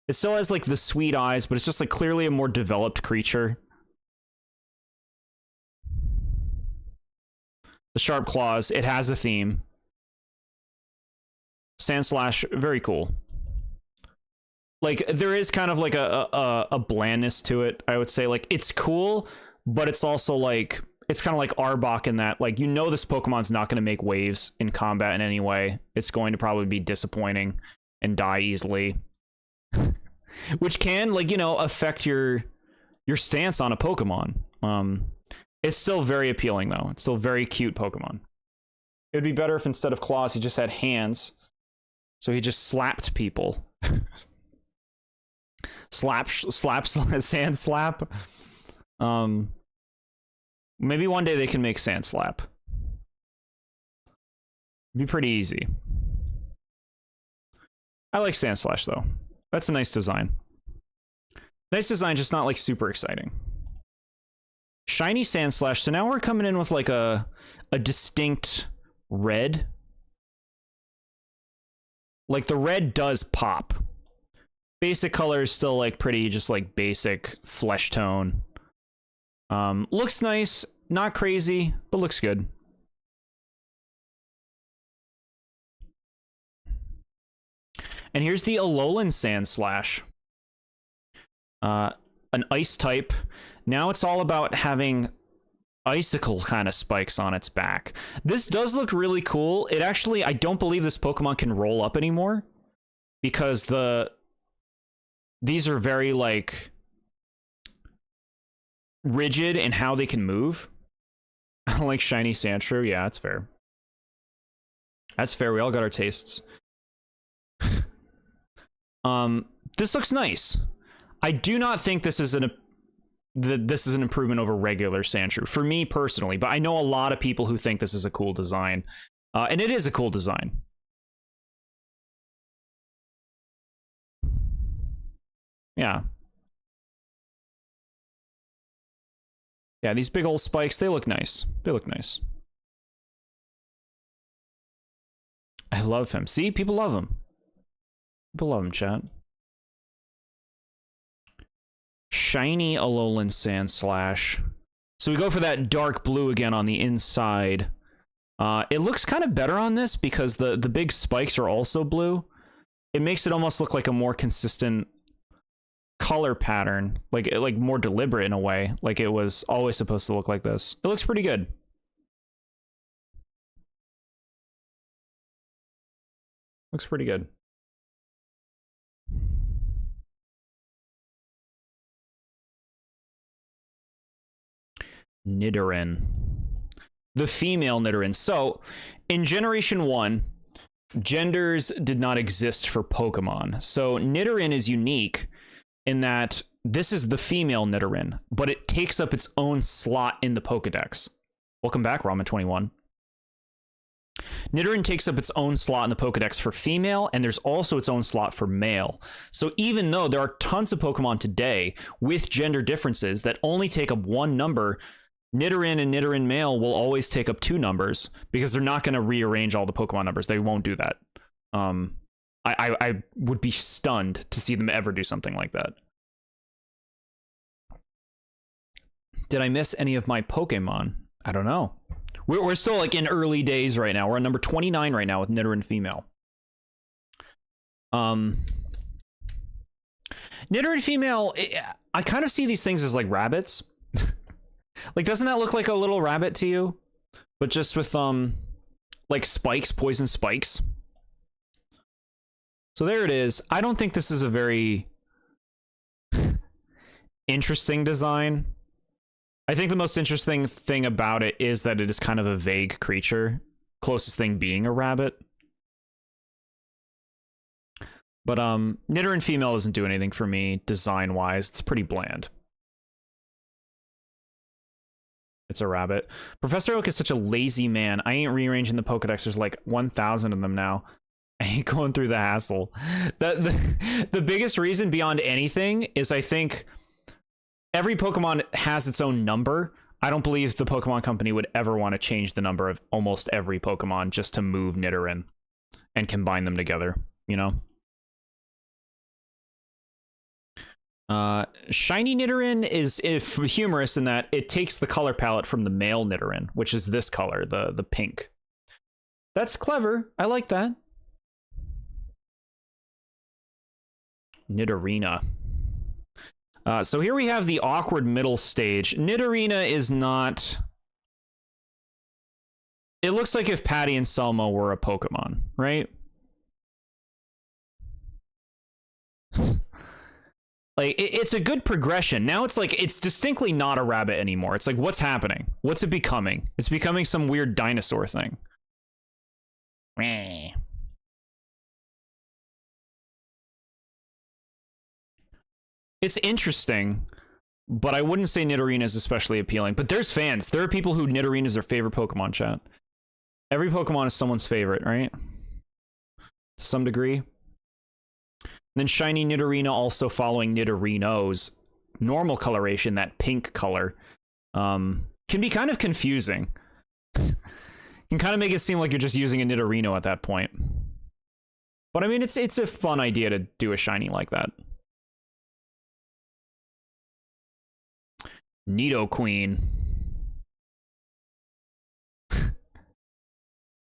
It still has like the sweet eyes, but it's just like clearly a more developed creature. The sharp claws, it has a theme. Sandslash, very cool. Like, there is kind of like a blandness to it, I would say. Like, it's cool, but it's also like, it's kind of like Arbok in that, like, you know this Pokemon's not going to make waves in combat in any way. It's going to probably be disappointing and die easily. Which can, like, you know, affect your stance on a Pokemon. It's still very appealing, though. It's still a very cute Pokemon. It would be better if instead of claws, he just had hands. So he just slapped people. Sand slap. Maybe one day they can make Sand Slap. Be pretty easy. I like Sandslash though. That's a nice design. Nice design, just not like super exciting. Shiny Sandslash. So now we're coming in with like a distinct red. Like, the red does pop. Basic color is still, like, pretty just, like, basic flesh tone. Looks nice. Not crazy, but looks good. And here's the Alolan Sandslash. An ice type. Now it's all about having icicle kind of spikes on its back. This does look really cool. It actually, I don't believe this Pokemon can roll up anymore because these are very, like, rigid in how they can move. I don't like shiny Sandshrew. Yeah, that's fair. That's fair. We all got our tastes. This looks nice. I do not think this is an improvement over regular Sandshrew for me personally, but I know a lot of people who think this is a cool design, and it is a cool design. Yeah. Yeah, these big old spikes, they look nice. They look nice. I love him. See, people love him. People love him, chat. Shiny Alolan Sandslash. So we go for that dark blue again on the inside. It looks kind of better on this because the big spikes are also blue. It makes it almost look like a more consistent color pattern, like more deliberate in a way, like it was always supposed to look like this. It looks pretty good. Looks pretty good. Nidoran. The female Nidoran. So, in Generation 1, genders did not exist for Pokemon. So, Nidoran is unique in that this is the female Nidoran, but it takes up its own slot in the Pokedex. Welcome back, Ramen21. Nidoran takes up its own slot in the Pokedex for female, and there's also its own slot for male. So even though there are tons of Pokemon today with gender differences that only take up one number, Nidoran and Nidoran male will always take up two numbers because they're not going to rearrange all the Pokemon numbers. They won't do that. I would be stunned to see them ever do something like that. Did I miss any of my Pokemon? I don't know. We're still like in early days right now. We're on number 29 right now with Nidoran female. Nidoran female, I kind of see these things as like rabbits. Like, doesn't that look like a little rabbit to you? But just with like spikes, poison spikes. So there it is. I don't think this is a very interesting design. I think the most interesting thing about it is that it is kind of a vague creature, closest thing being a rabbit. But Nidoran female doesn't do anything for me design-wise. It's pretty bland. It's a rabbit. Professor Oak is such a lazy man. I ain't rearranging the Pokedex. There's like 1,000 of them now. I ain't going through the hassle. The biggest reason beyond anything is I think every Pokemon has its own number. I don't believe the Pokemon Company would ever want to change the number of almost every Pokemon just to move Nidoran and combine them together, you know? Shiny Nidoran is humorous in that it takes the color palette from the male Nidoran, which is this color, the pink. That's clever. I like that. Nidorina. So here we have the awkward middle stage. Nidorina is not... It looks like if Patty and Selma were a Pokemon, right? Like, it's a good progression. Now it's like, it's distinctly not a rabbit anymore. It's like, what's happening? What's it becoming? It's becoming some weird dinosaur thing. It's interesting, but I wouldn't say Nidorina is especially appealing. But there's fans. There are people who Nidorina is their favorite Pokemon, chat. Every Pokemon is someone's favorite, right? To some degree. And then shiny Nidorina also following Nidorino's normal coloration, that pink color, can be kind of confusing. Can kind of make it seem like you're just using a Nidorino at that point. But I mean, it's a fun idea to do a shiny like that. Nidoqueen.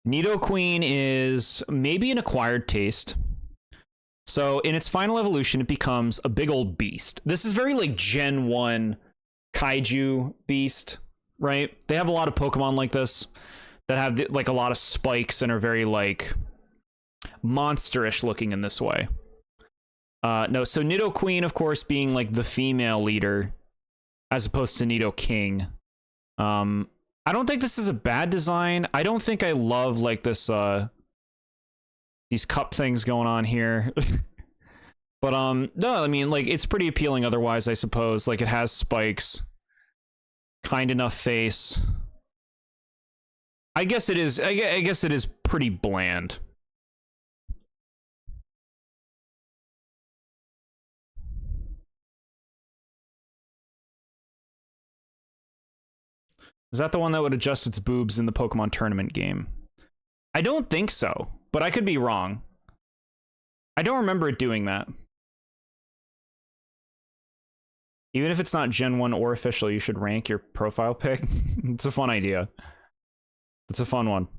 Nidoqueen is maybe an acquired taste. So in its final evolution, it becomes a big old beast. This is very like Gen 1 kaiju beast, right? They have a lot of Pokemon like this that have like a lot of spikes and are very like monsterish looking in this way. No, so Nidoqueen, of course, being like the female leader as opposed to Nidoking. I don't think this is a bad design. I don't think I love like this these cup things going on here. But no, I mean, like, it's pretty appealing otherwise, I suppose. Like, it has spikes, kind enough face. I guess it is. I guess it is pretty bland. Is that the one that would adjust its boobs in the Pokemon tournament game? I don't think so, but I could be wrong. I don't remember it doing that. Even if it's not Gen 1 or official, you should rank your profile pic. It's a fun idea. It's a fun one.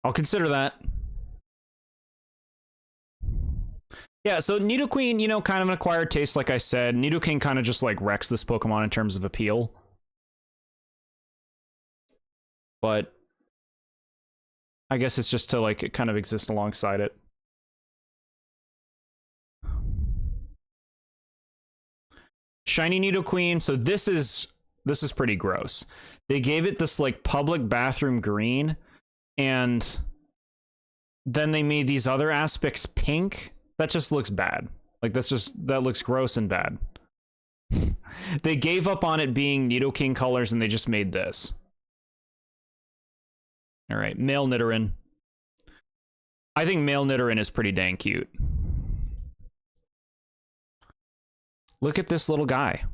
I'll consider that. Yeah, so Nidoqueen, you know, kind of an acquired taste, like I said. Nidoking kind of just, like, wrecks this Pokemon in terms of appeal. But I guess it's just to, like, kind of exist alongside it. Shiny Nidoqueen, so this is pretty gross. They gave it this, like, public bathroom green, and then they made these other aspects pink. That just looks bad. Like, that looks gross and bad. They gave up on it being Nidoking colors and they just made this. All right, male Nidoran. I think male Nidoran is pretty dang cute. Look at this little guy.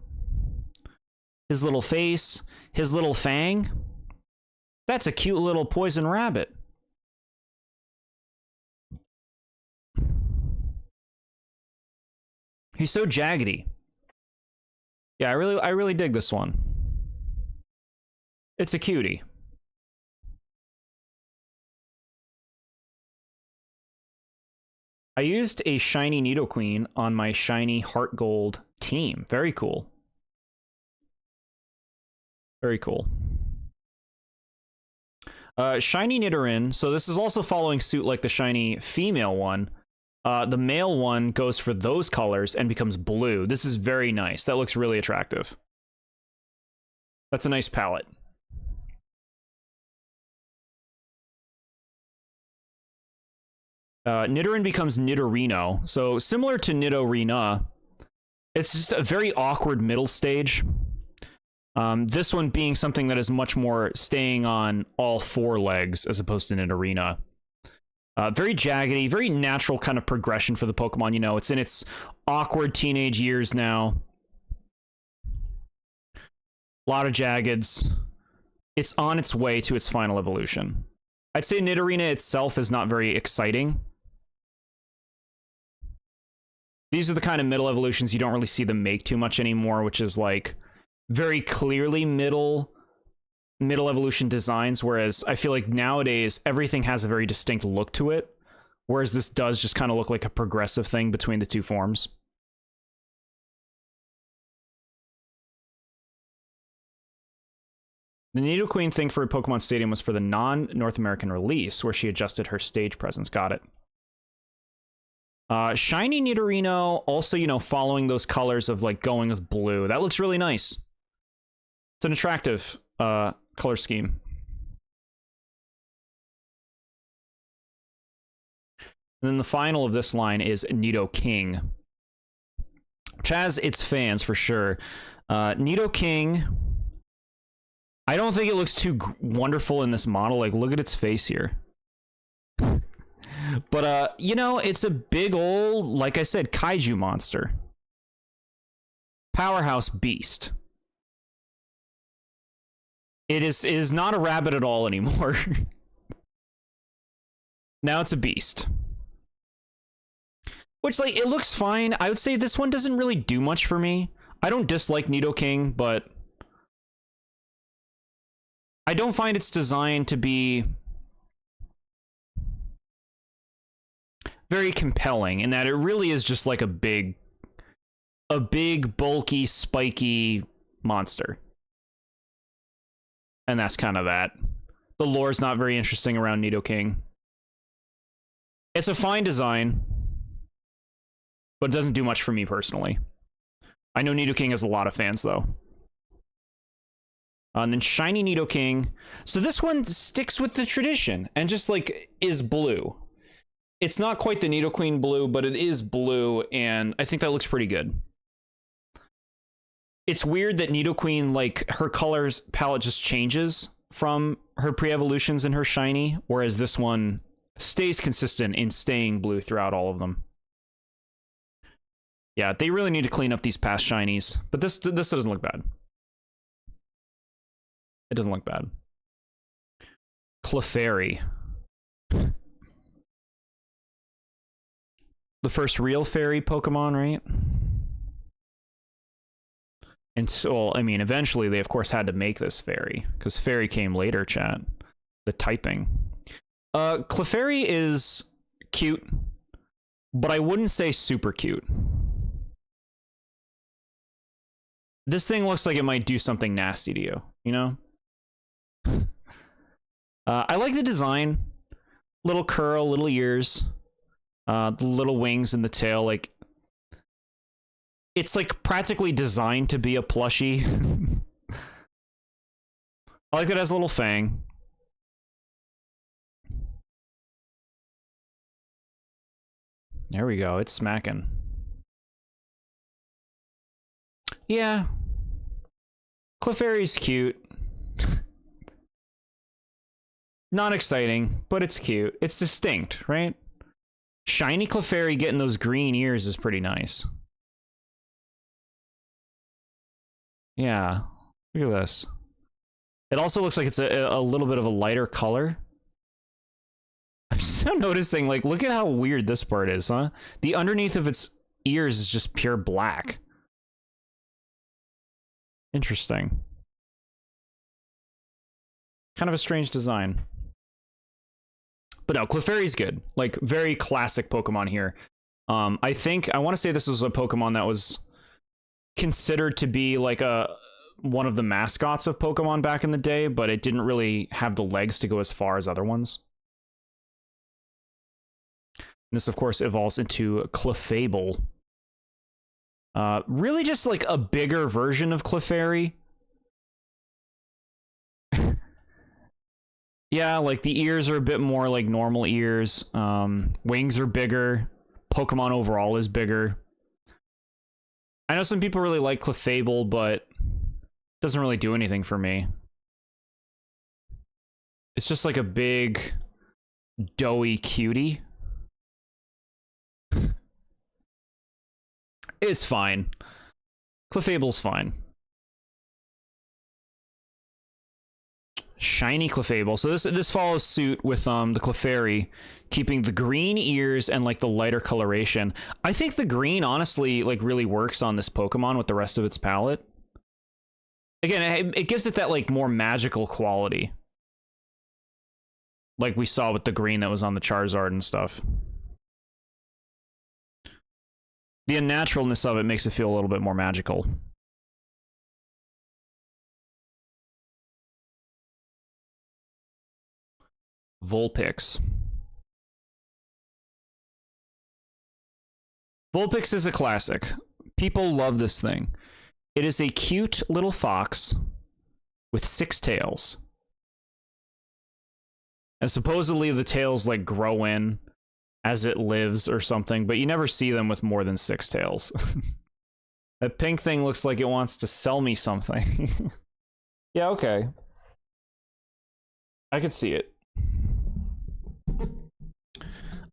His little face, his little fang. That's a cute little poison rabbit. He's so jaggedy. Yeah, I really dig this one. It's a cutie. I used a shiny Nidoqueen on my shiny Heart Gold team. Very cool. Very cool. Shiny Nidoran. So this is also following suit like the shiny female one. The male one goes for those colors and becomes blue. This is very nice. That looks really attractive. That's a nice palette. Nidoran becomes Nidorino. So similar to Nidorina, it's just a very awkward middle stage. This one being something that is much more staying on all four legs as opposed to Nidorina. Very jaggedy, very natural kind of progression for the Pokemon. You know, it's in its awkward teenage years now. A lot of jaggeds. It's on its way to its final evolution. I'd say Nidorina itself is not very exciting. These are the kind of middle evolutions you don't really see them make too much anymore, which is like very clearly middle evolution designs, whereas I feel like nowadays everything has a very distinct look to it, whereas this does just kind of look like a progressive thing between the two forms. The Nidoqueen thing for Pokemon Stadium was for the non-North American release, where she adjusted her stage presence. Got it. Shiny Nidorino, also, you know, following those colors of, like, going with blue. That looks really nice. It's an attractive color scheme. And then the final of this line is Nidoking, which has its fans for sure. Nidoking, I don't think it looks too wonderful in this model. Like, look at its face here. But, you know, it's a big old, like I said, kaiju monster. Powerhouse beast. It is not a rabbit at all anymore. Now it's a beast. Which, like, it looks fine. I would say this one doesn't really do much for me. I don't dislike Nidoking, but I don't find its design to be very compelling in that it really is just like a big, bulky, spiky monster. And that's kind of that. The lore's not very interesting around Nidoking. It's a fine design, but it doesn't do much for me personally. I know Nidoking has a lot of fans, though. And then Shiny Nidoking. So this one sticks with the tradition and just, like, is blue. It's not quite the Nidoqueen blue, but it is blue, and I think that looks pretty good. It's weird that Nidoqueen, like, her colors palette just changes from her pre-evolutions and her Shiny, whereas this one stays consistent in staying blue throughout all of them. Yeah, they really need to clean up these past Shinies, but this doesn't look bad. It doesn't look bad. Clefairy. The first real fairy Pokemon, right? And so, well, I mean, eventually they, of course, had to make this fairy, because fairy came later, chat. The typing. Clefairy is cute, but I wouldn't say super cute. This thing looks like it might do something nasty to you, you know? I like the design. Little curl, little ears. The little wings and the tail, like... It's, like, practically designed to be a plushie. I like that it has a little fang. There we go, it's smacking. Yeah. Clefairy's cute. Not exciting, but it's cute. It's distinct, right? Shiny Clefairy getting those green ears is pretty nice. Yeah, look at this. It also looks like it's a little bit of a lighter color. I'm just noticing, like, look at how weird this part is, huh? The underneath of its ears is just pure black. Interesting. Kind of a strange design. But no, Clefairy's good. Like, very classic Pokemon here. I want to say this was a Pokemon that was considered to be like one of the mascots of Pokemon back in the day, but it didn't really have the legs to go as far as other ones. And this, of course, evolves into Clefable. Really just like a bigger version of Clefairy. Yeah, like the ears are a bit more like normal ears. Wings are bigger. Pokemon overall is bigger. I know some people really like Clefable, but it doesn't really do anything for me. It's just like a big, doughy cutie. It's fine. Clefable's fine. Shiny Clefable. So this follows suit with the Clefairy, keeping the green ears and like the lighter coloration. I think the green honestly like really works on this Pokemon with the rest of its palette. Again, it gives it that like more magical quality, like we saw with the green that was on the Charizard and stuff. The unnaturalness of it makes it feel a little bit more magical. Vulpix. Vulpix is a classic. People love this thing. It is a cute little fox with 6 tails. And supposedly the tails like grow in as it lives or something, but you never see them with more than 6 tails. That pink thing looks like it wants to sell me something. Yeah, okay. I could see it.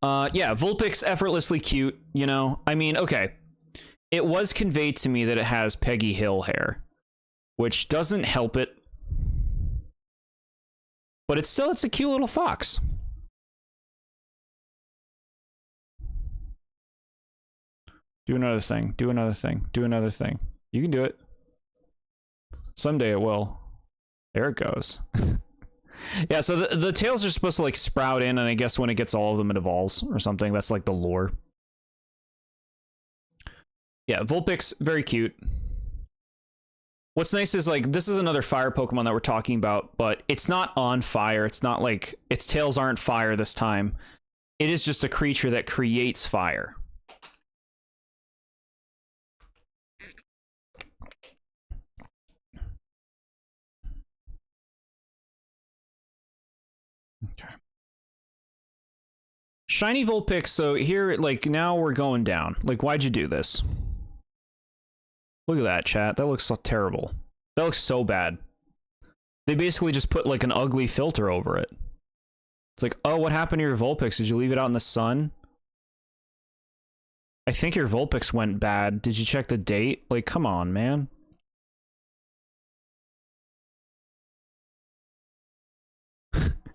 Yeah, Vulpix, effortlessly cute, you know? I mean, okay. It was conveyed to me that it has Peggy Hill hair, which doesn't help it. But it's a cute little fox. Do another thing. Do another thing. Do another thing. You can do it. Someday it will. There it goes. Yeah, so the tails are supposed to like sprout in, and I guess when it gets all of them, it evolves or something. That's like the lore. Yeah, Vulpix, very cute. What's nice is like this is another fire Pokemon that we're talking about, but it's not on fire. It's not like its tails aren't fire this time. It is just a creature that creates fire. Okay. Shiny Vulpix, so here, like, now we're going down. Like, why'd you do this? Look at that, chat. That looks so terrible. That looks so bad. They basically just put, like, an ugly filter over it. It's like, oh, what happened to your Vulpix? Did you leave it out in the sun? I think your Vulpix went bad. Did you check the date? Like, come on, man.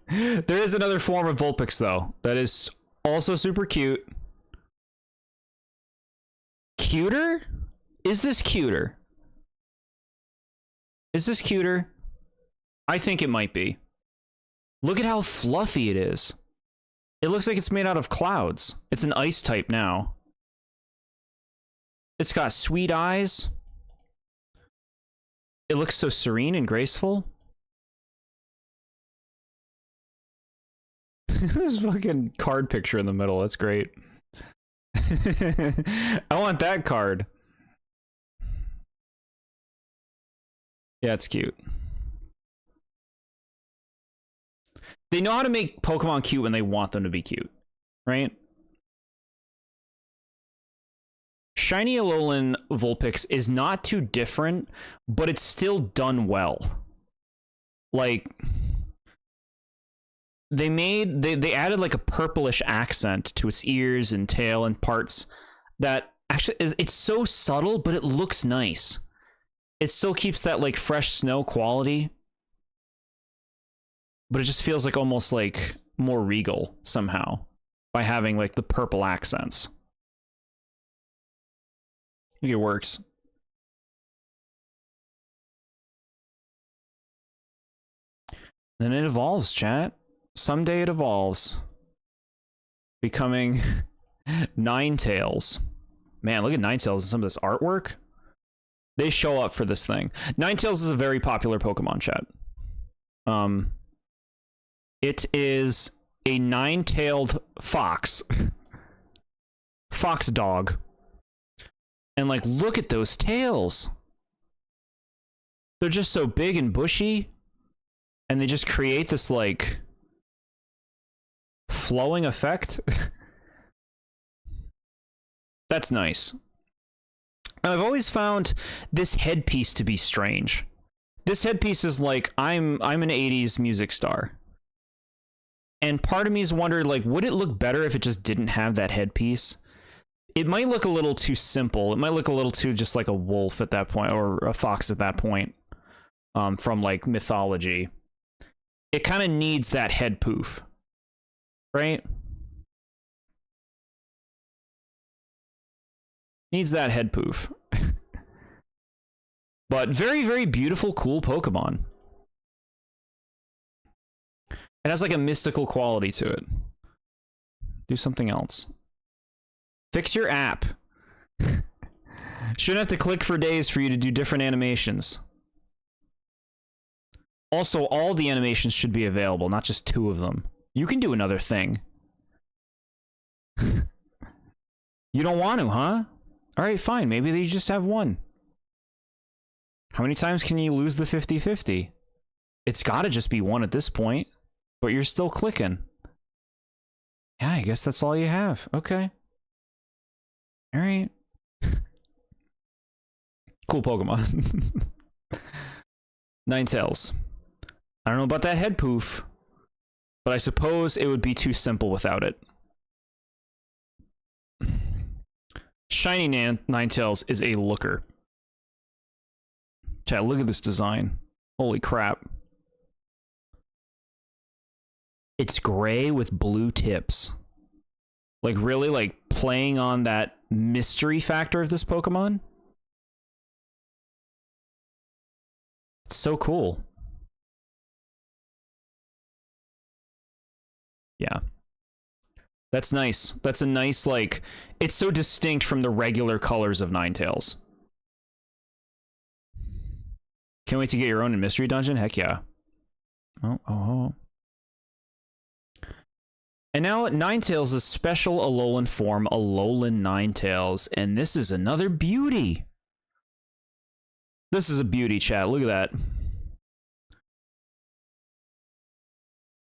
There is another form of Vulpix, though, that is also super cute. Cuter? Is this cuter? Is this cuter? I think it might be. Look at how fluffy it is. It looks like it's made out of clouds. It's an ice type now. It's got sweet eyes. It looks so serene and graceful. This fucking card picture in the middle. That's great. I want that card. Yeah, it's cute. They know how to make Pokemon cute when they want them to be cute, right? Shiny Alolan Vulpix is not too different, but it's still done well. Like, they added like a purplish accent to its ears and tail and parts that actually, it's so subtle, but it looks nice. It still keeps that like fresh snow quality, but it just feels like almost like more regal somehow by having like the purple accents. I think it works. Then it evolves, chat. Someday it evolves. Becoming Ninetales. Man, look at Ninetales and some of this artwork. They show up for this thing. Ninetales is a very popular Pokemon, chat. It is a nine-tailed fox. Fox dog. And like, look at those tails. They're just so big and bushy. And they just create this like flowing effect. That's nice. And I've always found this headpiece to be strange. This headpiece is like, I'm an 80s music star. And part of me has wondered, like, would it look better if it just didn't have that headpiece? It might look a little too simple. It might look a little too just like a wolf at that point, or a fox at that point, from like mythology. It kind of needs that head poof, right? Needs that head poof. But very, very beautiful, cool Pokemon. It has like a mystical quality to it. Do something else. Fix your app. Shouldn't have to click for days for you to do different animations. Also, all the animations should be available, not just 2 of them. You can do another thing. You don't want to, huh? Alright, fine. Maybe they just have 1. How many times can you lose the 50-50? It's gotta just be 1 at this point. But you're still clicking. Yeah, I guess that's all you have. Okay. Alright. Cool Pokemon. Ninetales. I don't know about that head poof, but I suppose it would be too simple without it. Shiny Ninetales is a looker. Chat, look at this design. Holy crap. It's gray with blue tips. Like, really, like, playing on that mystery factor of this Pokemon. It's so cool. Yeah. That's nice. That's a nice, like, it's so distinct from the regular colors of Ninetales. Can't wait to get your own in Mystery Dungeon? Heck yeah. Oh. And now Ninetales' special Alolan form, Alolan Ninetales, and this is another beauty. This is a beauty, chat. Look at that.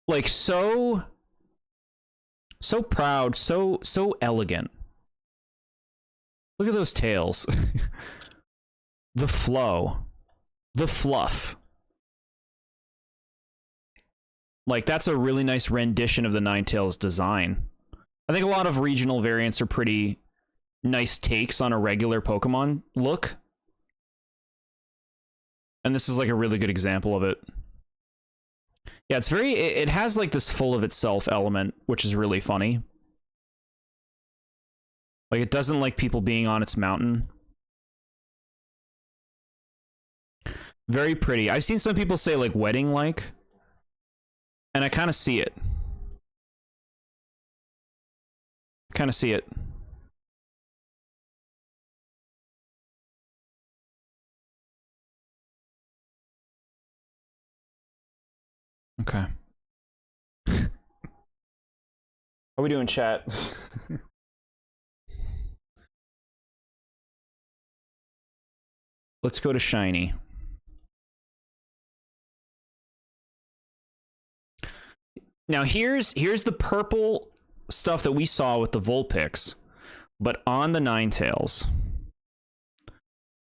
Like, so proud, so elegant. Look at those tails. The flow. The fluff. Like, that's a really nice rendition of the Ninetales design. I think a lot of regional variants are pretty nice takes on a regular Pokemon look. And this is like a really good example of it. Yeah, it's very, it has like this full of itself element, which is really funny. Like, it doesn't like people being on its mountain. Very pretty. I've seen some people say like wedding-like. And I kind of see it. Kind of see it. Okay. How we doing, chat? Let's go to Shiny. Now here's the purple stuff that we saw with the Vulpix, but on the Ninetales.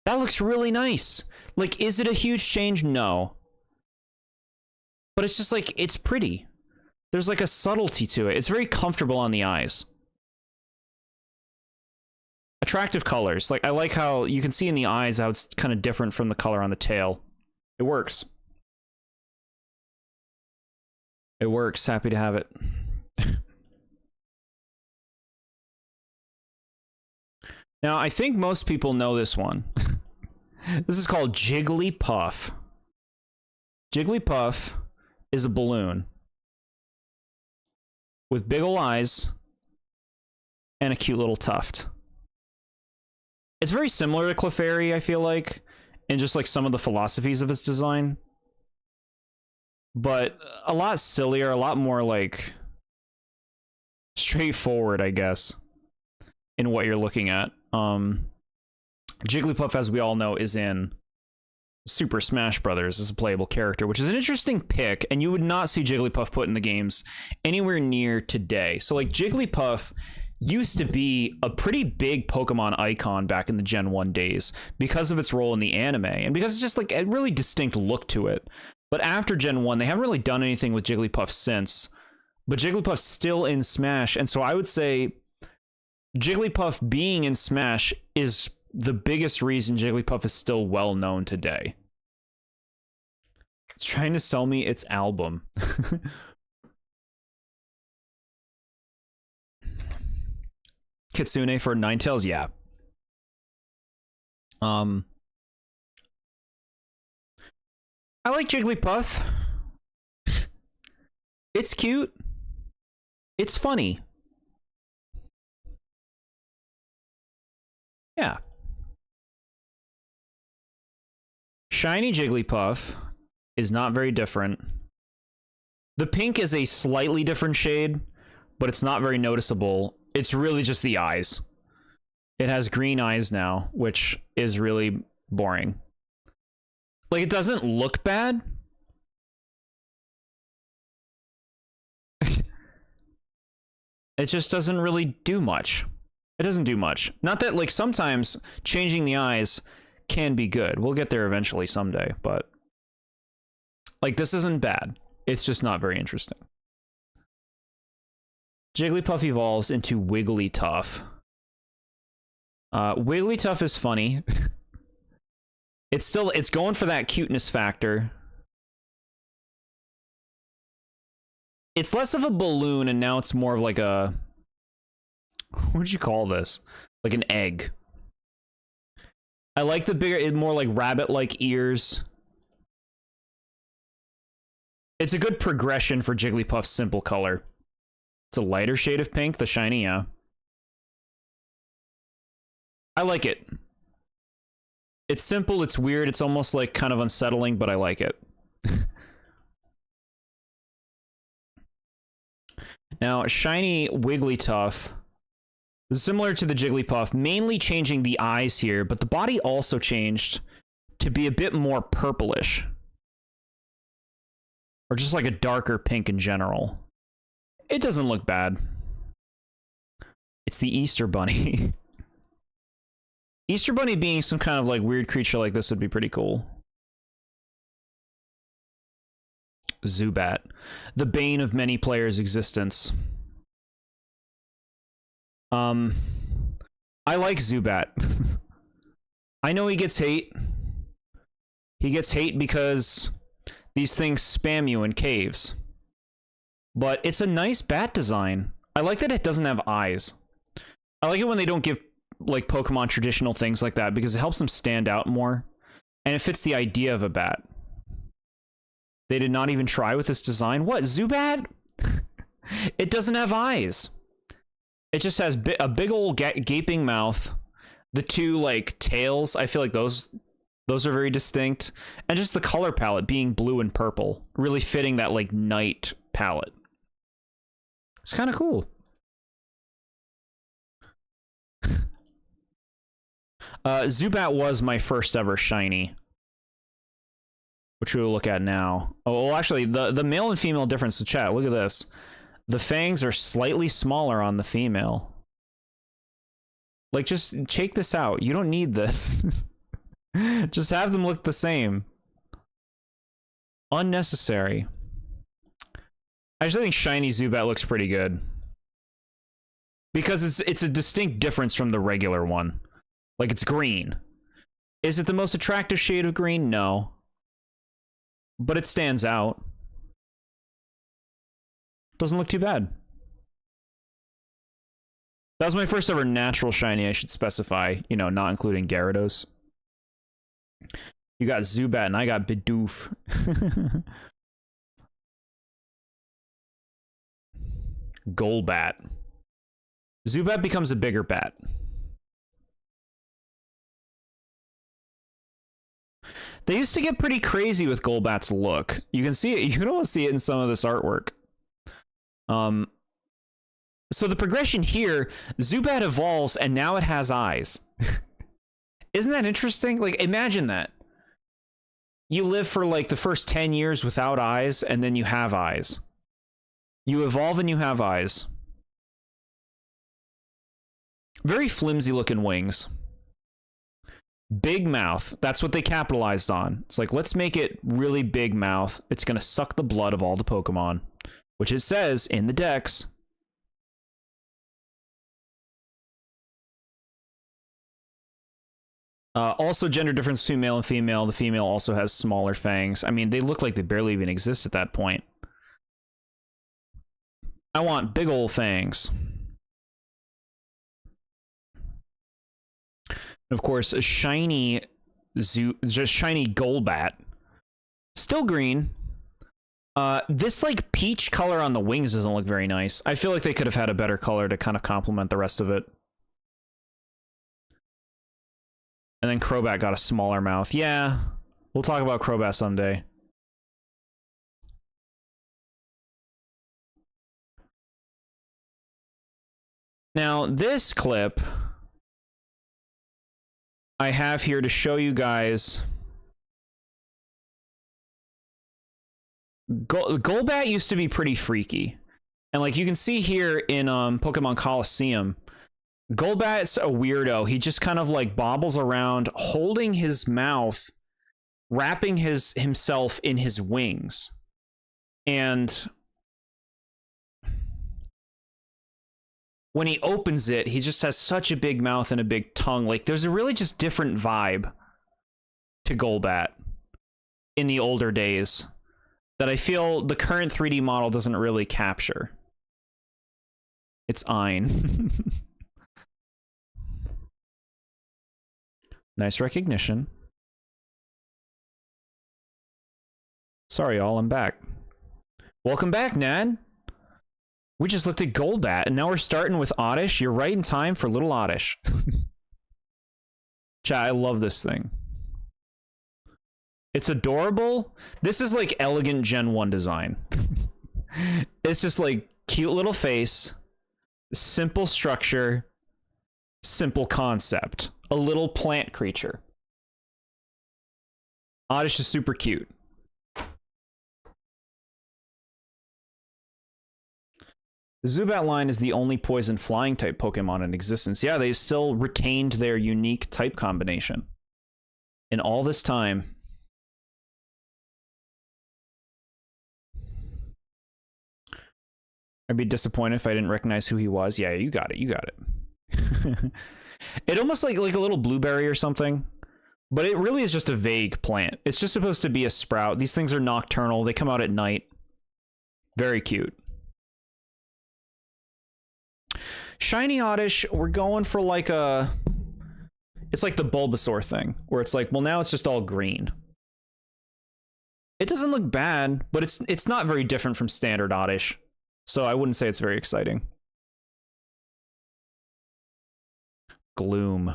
That looks really nice. Like, is it a huge change? No. But it's just like, it's pretty. There's like a subtlety to it. It's very comfortable on the eyes. Attractive colors. Like, I like how you can see in the eyes how it's kind of different from the color on the tail. It works. It works. Happy to have it. Now, I think most people know this one. This is called Jigglypuff. Jigglypuff is a balloon with big ol' eyes and a cute little tuft. It's very similar to Clefairy, I feel like, in just like some of the philosophies of its design. But a lot sillier, a lot more like straightforward, I guess, in what you're looking at. Jigglypuff, as we all know, is in Super Smash Brothers as a playable character, which is an interesting pick, and you would not see Jigglypuff put in the games anywhere near today. So like, Jigglypuff used to be a pretty big Pokemon icon back in the Gen 1 days because of its role in the anime, and because it's just like a really distinct look to it. But after Gen 1, they haven't really done anything with Jigglypuff since. But Jigglypuff's still in Smash, and so I would say Jigglypuff being in Smash is the biggest reason Jigglypuff is still well known today. It's trying to sell me its album. Kitsune for Ninetales, yeah. I like Jigglypuff. It's cute. It's funny. Yeah. Shiny Jigglypuff is not very different. The pink is a slightly different shade, but it's not very noticeable. It's really just the eyes. It has green eyes now, which is really boring. Like, it doesn't look bad. It just doesn't really do much. It doesn't do much. Not that, like, sometimes changing the eyes can be good. We'll get there eventually someday, but like, this isn't bad. It's just not very interesting. Jigglypuff evolves into Wigglytuff. Wigglytuff is funny. It's going for that cuteness factor. It's less of a balloon, and now it's more of like a What would you call this? Like an egg. I like the bigger, more like rabbit-like ears. It's a good progression for Jigglypuff's simple color. It's a lighter shade of pink, the shiny, yeah. I like it. It's simple, it's weird, it's almost like kind of unsettling, but I like it. Now, shiny Wigglytuff is similar to the Jigglypuff, mainly changing the eyes here, but the body also changed to be a bit more purplish. Or just like a darker pink in general. It doesn't look bad. It's the Easter Bunny. Easter Bunny being some kind of like weird creature like this would be pretty cool. Zubat. The bane of many players' existence. I like Zubat. I know he gets hate. He gets hate because these things spam you in caves. But it's a nice bat design. I like that it doesn't have eyes. I like it when they don't give like Pokemon traditional things like that because it helps them stand out more. And it fits the idea of a bat. They did not even try with this design. What, Zubat? It doesn't have eyes. It just has a big old gaping mouth. The two like tails, I feel like those are very distinct. And just the color palette being blue and purple, really fitting that like night palette. It's kind of cool. Zubat was my first ever shiny, which we will look at now. Oh, well, actually, the male and female difference. So chat, look at this. The fangs are slightly smaller on the female. Like, just check this out. You don't need this. Just have them look the same. Unnecessary. I actually think shiny Zubat looks pretty good. Because it's a distinct difference from the regular one. Like, it's green. Is it the most attractive shade of green? No. But it stands out. Doesn't look too bad. That was my first ever natural shiny, I should specify. You know, not including Gyarados. You got Zubat and I got Bidoof. Golbat. Zubat becomes a bigger bat. They used to get pretty crazy with Golbat's look. You can see it. You can almost see it in some of this artwork. So the progression here, Zubat evolves and now it has eyes. Isn't that interesting? Like, imagine that. You live for like the first 10 years without eyes and then you have eyes. You evolve and you have eyes. Very flimsy looking wings. Big mouth. That's what they capitalized on. It's like, let's make it really big mouth. It's going to suck the blood of all the Pokemon, which it says in the dex. Also, gender difference between male and female. The female also has smaller fangs. I mean, they look like they barely even exist at that point. I want big old fangs. Of course, a shiny just shiny Golbat. Still green. This like peach color on the wings doesn't look very nice. I feel like they could have had a better color to kind of complement the rest of it. And then Crobat got a smaller mouth. Yeah, we'll talk about Crobat someday. Now, this clip I have here to show you guys. Golbat used to be pretty freaky. And like you can see here in Pokemon Coliseum, Golbat's a weirdo. He just kind of like bobbles around holding his mouth, wrapping himself in his wings. And when he opens it, he just has such a big mouth and a big tongue. Like, there's a really just different vibe to Golbat in the older days that I feel the current 3D model doesn't really capture. It's Ein. Nice recognition. Sorry, y'all, I'm back. Welcome back, Nan. We just looked at Golbat, and now we're starting with Oddish. You're right in time for little Oddish. Chat, I love this thing. It's adorable. This is like elegant Gen 1 design. It's just like cute little face, simple structure, simple concept. A little plant creature. Oddish is super cute. The Zubat line is the only poison flying type Pokemon in existence. Yeah, they've still retained their unique type combination. In all this time. I'd be disappointed if I didn't recognize who he was. Yeah, you got it. You got it. It almost like a little blueberry or something. But it really is just a vague plant. It's just supposed to be a sprout. These things are nocturnal. They come out at night. Very cute. Shiny Oddish, we're going for like a... It's like the Bulbasaur thing, where it's like, well, now it's just all green. It doesn't look bad, but it's not very different from standard Oddish. So I wouldn't say it's very exciting. Gloom.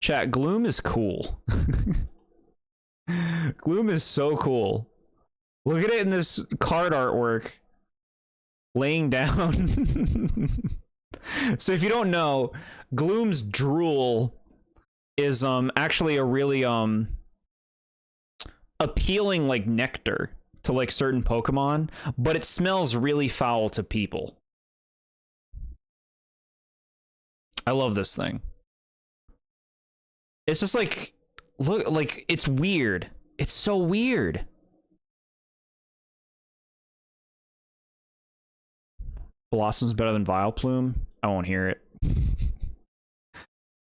Chat, Gloom is cool. Gloom is so cool. Look at it in this card artwork. Laying down. So if you don't know, Gloom's drool is actually a really appealing like nectar to like certain Pokemon, but it smells really foul to people. I love this thing. It's just like, look, like, it's weird. It's so weird. Blossom's better than Vileplume? I won't hear it.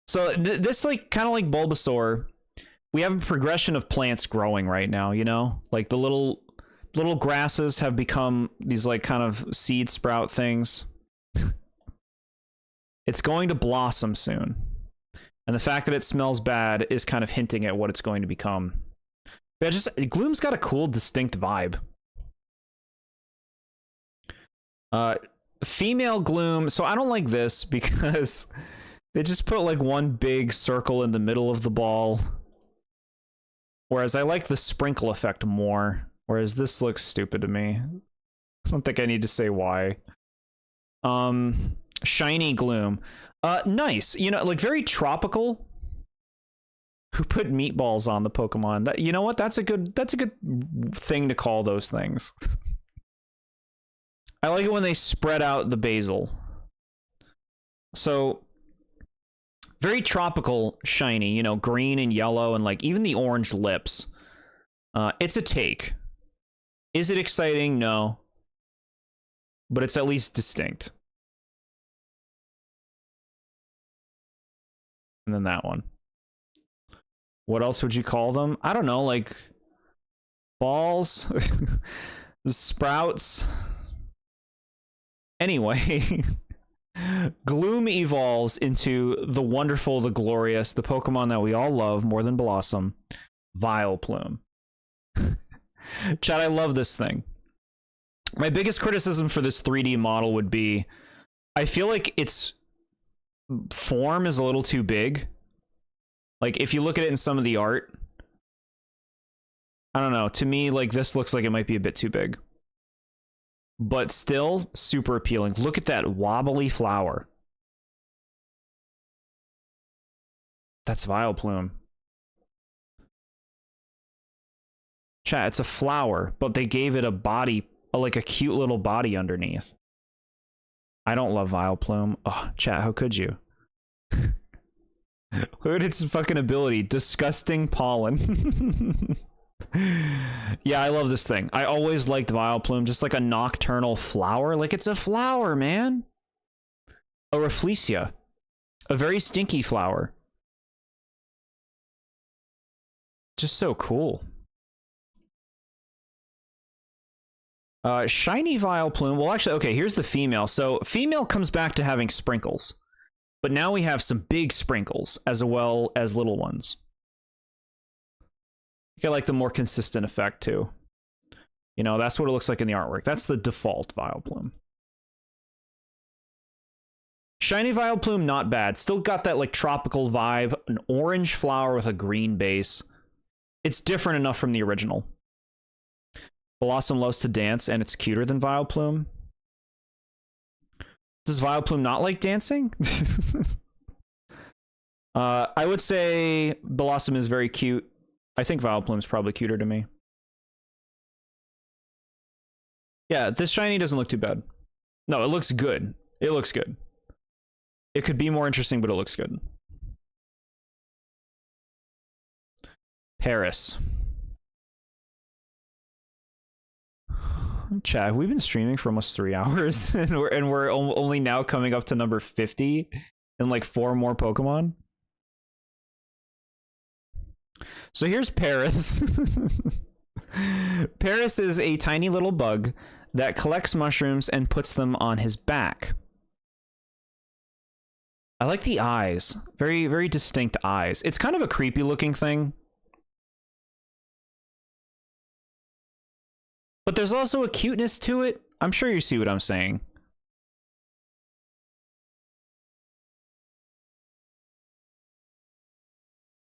So this, like, kind of like Bulbasaur, we have a progression of plants growing right now, you know? Like, the little grasses have become these, like, kind of seed sprout things. It's going to blossom soon. And the fact that it smells bad is kind of hinting at what it's going to become. Yeah, just Gloom's got a cool, distinct vibe. Female Gloom. So I don't like this because they just put like one big circle in the middle of the ball. Whereas I like the sprinkle effect more. Whereas this looks stupid to me. I don't think I need to say why. Shiny Gloom. Nice. You know, like very tropical. Who put meatballs on the Pokemon? That, you know what? That's a good thing to call those things. I like it when they spread out the basil. So very tropical, shiny, you know, green and yellow and like even the orange lips. It's a take. Is it exciting? No. But it's at least distinct. And then that one. What else would you call them? I don't know, like balls, sprouts. Anyway, Gloom evolves into the wonderful, the glorious, the Pokemon that we all love more than Blossom, Vileplume. Chad, I love this thing. My biggest criticism for this 3D model would be, I feel like its form is a little too big. Like, if you look at it in some of the art, I don't know, to me, like, this looks like it might be a bit too big. But still, super appealing. Look at that wobbly flower. That's Vileplume. Chat, it's a flower, but they gave it a body, like a cute little body underneath. I don't love Vileplume. Oh, chat, how could you? Look at its fucking ability. Disgusting pollen. Yeah, I love this thing. I always liked Vileplume, just like a nocturnal flower. Like, it's a flower, man. A Rafflesia. A very stinky flower. Just so cool. Shiny Vileplume. Well, actually, okay, here's the female. So female comes back to having sprinkles, but now we have some big sprinkles as well as little ones. You get like the more consistent effect too. You know, that's what it looks like in the artwork. That's the default Vileplume. Shiny Vileplume, not bad. Still got that like tropical vibe, an orange flower with a green base. It's different enough from the original. Blossom loves to dance, and it's cuter than Vileplume. Does Vileplume not like dancing? I would say Blossom is very cute. I think Vileplume's probably cuter to me. Yeah, this shiny doesn't look too bad. No, it looks good. It looks good. It could be more interesting, but it looks good. Paris. Chat, have we been streaming for almost 3 hours and we're only now coming up to number 50 and like 4 more Pokemon? So here's Paris. Paris is a tiny little bug that collects mushrooms and puts them on his back. I like the eyes. Very, very distinct eyes. It's kind of a creepy looking thing. But there's also a cuteness to it. I'm sure you see what I'm saying.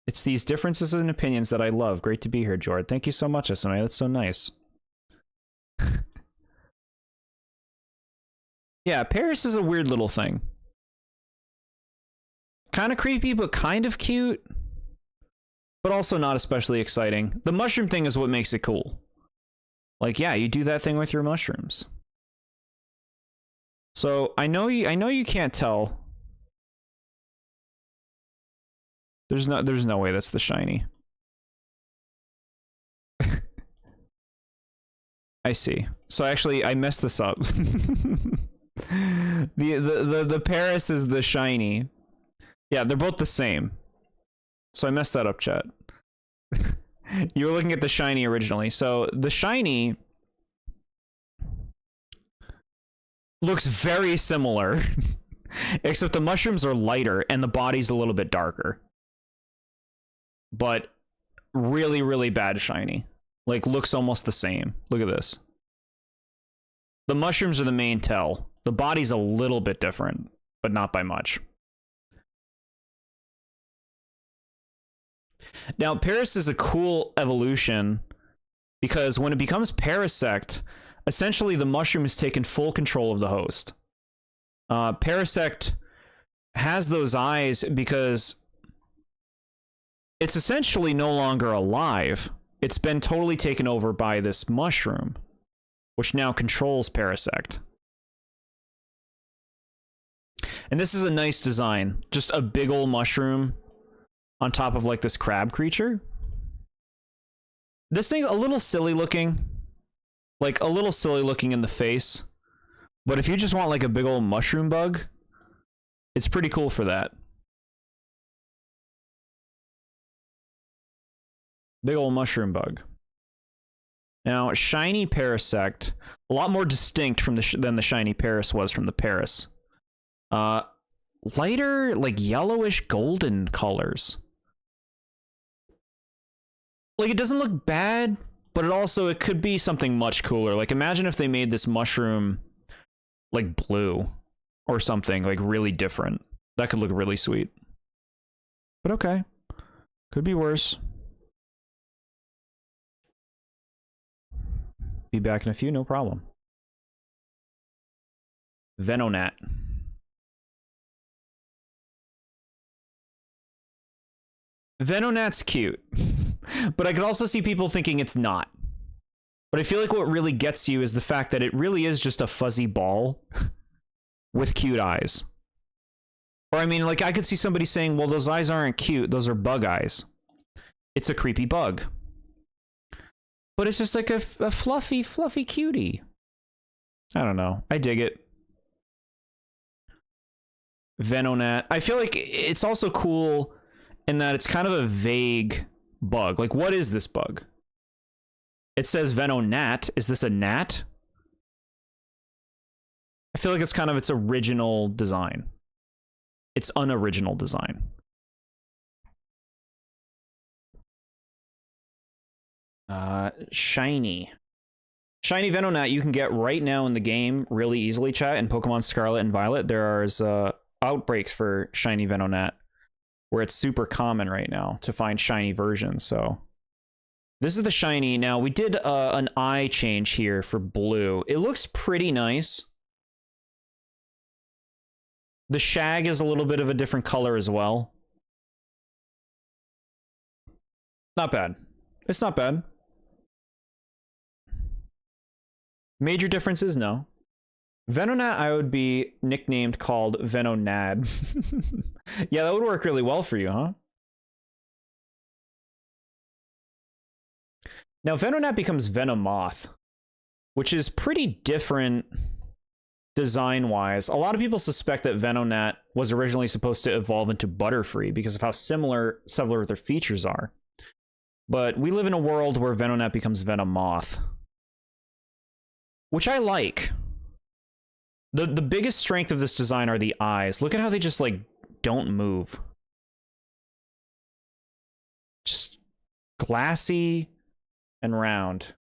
It's these differences in opinions that I love. Great to be here, Jord. Thank you so much, SMA. That's so nice. Yeah, Paris is a weird little thing. Kind of creepy, but kind of cute. But also not especially exciting. The mushroom thing is what makes it cool. Like, yeah, you do that thing with your mushrooms. So I know you can't tell. There's no way that's the shiny. I see. So actually, I messed this up. the Paris is the shiny. Yeah, they're both the same. So I messed that up, chat. You were looking at the shiny originally. So the shiny looks very similar, except the mushrooms are lighter and the body's a little bit darker. But really, really bad shiny. Like, looks almost the same. Look at this. The mushrooms are the main tell. The body's a little bit different, but not by much. Now, Paris is a cool evolution because when it becomes Parasect, essentially the mushroom has taken full control of the host. Parasect has those eyes because it's essentially no longer alive. It's been totally taken over by this mushroom, which now controls Parasect. And this is a nice design. Just a big old mushroom on top of like this crab creature. This thing a little silly looking. Like a little silly looking in the face. But if you just want like a big old mushroom bug, it's pretty cool for that. Big old mushroom bug. Now, shiny Parasect, a lot more distinct from than the shiny Paris was from the Paris. Lighter, like yellowish golden colors. Like, it doesn't look bad, but it could be something much cooler. Like, imagine if they made this mushroom like blue or something like really different. That could look really sweet. But okay. Could be worse. Be back in a few, no problem. Venonat. Venonat's cute. But I could also see people thinking it's not. But I feel like what really gets you is the fact that it really is just a fuzzy ball with cute eyes. Or I mean, like, I could see somebody saying, well, those eyes aren't cute, those are bug eyes. It's a creepy bug. But it's just like a fluffy, fluffy cutie. I don't know. I dig it. Venonat. I feel like it's also cool in that it's kind of a vague bug. Like, what is this bug? It says Venonat. Is this a gnat? I feel like it's kind of its original design. Its unoriginal design. Shiny. Shiny Venonat you can get right now in the game really easily, chat. In Pokemon Scarlet and Violet, there are outbreaks for Shiny Venonat where it's super common right now to find shiny versions, so... This is the shiny. Now, we did an eye change here for blue. It looks pretty nice. The shag is a little bit of a different color as well. Not bad. It's not bad. Major differences? No. Venonat, I would be nicknamed called Venonad. Yeah, that would work really well for you, huh? Now, Venonat becomes Venomoth, which is pretty different design-wise. A lot of people suspect that Venonat was originally supposed to evolve into Butterfree because of how similar several of their features are. But we live in a world where Venonat becomes Venomoth, which I like. The biggest strength of this design are the eyes. Look at how they just, like, don't move. Just glassy and round.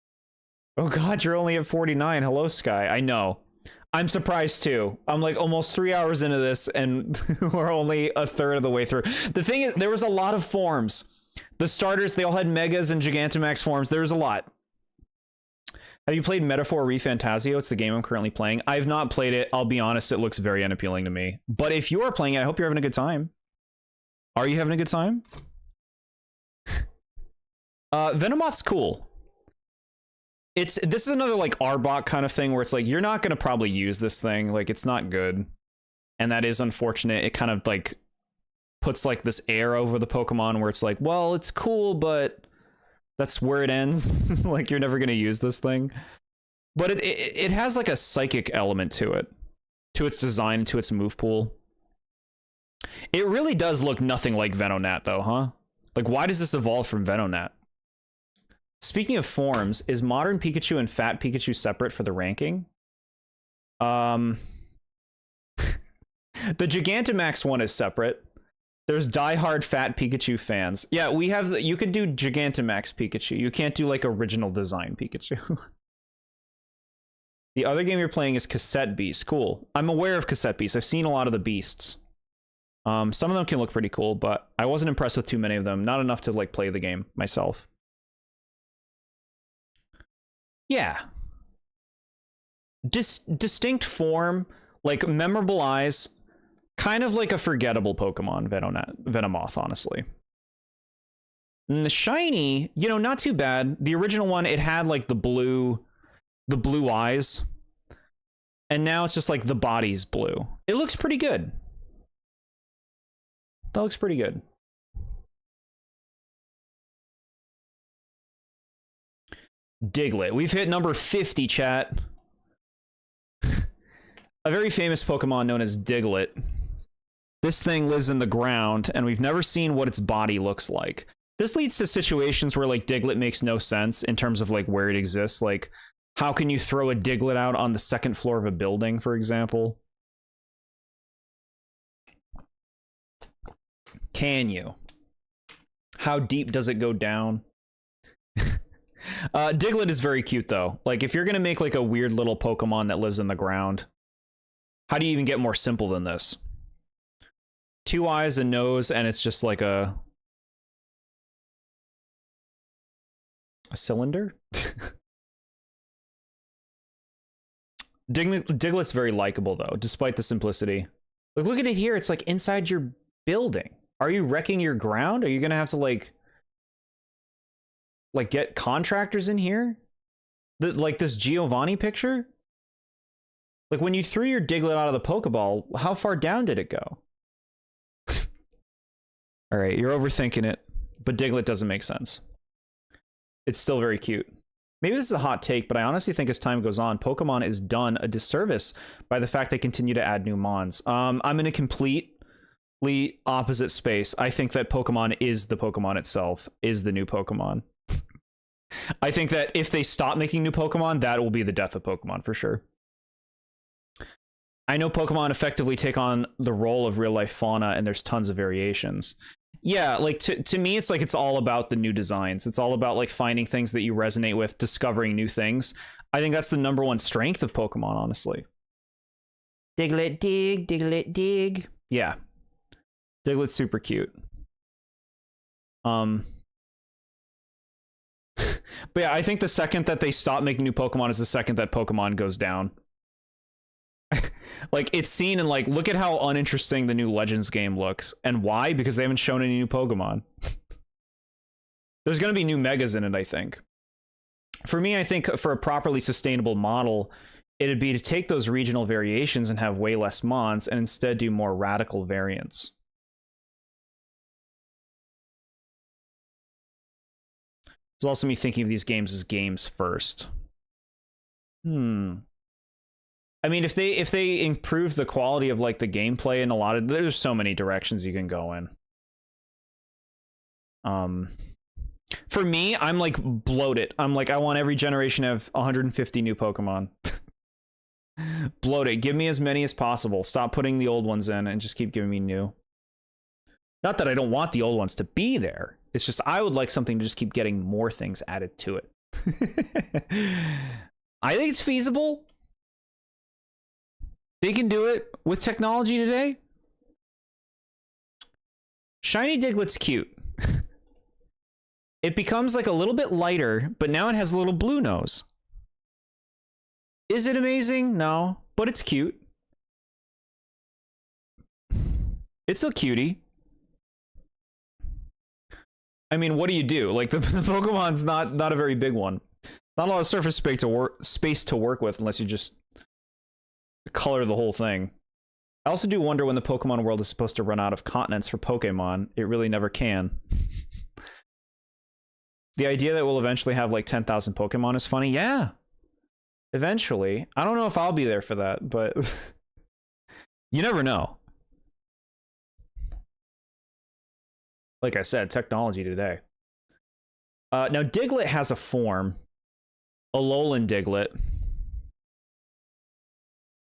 Oh god, you're only at 49. Hello, Sky. I know. I'm surprised too. I'm like almost 3 hours into this and we're only a third of the way through. The thing is, there was a lot of forms. The starters, they all had Megas and Gigantamax forms. There's a lot. Have you played Metaphor ReFantazio? It's the game I'm currently playing. I've not played it. I'll be honest, it looks very unappealing to me. But if you are playing it, I hope you're having a good time. Are you having a good time? Venomoth's cool. This is another like Arbok kind of thing where it's like you're not going to probably use this thing, like it's not good, and that is unfortunate. It kind of like puts like this air over the Pokemon where it's like, well, it's cool, but that's where it ends. Like you're never going to use this thing, but it has like a psychic element to it, to its design, to its move pool. It really does look nothing like Venonat though, huh? Like why does this evolve from Venonat? Speaking of forms, is Modern Pikachu and Fat Pikachu separate for the ranking? The Gigantamax one is separate. There's diehard Fat Pikachu fans. Yeah, we have... You could do Gigantamax Pikachu. You can't do, like, original design Pikachu. The other game you're playing is Cassette Beast. Cool. I'm aware of Cassette Beast. I've seen a lot of the beasts. Some of them can look pretty cool, but I wasn't impressed with too many of them. Not enough to, like, play the game myself. Yeah. Distinct form, like memorable eyes, kind of like a forgettable Pokemon, Venomoth, honestly. And the shiny, you know, not too bad. The original one, it had like the blue eyes. And now it's just like the body's blue. It looks pretty good. That looks pretty good. Diglett. We've hit number 50, chat. A very famous Pokemon known as Diglett. This thing lives in the ground, and we've never seen what its body looks like. This leads to situations where, like, Diglett makes no sense in terms of, like, where it exists. Like, how can you throw a Diglett out on the second floor of a building, for example? Can you? How deep does it go down? Diglett is very cute, though. Like, if you're gonna make, like, a weird little Pokemon that lives in the ground, how do you even get more simple than this? 2 eyes, a nose, and it's just like a cylinder? Diglett's very likable, though, despite the simplicity. Like, look at it here. It's, like, inside your building. Are you wrecking your ground? Are you gonna have to, like get contractors in here? Like this Giovanni picture? Like when you threw your Diglett out of the Pokeball, how far down did it go? All right, you're overthinking it, but Diglett doesn't make sense. It's still very cute. Maybe this is a hot take, but I honestly think as time goes on, Pokemon is done a disservice by the fact they continue to add new mons. I'm in a completely opposite space. I think that Pokemon is the Pokemon itself, is the new Pokemon. I think that if they stop making new Pokemon, that will be the death of Pokemon for sure. I know Pokemon effectively take on the role of real life fauna, and there's tons of variations. Yeah, like to me, it's like it's all about the new designs. It's all about like finding things that you resonate with, discovering new things. I think that's the #1 strength of Pokemon, honestly. Diglett, dig, Diglett, dig. Yeah, Diglett's super cute. But yeah, I think the second that they stop making new Pokemon is the second that Pokemon goes down. Like, it's seen and like, look at how uninteresting the new Legends game looks. And why? Because they haven't shown any new Pokemon. There's going to be new Megas in it, I think. For me, I think for a properly sustainable model, it'd be to take those regional variations and have way less mons and instead do more radical variants. It's also me thinking of these games as games first. I mean, if they improve the quality of like the gameplay and a lot of, there's so many directions you can go in. For me, I'm like bloated. I'm like, I want every generation to have 150 new Pokemon. Bloated. Give me as many as possible. Stop putting the old ones in and just keep giving me new. Not that I don't want the old ones to be there. It's just I would like something to just keep getting more things added to it. I think it's feasible. They can do it with technology today. Shiny Diglett's cute. It becomes like a little bit lighter, but now it has a little blue nose. Is it amazing? No, but it's cute. It's a cutie. I mean, what do you do? Like, the Pokemon's not a very big one. Not a lot of surface space to work with unless you just color the whole thing. I also do wonder when the Pokemon world is supposed to run out of continents for Pokemon. It really never can. The idea that we'll eventually have like 10,000 Pokemon is funny. Yeah. Eventually. I don't know if I'll be there for that, but you never know. Like I said, technology today. Now, Diglett has a form. Alolan Diglett.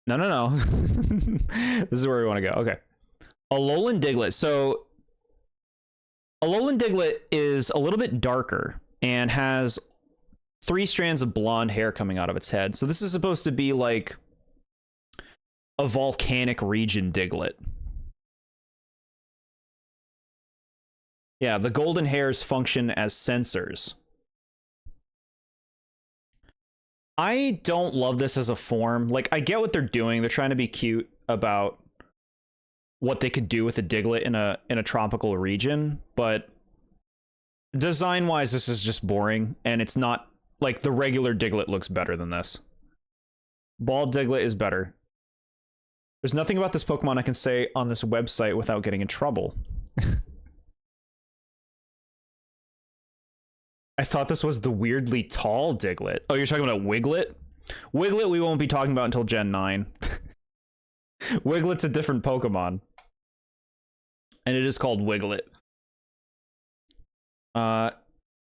No. This is where we want to go. Okay. Alolan Diglett. So, Alolan Diglett is a little bit darker and has 3 strands of blonde hair coming out of its head. So this is supposed to be like a volcanic region Diglett. Yeah, the golden hairs function as sensors. I don't love this as a form. Like, I get what they're doing. They're trying to be cute about what they could do with a Diglett in a tropical region, but design-wise, this is just boring, and it's not like the regular Diglett looks better than this. Bald Diglett is better. There's nothing about this Pokemon I can say on this website without getting in trouble. I thought this was the weirdly tall Diglett. Oh, you're talking about Wiglet? Wiglet we won't be talking about until Gen 9. Wiglet's a different Pokemon. And it is called Wiglet.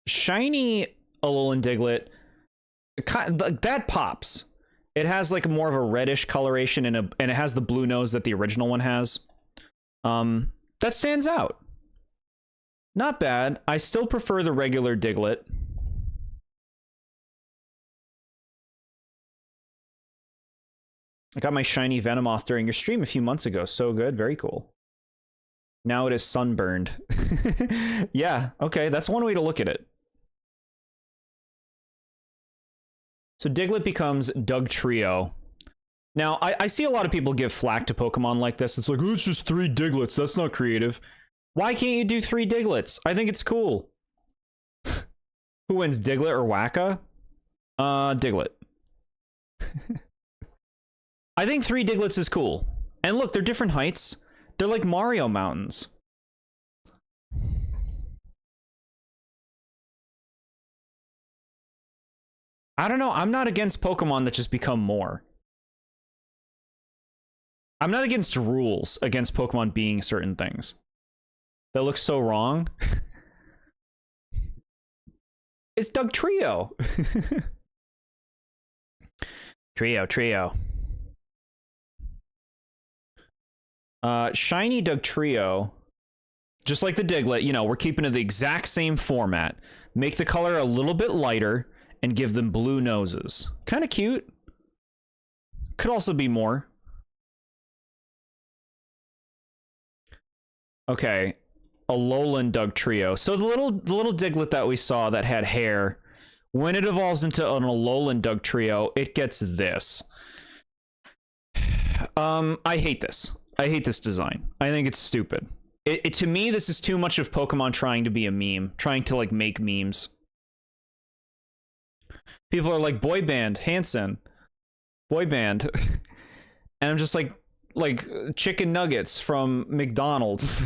Shiny Alolan Diglett, that pops. It has like more of a reddish coloration and it has the blue nose that the original one has. That stands out. Not bad. I still prefer the regular Diglett. I got my shiny Venomoth during your stream a few months ago. So good. Very cool. Now it is sunburned. Yeah, okay. That's one way to look at it. So Diglett becomes Dugtrio. Now, I see a lot of people give flack to Pokemon like this. It's like, oh, it's just 3 Diglets. That's not creative. Why can't you do 3 Diglets? I think it's cool. Who wins, Diglett or Wacka? Diglett. I think 3 Diglets is cool. And look, they're different heights. They're like Mario mountains. I don't know. I'm not against Pokemon that just become more. I'm not against rules against Pokemon being certain things. That looks so wrong. It's Dugtrio. Trio. Shiny Dugtrio, just like the Diglett, you know, we're keeping it the exact same format. Make the color a little bit lighter and give them blue noses. Kind of cute. Could also be more. Okay, Alolan Dugtrio. So the little Diglett that we saw that had hair, when it evolves into an Alolan Dugtrio, it gets this. I hate this. I hate this design. I think it's stupid. To me, this is too much of Pokemon trying to be a meme, trying to like make memes. People are like, boy band, Hanson, boy band, and I'm just like chicken nuggets from McDonald's.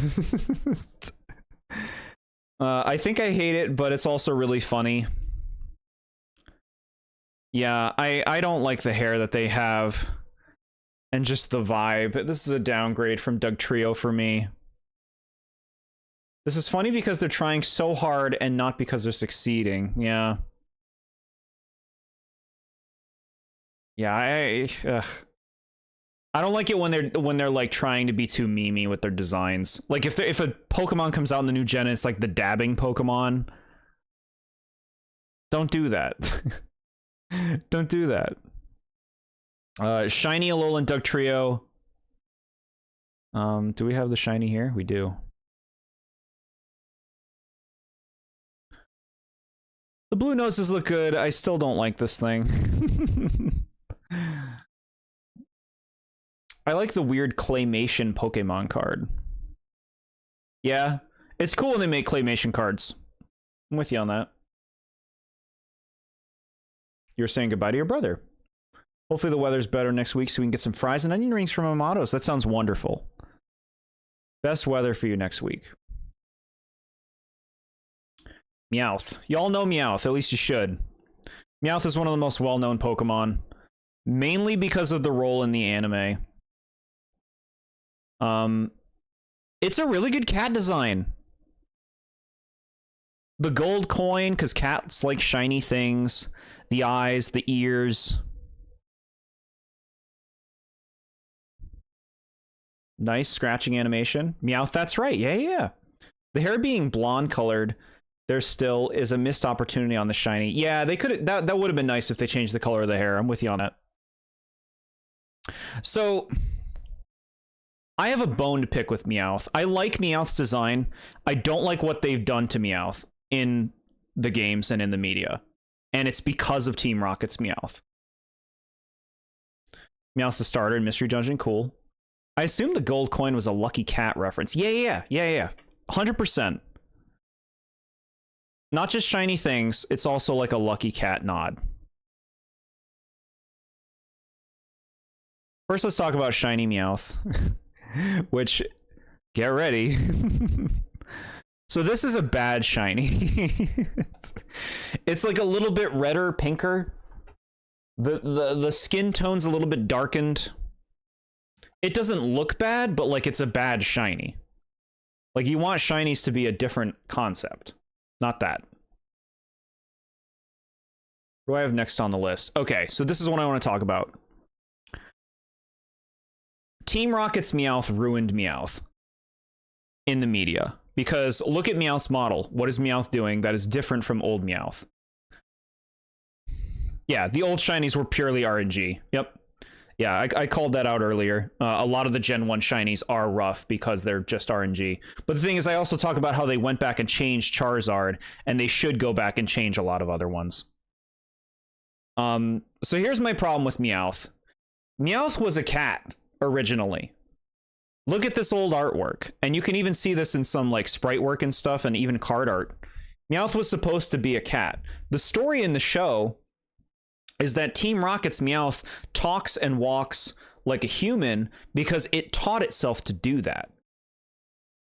I think I hate it, but it's also really funny. Yeah, I don't like the hair that they have. And just the vibe. This is a downgrade from Dugtrio for me. This is funny because they're trying so hard and not because they're succeeding. Yeah. Yeah, I don't like it when they're like trying to be too memey with their designs. Like if a Pokemon comes out in the new gen and it's like the dabbing Pokemon, don't do that. Don't do that. Shiny Alolan Dugtrio. Do we have the shiny here? We do. The blue noses look good. I still don't like this thing. I like the weird claymation Pokemon card. Yeah, it's cool when they make claymation cards. I'm with you on that. You're saying goodbye to your brother. Hopefully the weather's better next week so we can get some fries and onion rings from Amato's. That sounds wonderful. Best weather for you next week. Meowth. Y'all know Meowth, at least you should. Meowth is one of the most well-known Pokemon, mainly because of the role in the anime. It's a really good cat design. The gold coin, because cats like shiny things. The eyes, the ears. Nice scratching animation. Meowth, that's right. Yeah. The hair being blonde colored, there still is a missed opportunity on the shiny. Yeah, they could that would have been nice if they changed the color of the hair. I'm with you on that. So I have a bone to pick with Meowth. I like Meowth's design. I don't like what they've done to Meowth in the games and in the media. And it's because of Team Rocket's Meowth. Meowth's the starter in Mystery Dungeon, cool. I assume the gold coin was a lucky cat reference. Yeah. 100%. Not just shiny things, it's also like a lucky cat nod. First, let's talk about shiny Meowth. Which, get ready. So this is a bad shiny. It's like a little bit redder, pinker. The skin tone's a little bit darkened. It doesn't look bad, but like it's a bad shiny. Like you want shinies to be a different concept. Not that. What do I have next on the list? Okay, so this is what I want to talk about. Team Rocket's Meowth ruined Meowth in the media. Because look at Meowth's model. What is Meowth doing that is different from old Meowth? Yeah, the old shinies were purely RNG. Yep. Yeah, I called that out earlier. A lot of the Gen 1 shinies are rough because they're just RNG. But the thing is, I also talk about how they went back and changed Charizard, and they should go back and change a lot of other ones. So here's my problem with Meowth. Meowth was a cat originally. Look at this old artwork, and you can even see this in some like sprite work and stuff, and even card art. Meowth was supposed to be a cat. The story in the show is that Team Rocket's Meowth talks and walks like a human because it taught itself to do that.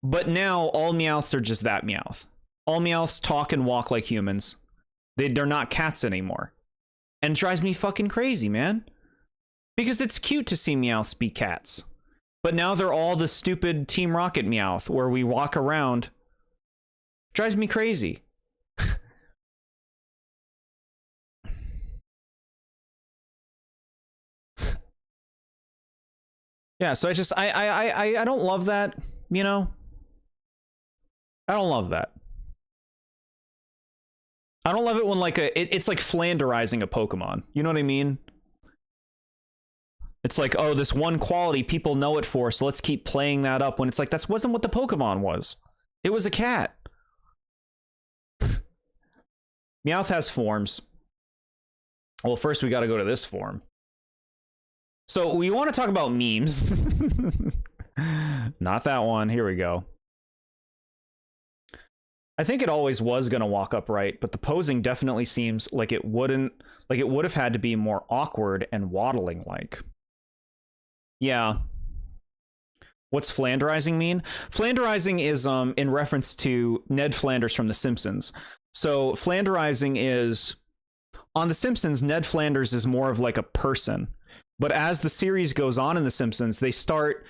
But now all Meowths are just that Meowth. All Meowths talk and walk like humans. They're not cats anymore. And it drives me fucking crazy, man. Because it's cute to see Meowths be cats. But now they're all the stupid Team Rocket Meowth where we walk around. Drives me crazy. Yeah, so I don't love that, you know? I don't love that. I don't love it when like it's like flanderizing a Pokemon. You know what I mean? It's like, oh, this one quality people know it for, so let's keep playing that up when it's like, that wasn't what the Pokemon was. It was a cat. Meowth has forms. Well, first we got to go to this form. So we want to talk about memes. Not that one. Here we go. I think it always was going to walk upright, but the posing definitely seems like it wouldn't, like it would have had to be more awkward and waddling like. Yeah. What's flanderizing mean? Flanderizing is in reference to Ned Flanders from The Simpsons. So flanderizing is, on The Simpsons, Ned Flanders is more of like a person. But as the series goes on in The Simpsons, they start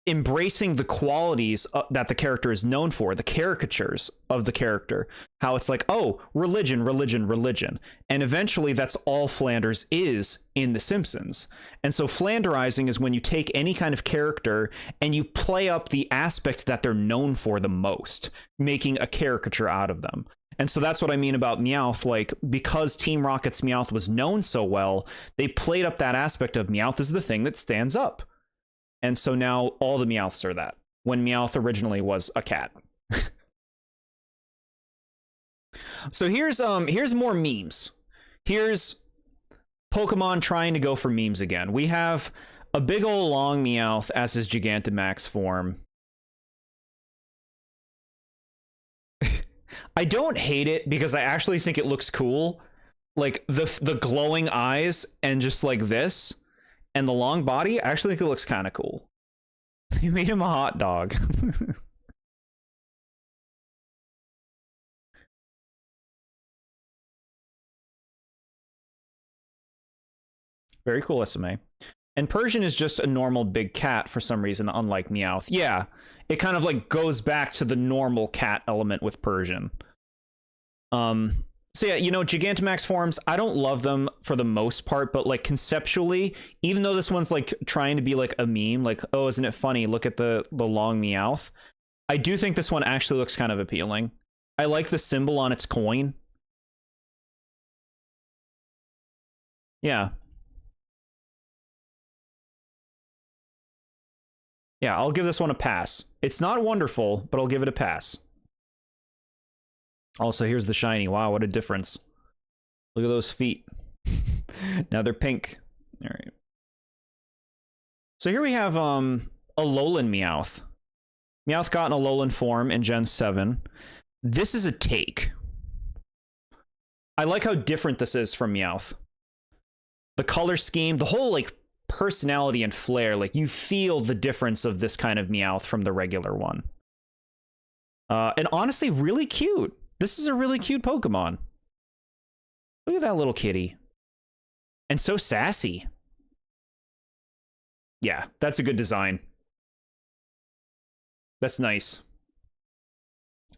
embracing the qualities that the character is known for, the caricatures of the character. How it's like, oh, religion, religion, religion. And eventually that's all Flanders is in The Simpsons. And so flanderizing is when you take any kind of character and you play up the aspect that they're known for the most, making a caricature out of them. And so that's what I mean about Meowth. Like, because Team Rocket's Meowth was known so well, they played up that aspect of Meowth is the thing that stands up. And so now all the Meowths are that, when Meowth originally was a cat. So here's more memes. Here's Pokemon trying to go for memes again. We have a big ol' long Meowth as his Gigantamax form. I don't hate it because I actually think it looks cool. Like the glowing eyes and just like this. And the long body, I actually think it looks kind of cool. They made him a hot dog. Very cool SMA. And Persian is just a normal big cat for some reason, unlike Meowth. Yeah, it kind of like goes back to the normal cat element with Persian. So yeah, you know, Gigantamax forms, I don't love them for the most part, but like conceptually, even though this one's like trying to be like a meme, like, oh, isn't it funny? Look at the long Meowth. I do think this one actually looks kind of appealing. I like the symbol on its coin. Yeah. Yeah, I'll give this one a pass. It's not wonderful, but I'll give it a pass. Also, here's the shiny. Wow, what a difference. Look at those feet. Now they're pink. All right. So here we have a Alolan Meowth. Meowth got an Alolan form in Gen 7. This is a take. I like how different this is from Meowth. The color scheme, the whole like personality and flair, like you feel the difference of this kind of Meowth from the regular one. And honestly, really cute. This is a really cute Pokemon. Look at that little kitty. And so sassy. Yeah, that's a good design. That's nice.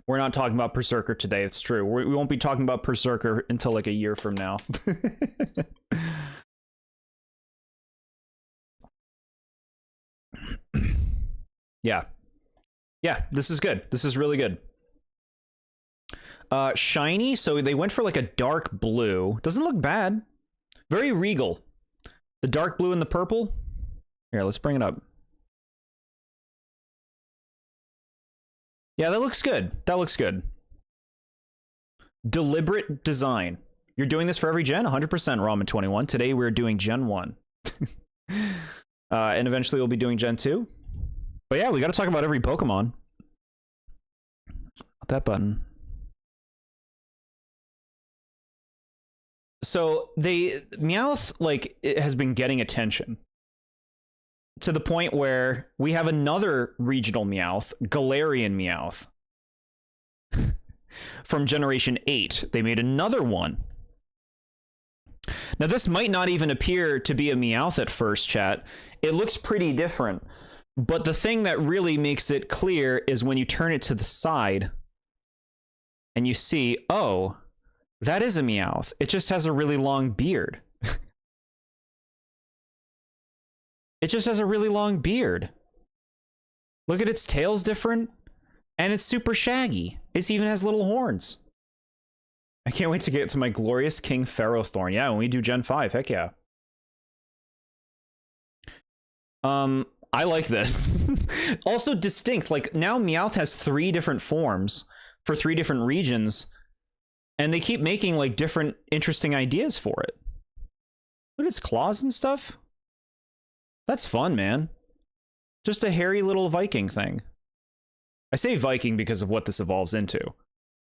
We're not talking about Berserker today, it's true. We won't be talking about Berserker until like a year from now. Yeah. Yeah, this is good. This is really good. Shiny, so they went for like a dark blue. Doesn't look bad. Very regal. The dark blue and the purple. Here, let's bring it up. Yeah, that looks good. That looks good. Deliberate design. You're doing this for every gen? 100% Ramen21. Today we're doing Gen 1. And eventually we'll be doing Gen 2. But yeah, we got to talk about every Pokemon. That button. So Meowth, like, it has been getting attention to the point where we have another regional Meowth, Galarian Meowth. From Generation 8, they made another one. Now, this might not even appear to be a Meowth at first, chat. It looks pretty different. But the thing that really makes it clear is when you turn it to the side and you see, oh, that is a Meowth. It just has a really long beard. It just has a really long beard. Look at its tail's different, and it's super shaggy. It even has little horns. I can't wait to get to my glorious King Ferrothorn. Yeah, when we do Gen 5, heck yeah. I like this. Also distinct, like now Meowth has 3 different forms for 3 different regions, and they keep making like different interesting ideas for it. Look at its claws and stuff. That's fun, man. Just a hairy little Viking thing. I say Viking because of what this evolves into.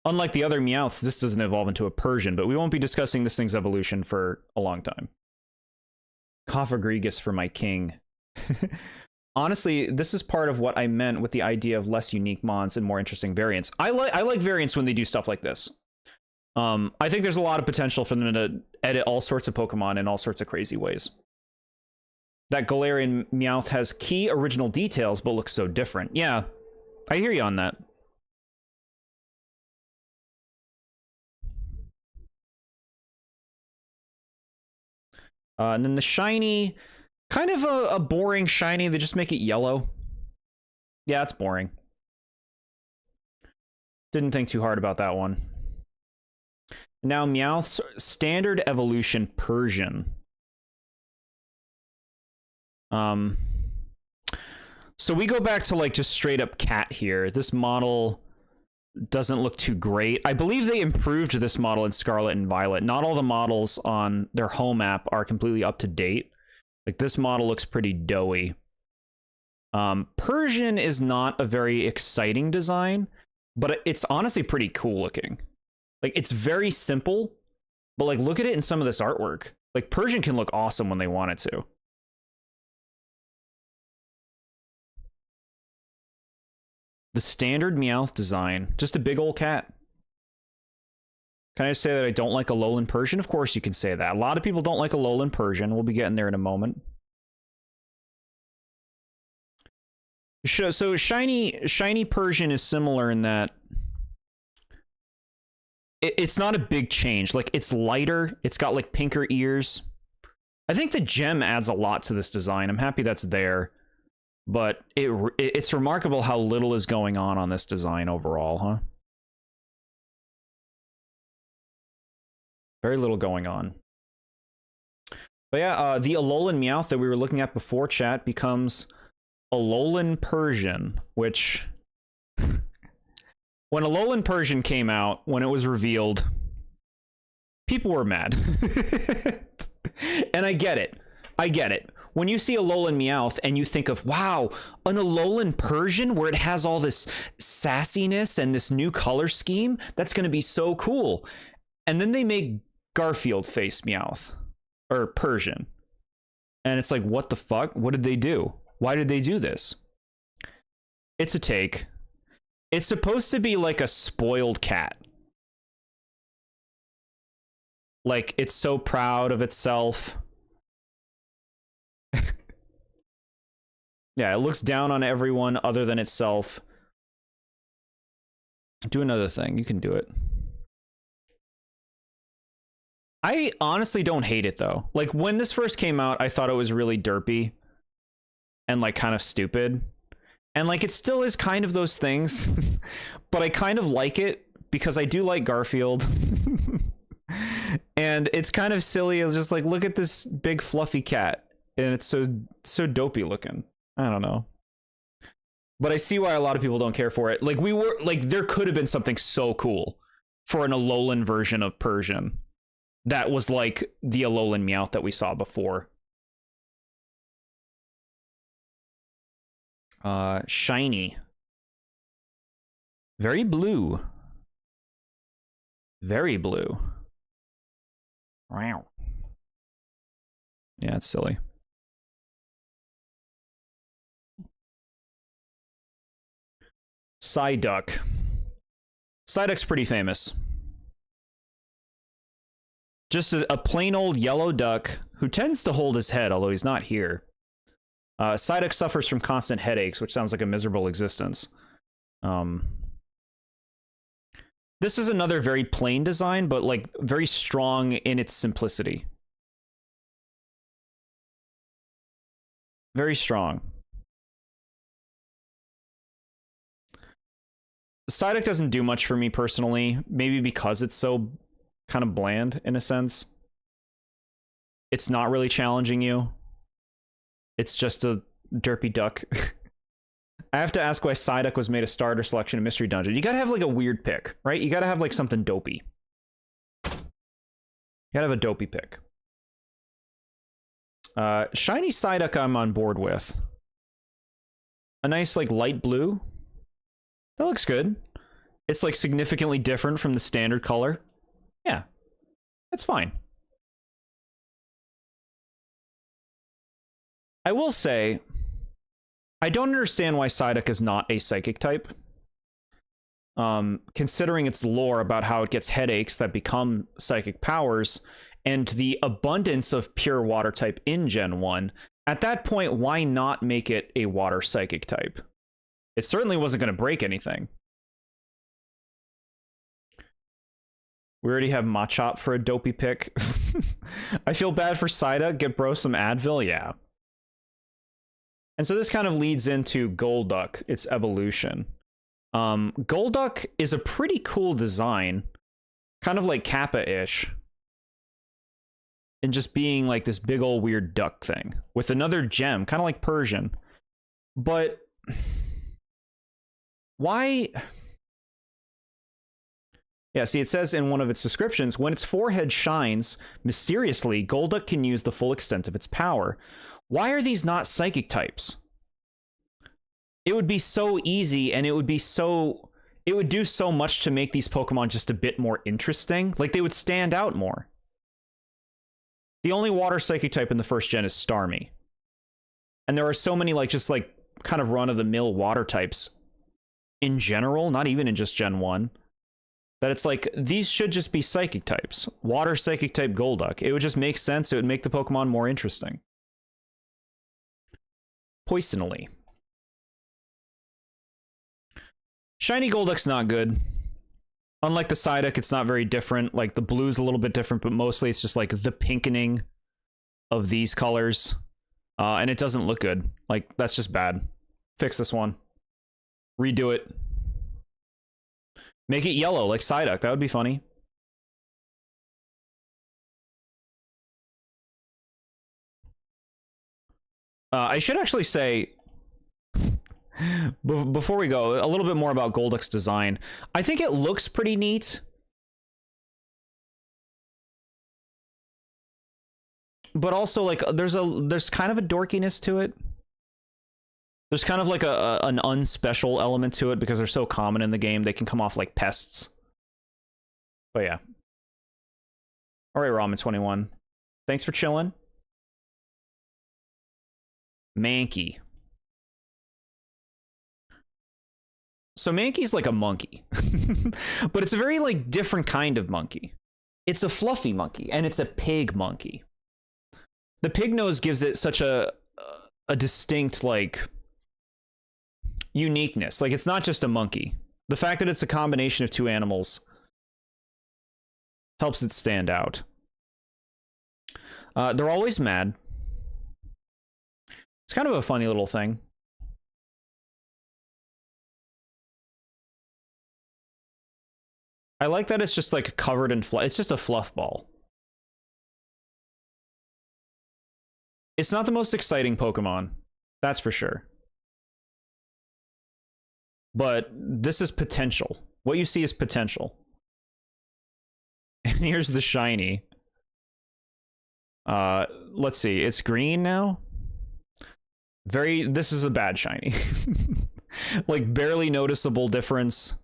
Unlike the other Meowths, this doesn't evolve into a Persian, but we won't be discussing this thing's evolution for a long time. Cophagrigus for my king. Honestly, this is part of what I meant with the idea of less unique mons and more interesting variants. I like variants when they do stuff like this. I think there's a lot of potential for them to edit all sorts of Pokemon in all sorts of crazy ways. That Galarian Meowth has key original details, but looks so different. Yeah, I hear you on that. And then the shiny, kind of a boring shiny. They just make it yellow. Yeah, it's boring. Didn't think too hard about that one. Now Meowth's standard evolution Persian. So we go back to like just straight up cat here. This model doesn't look too great. I believe they improved this model in Scarlet and Violet. Not all the models on their home app are completely up to date. Like this model looks pretty doughy. Persian is not a very exciting design, but it's honestly pretty cool looking. Like it's very simple, but like look at it in some of this artwork. Like Persian can look awesome when they want it to. The standard Meowth design, just a big old cat. Can I say that I don't like Alolan Persian? Of course you can say that. A lot of people don't like Alolan Persian. We'll be getting there in a moment. So shiny Persian is similar in that it's not a big change. Like it's lighter. It's got like pinker ears. I think the gem adds a lot to this design. I'm happy that's there. But it's remarkable how little is going on this design overall, huh? Very little going on. But yeah, the Alolan Meowth that we were looking at before, chat, becomes Alolan Persian, which... When Alolan Persian came out, when it was revealed, people were mad. And I get it. I get it. When you see Alolan Meowth and you think of, wow, an Alolan Persian where it has all this sassiness and this new color scheme, that's going to be so cool. And then they make Garfield face Meowth, or Persian. And it's like, what the fuck? What did they do? Why did they do this? It's a take. It's supposed to be like a spoiled cat. Like, it's so proud of itself. Yeah, it looks down on everyone other than itself. Do another thing. You can do it. I honestly don't hate it, though. Like, when this first came out, I thought it was really derpy. And, like, kind of stupid. And, like, it still is kind of those things. But I kind of like it because I do like Garfield. And it's kind of silly. It's just like, look at this big fluffy cat. And it's so dopey looking. I don't know. But I see why a lot of people don't care for it. Like, there could have been something so cool for an Alolan version of Persian that was like the Alolan Meowth that we saw before. Shiny. Very blue. Very blue. Wow. Yeah, it's silly. Psyduck. Psyduck's pretty famous. Just a plain old yellow duck who tends to hold his head, although he's not here. Psyduck suffers from constant headaches, which sounds like a miserable existence. This is another very plain design, but like very strong in its simplicity. Very strong. Psyduck doesn't do much for me personally, maybe because it's so kind of bland in a sense. It's not really challenging you. It's just a derpy duck. I have to ask why Psyduck was made a starter selection in Mystery Dungeon. You gotta have like a weird pick, right? You gotta have like something dopey. You gotta have a dopey pick. Shiny Psyduck I'm on board with. A nice like light blue. That looks good. It's like significantly different from the standard color. Yeah, that's fine. I will say, I don't understand why Psyduck is not a psychic type. Considering its lore about how it gets headaches that become psychic powers, and the abundance of pure water type in Gen 1, at that point, why not make it a water psychic type? It certainly wasn't going to break anything. We already have Machop for a dopey pick. I feel bad for Psyduck. Get bro some Advil? Yeah. And so this kind of leads into Golduck, its evolution. Golduck is a pretty cool design. Kind of like Kappa-ish. And just being like this big old weird duck thing. With another gem, kind of like Persian. But why? Yeah, see, it says in one of its descriptions, when its forehead shines, mysteriously, Golduck can use the full extent of its power. Why are these not psychic types? It would be so easy, and it would do so much to make these Pokemon just a bit more interesting. Like, they would stand out more. The only water psychic type in the first gen is Starmie. And there are so many, like, just, like, kind of run-of-the-mill water types in general, not even in just Gen 1, that it's like, these should just be psychic types. Water psychic type Golduck. It would just make sense. It would make the Pokemon more interesting. Poisonally. Shiny Golduck's not good. Unlike the Psyduck, it's not very different. Like, the blue's a little bit different, but mostly it's just like the pinkening of these colors. And it doesn't look good. Like, that's just bad. Fix this one. Redo it. Make it yellow like Psyduck. That would be funny. I should actually say, before we go, a little bit more about Golduck's design. I think it looks pretty neat. But also, like, there's kind of a dorkiness to it. There's kind of like an unspecial element to it because they're so common in the game. They can come off like pests. But yeah. All right, Ramen21. Thanks for chilling. Mankey. So Mankey's like a monkey. But it's a very like different kind of monkey. It's a fluffy monkey, and it's a pig monkey. The pig nose gives it such a distinct like uniqueness. Like, it's not just a monkey. The fact that it's a combination of two animals helps it stand out. They're always mad. It's kind of a funny little thing. I like that it's just like covered in fluff. It's just a fluff ball. It's not the most exciting Pokemon, that's for sure. But this is potential. What you see is potential. And here's the shiny. Let's see. It's green now. This is a bad shiny. Like, barely noticeable difference.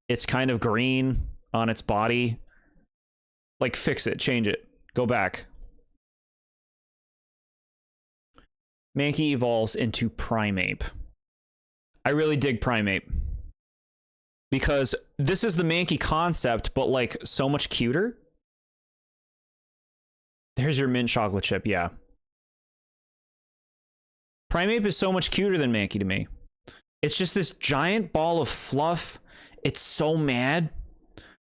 It's kind of green on its body. Like, fix it. Change it. Go back. Mankey evolves into Primeape. I really dig Primeape. Because this is the Mankey concept, but, like, so much cuter. There's your mint chocolate chip, yeah. Primeape is so much cuter than Mankey to me. It's just this giant ball of fluff. It's so mad.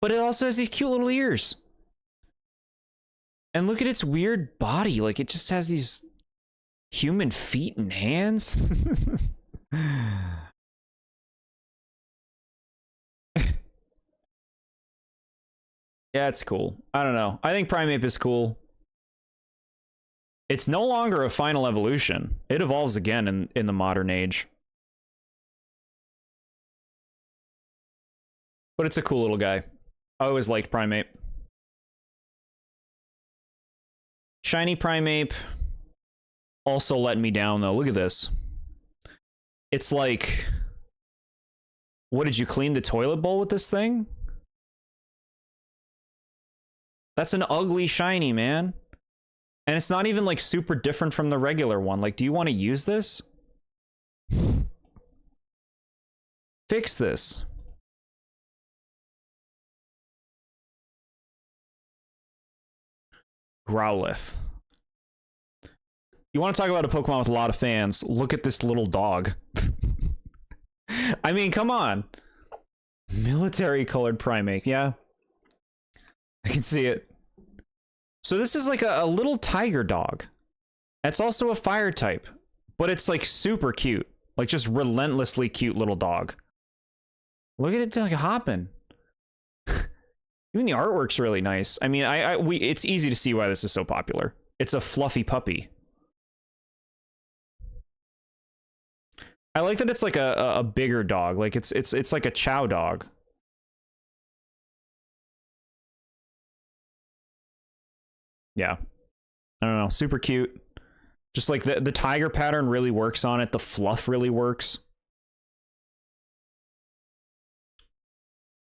But it also has these cute little ears. And look at its weird body. Like, it just has these Human feet and hands? Yeah, it's cool. I don't know. I think Primeape is cool. It's no longer a final evolution. It evolves again in the modern age. But it's a cool little guy. I always liked Primeape. Shiny Primeape also let me down, though. Look at this. It's like... What, did you clean the toilet bowl with this thing? That's an ugly shiny, man. And it's not even, like, super different from the regular one. Like, do you want to use this? Fix this. Growlithe. You want to talk about a Pokemon with a lot of fans? Look at this little dog. I mean, come on. Military colored Primeape, yeah. I can see it. So this is like a little tiger dog. It's also a fire type, but it's like super cute. Like just relentlessly cute little dog. Look at it like hopping. Even the artwork's really nice. I mean, it's easy to see why this is so popular. It's a fluffy puppy. I like that it's like a bigger dog. Like it's like a chow dog. Yeah. I don't know. Super cute. Just like the tiger pattern really works on it. The fluff really works.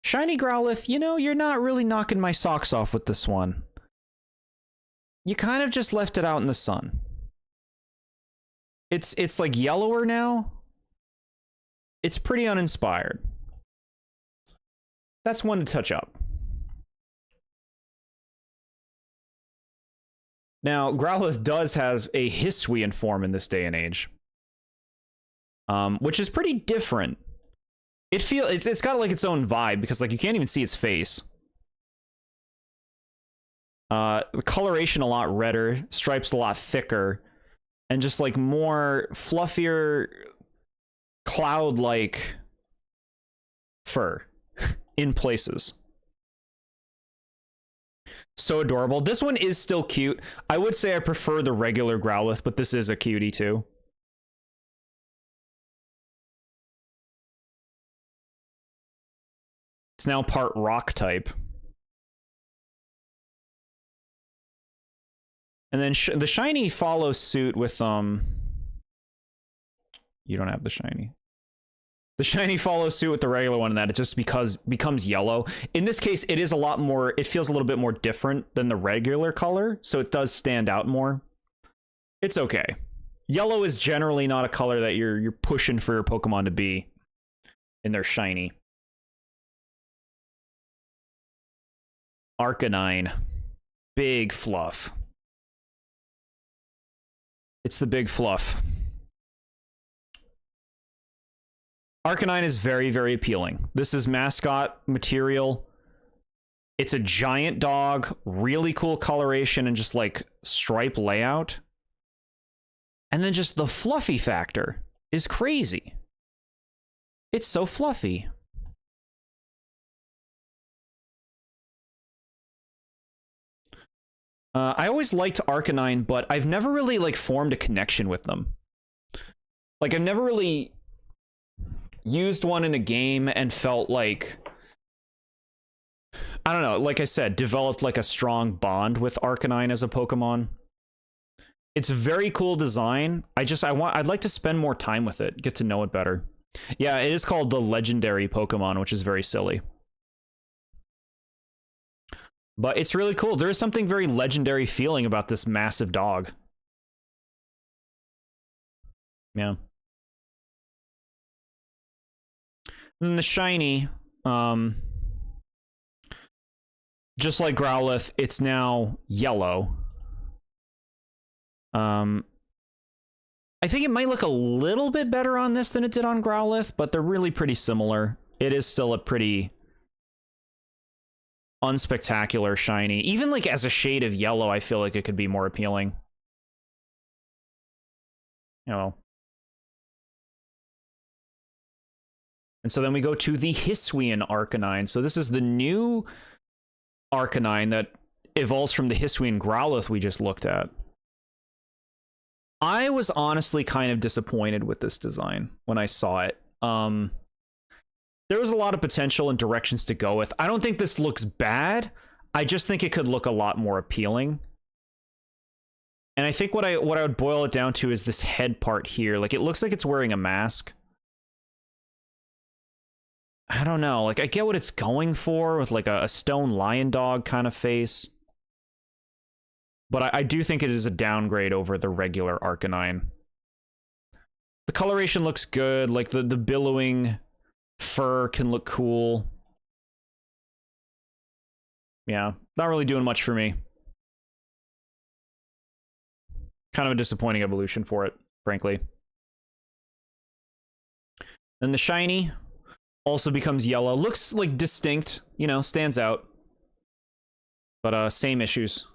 Shiny Growlithe, you know, you're not really knocking my socks off with this one. You kind of just left it out in the sun. It's like yellower now. It's pretty uninspired. That's one to touch up. Now, Growlithe does has a Hisuian form in this day and age. Which is pretty different. It's got like its own vibe because like you can't even see its face. The coloration a lot redder, stripes a lot thicker, and just like more fluffier cloud-like fur in places. So adorable. This one is still cute. I would say I prefer the regular Growlithe, but this is a cutie too. It's now part rock type. And then the shiny follows suit with, you don't have the shiny. The shiny follows suit with the regular one in that it just becomes yellow. In this case, it is a lot more, it feels a little bit more different than the regular color, so it does stand out more. It's okay. Yellow is generally not a color that you're pushing for your Pokemon to be in their shiny. Arcanine. Big fluff. It's the big fluff. Arcanine is very, very appealing. This is mascot material. It's a giant dog, really cool coloration and just like stripe layout. And then just the fluffy factor is crazy. It's so fluffy. I always liked Arcanine, but I've never really like formed a connection with them. Like I've never really used one in a game and felt like, I don't know, like I said, developed like a strong bond with Arcanine as a Pokemon. It's a very cool design. I'd like to spend more time with it, get to know it better. Yeah, it is called the legendary Pokemon, which is very silly. But it's really cool. There is something very legendary feeling about this massive dog. Yeah. And then the shiny, just like Growlithe, it's now yellow. I think it might look a little bit better on this than it did on Growlithe, but they're really pretty similar. It is still a pretty unspectacular shiny. Even like as a shade of yellow, I feel like it could be more appealing. You know. And so then we go to the Hisuian Arcanine. So this is the new Arcanine that evolves from the Hisuian Growlithe we just looked at. I was honestly kind of disappointed with this design when I saw it. There was a lot of potential and directions to go with. I don't think this looks bad. I just think it could look a lot more appealing. And I think what I would boil it down to is this head part here. Like, it looks like it's wearing a mask. I don't know. Like, I get what it's going for with like a stone lion dog kind of face. But I do think it is a downgrade over the regular Arcanine. The coloration looks good. Like, the billowing fur can look cool. Yeah, not really doing much for me. Kind of a disappointing evolution for it, frankly. Then the shiny also becomes yellow. Looks like distinct, you know, stands out. But same issues.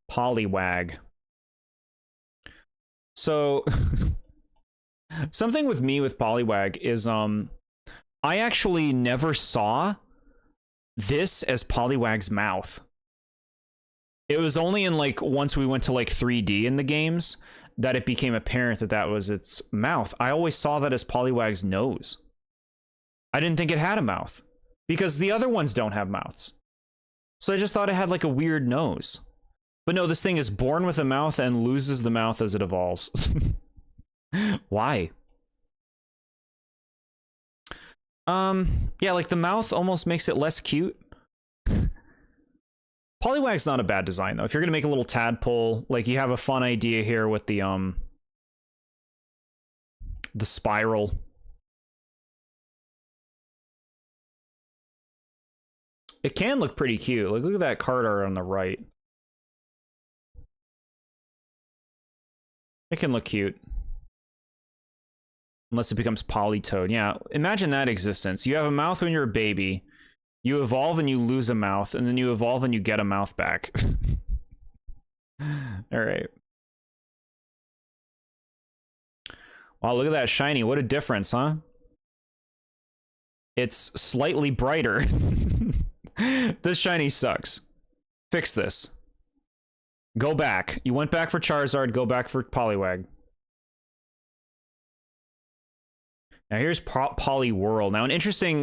Poliwag. So something with me with Poliwag is I actually never saw this as Poliwag's mouth. It was only in like once we went to like 3D in the games that it became apparent that that was its mouth. I always saw that as Poliwag's nose. I didn't think it had a mouth because the other ones don't have mouths. So I just thought it had like a weird nose. But no, this thing is born with a mouth and loses the mouth as it evolves. Why? Yeah, like the mouth almost makes it less cute. Poliwag's not a bad design though. If you're gonna make a little tadpole, like you have a fun idea here with the spiral. It can look pretty cute. Like, look at that card art on the right. It can look cute. Unless it becomes Politoed. Yeah, imagine that existence. You have a mouth when you're a baby. You evolve and you lose a mouth, and then you evolve and you get a mouth back. Alright. Wow, look at that shiny. What a difference, huh? It's slightly brighter. This shiny sucks. Fix this. Go back. You went back for Charizard, go back for Poliwag. Now here's Poliwhirl. Now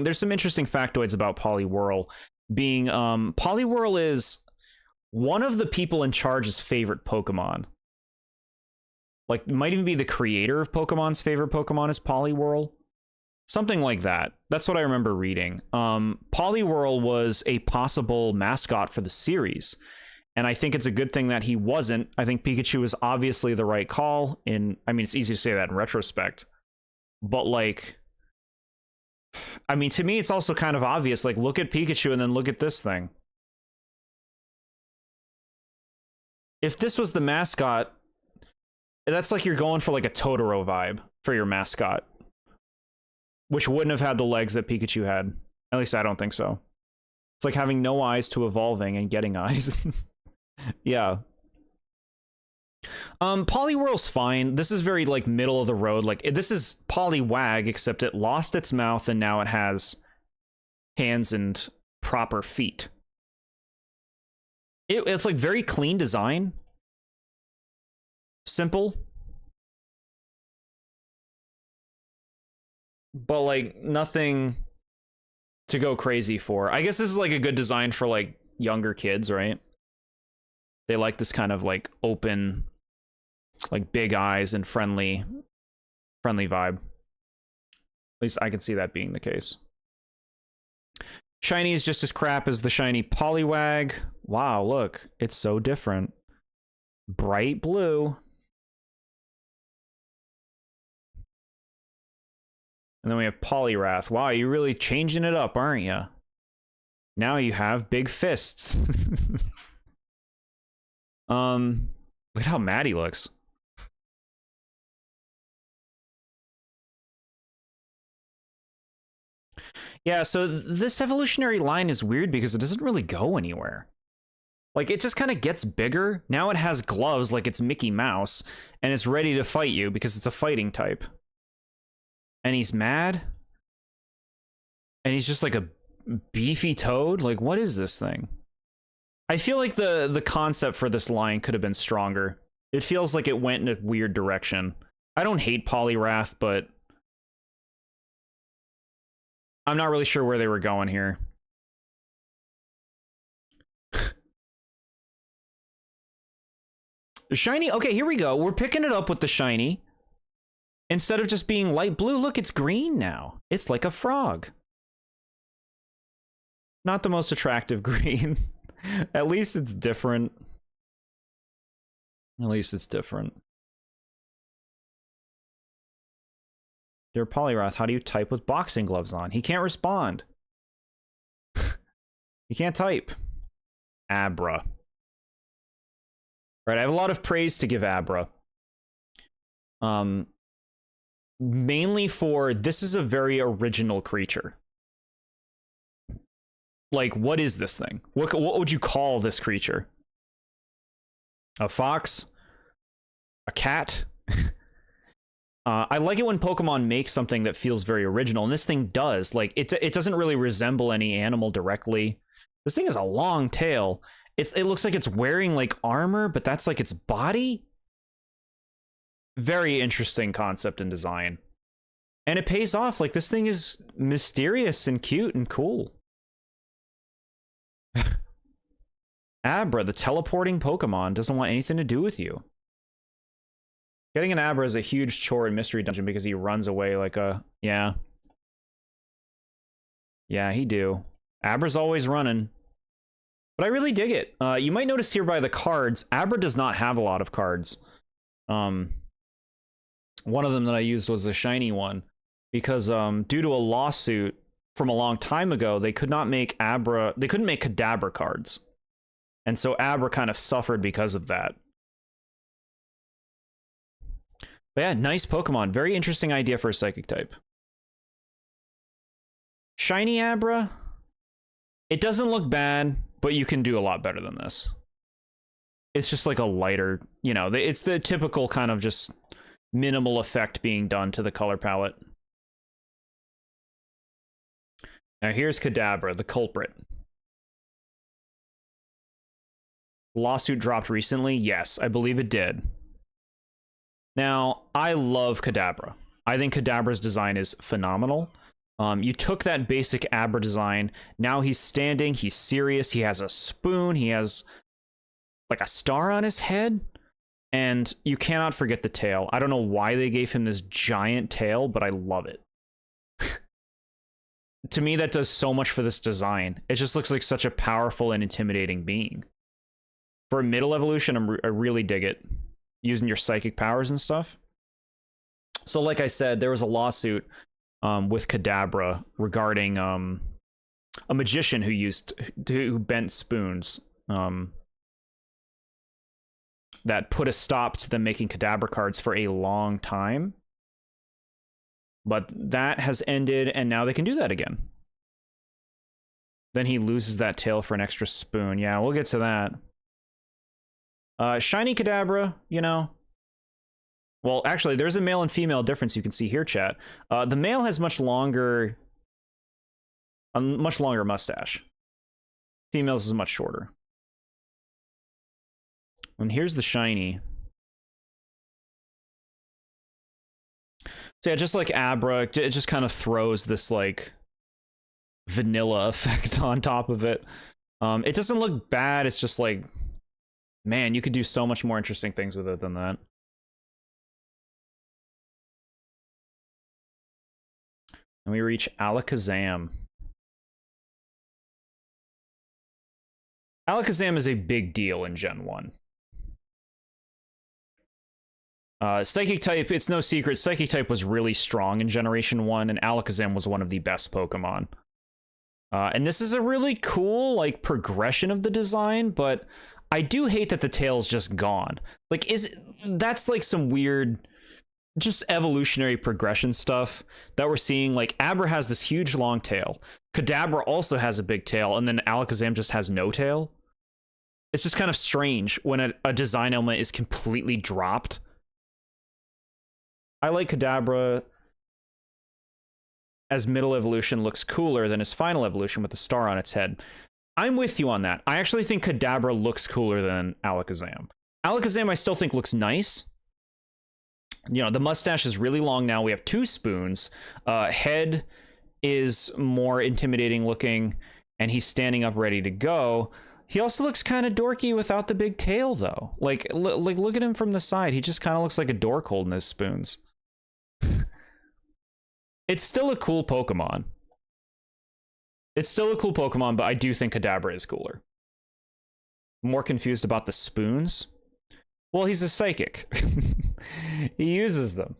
there's some interesting factoids about Poliwhirl. Being, Poliwhirl is one of the people in charge's favorite Pokemon. Like, might even be the creator of Pokemon's favorite Pokemon is Poliwhirl. Something like that. That's what I remember reading. Poliwhirl was a possible mascot for the series. And I think it's a good thing that he wasn't. I think Pikachu is obviously the right call. I mean, it's easy to say that in retrospect. But, like, I mean, to me, it's also kind of obvious. Like, look at Pikachu and then look at this thing. If this was the mascot, that's like you're going for, like, a Totoro vibe for your mascot. Which wouldn't have had the legs that Pikachu had. At least I don't think so. It's like having no eyes to evolving and getting eyes. Yeah. Poliwhirl's fine. This is very, like, middle of the road. Like, this is Poliwag, except it lost its mouth and now it has hands and proper feet. It's, like, very clean design. Simple. But, like, nothing to go crazy for. I guess this is, like, a good design for, like, younger kids, right? They like this kind of, like, open, like, big eyes and friendly vibe. At least I can see that being the case. Shiny is just as crap as the shiny Poliwag. Wow, look. It's so different. Bright blue. And then we have Poliwrath. Wow, you're really changing it up, aren't you? Now you have big fists. Look at how mad he looks. Yeah, so this evolutionary line is weird because it doesn't really go anywhere. Like, it just kind of gets bigger. Now it has gloves like it's Mickey Mouse, and it's ready to fight you because it's a fighting type. And he's mad. And he's just like a beefy toad. Like, what is this thing? I feel like the concept for this line could have been stronger. It feels like it went in a weird direction. I don't hate Poliwrath, but I'm not really sure where they were going here. Shiny, okay, here we go. We're picking it up with the shiny. Instead of just being light blue, look, it's green now. It's like a frog. Not the most attractive green. At least it's different. At least it's different. Dear Poliwrath, how do you type with boxing gloves on? He can't respond. He can't type. Abra. Right, I have a lot of praise to give Abra. Mainly for, this is a very original creature. Like, what is this thing? What would you call this creature? A fox? A cat? I like it when Pokemon make something that feels very original, and this thing does. Like, it doesn't really resemble any animal directly. This thing has a long tail. It looks like it's wearing, like, armor, but that's, like, its body? Very interesting concept and design. And it pays off. Like, this thing is mysterious and cute and cool. Abra, the teleporting Pokemon, doesn't want anything to do with you. Getting an Abra is a huge chore in Mystery Dungeon because he runs away like a... Yeah. Yeah, he do. Abra's always running. But I really dig it. You might notice here by the cards, Abra does not have a lot of cards. One of them that I used was the shiny one. Because due to a lawsuit from a long time ago, they could not make Abra... They couldn't make Kadabra cards. And so Abra kind of suffered because of that. But yeah, nice Pokemon. Very interesting idea for a Psychic type. Shiny Abra? It doesn't look bad, but you can do a lot better than this. It's just like a lighter, you know, it's the typical kind of just minimal effect being done to the color palette. Now here's Kadabra, the culprit. Lawsuit dropped recently? Yes, I believe it did. Now, I love Kadabra. I think Kadabra's design is phenomenal. You took that basic Abra design, now he's standing, he's serious, he has a spoon, he has like a star on his head, and you cannot forget the tail. I don't know why they gave him this giant tail, but I love it. To me, that does so much for this design. It just looks like such a powerful and intimidating being. For a middle evolution, I really dig it. Using your psychic powers and stuff. So like I said, there was a lawsuit with Kadabra regarding a magician who bent spoons that put a stop to them making Kadabra cards for a long time. But that has ended, and now they can do that again. Then he loses that tail for an extra spoon. Yeah, we'll get to that. Shiny Kadabra, you know. Well, actually, there's a male and female difference you can see here, chat. The male has a much longer mustache. Females is much shorter. And here's the shiny. So yeah, just like Abra, it just kind of throws this like vanilla effect on top of it. It doesn't look bad. It's just like, man, you could do so much more interesting things with it than that. And we reach Alakazam. Alakazam is a big deal in Gen 1. Psychic type, it's no secret, Psychic type was really strong in Generation 1, and Alakazam was one of the best Pokemon. And this is a really cool, like, progression of the design, but I do hate that the tail's just gone. Like, that's like some weird, just evolutionary progression stuff that we're seeing. Like, Abra has this huge long tail. Kadabra also has a big tail, and then Alakazam just has no tail. It's just kind of strange when a design element is completely dropped. I like Kadabra as middle evolution looks cooler than his final evolution with the star on its head. I'm with you on that. I actually think Kadabra looks cooler than Alakazam. Alakazam I still think looks nice. You know, the mustache is really long now. We have 2 spoons. Head is more intimidating looking, and he's standing up ready to go. He also looks kind of dorky without the big tail, though. Like look at him from the side. He just kind of looks like a dork holding his spoons. It's still a cool Pokemon. It's still a cool Pokemon, but I do think Kadabra is cooler. More confused about the spoons? Well, he's a psychic. He uses them.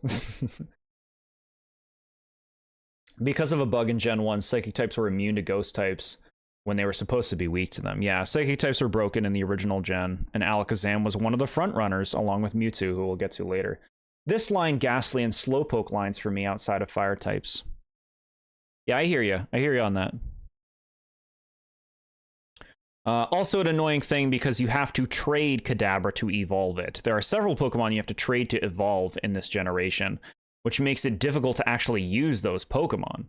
Because of a bug in Gen 1, psychic types were immune to ghost types when they were supposed to be weak to them. Yeah, psychic types were broken in the original gen, and Alakazam was one of the front runners, along with Mewtwo, who we'll get to later. This line, Ghastly and Slowpoke lines for me outside of fire types. Yeah, I hear you. I hear you on that. Also an annoying thing because you have to trade Kadabra to evolve it. There are several Pokemon you have to trade to evolve in this generation, which makes it difficult to actually use those Pokemon.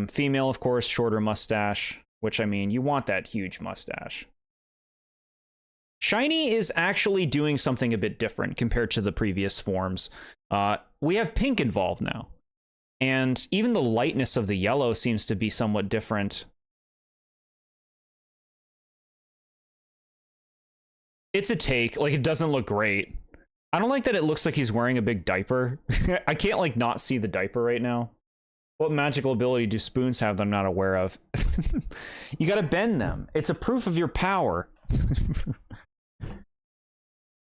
Female, of course, shorter mustache, which, I mean, you want that huge mustache. Shiny is actually doing something a bit different compared to the previous forms. We have pink involved now. And even the lightness of the yellow seems to be somewhat different. It's a take. Like, it doesn't look great. I don't like that it looks like he's wearing a big diaper. I can't, like, not see the diaper right now. What magical ability do spoons have that I'm not aware of? You gotta bend them. It's a proof of your power.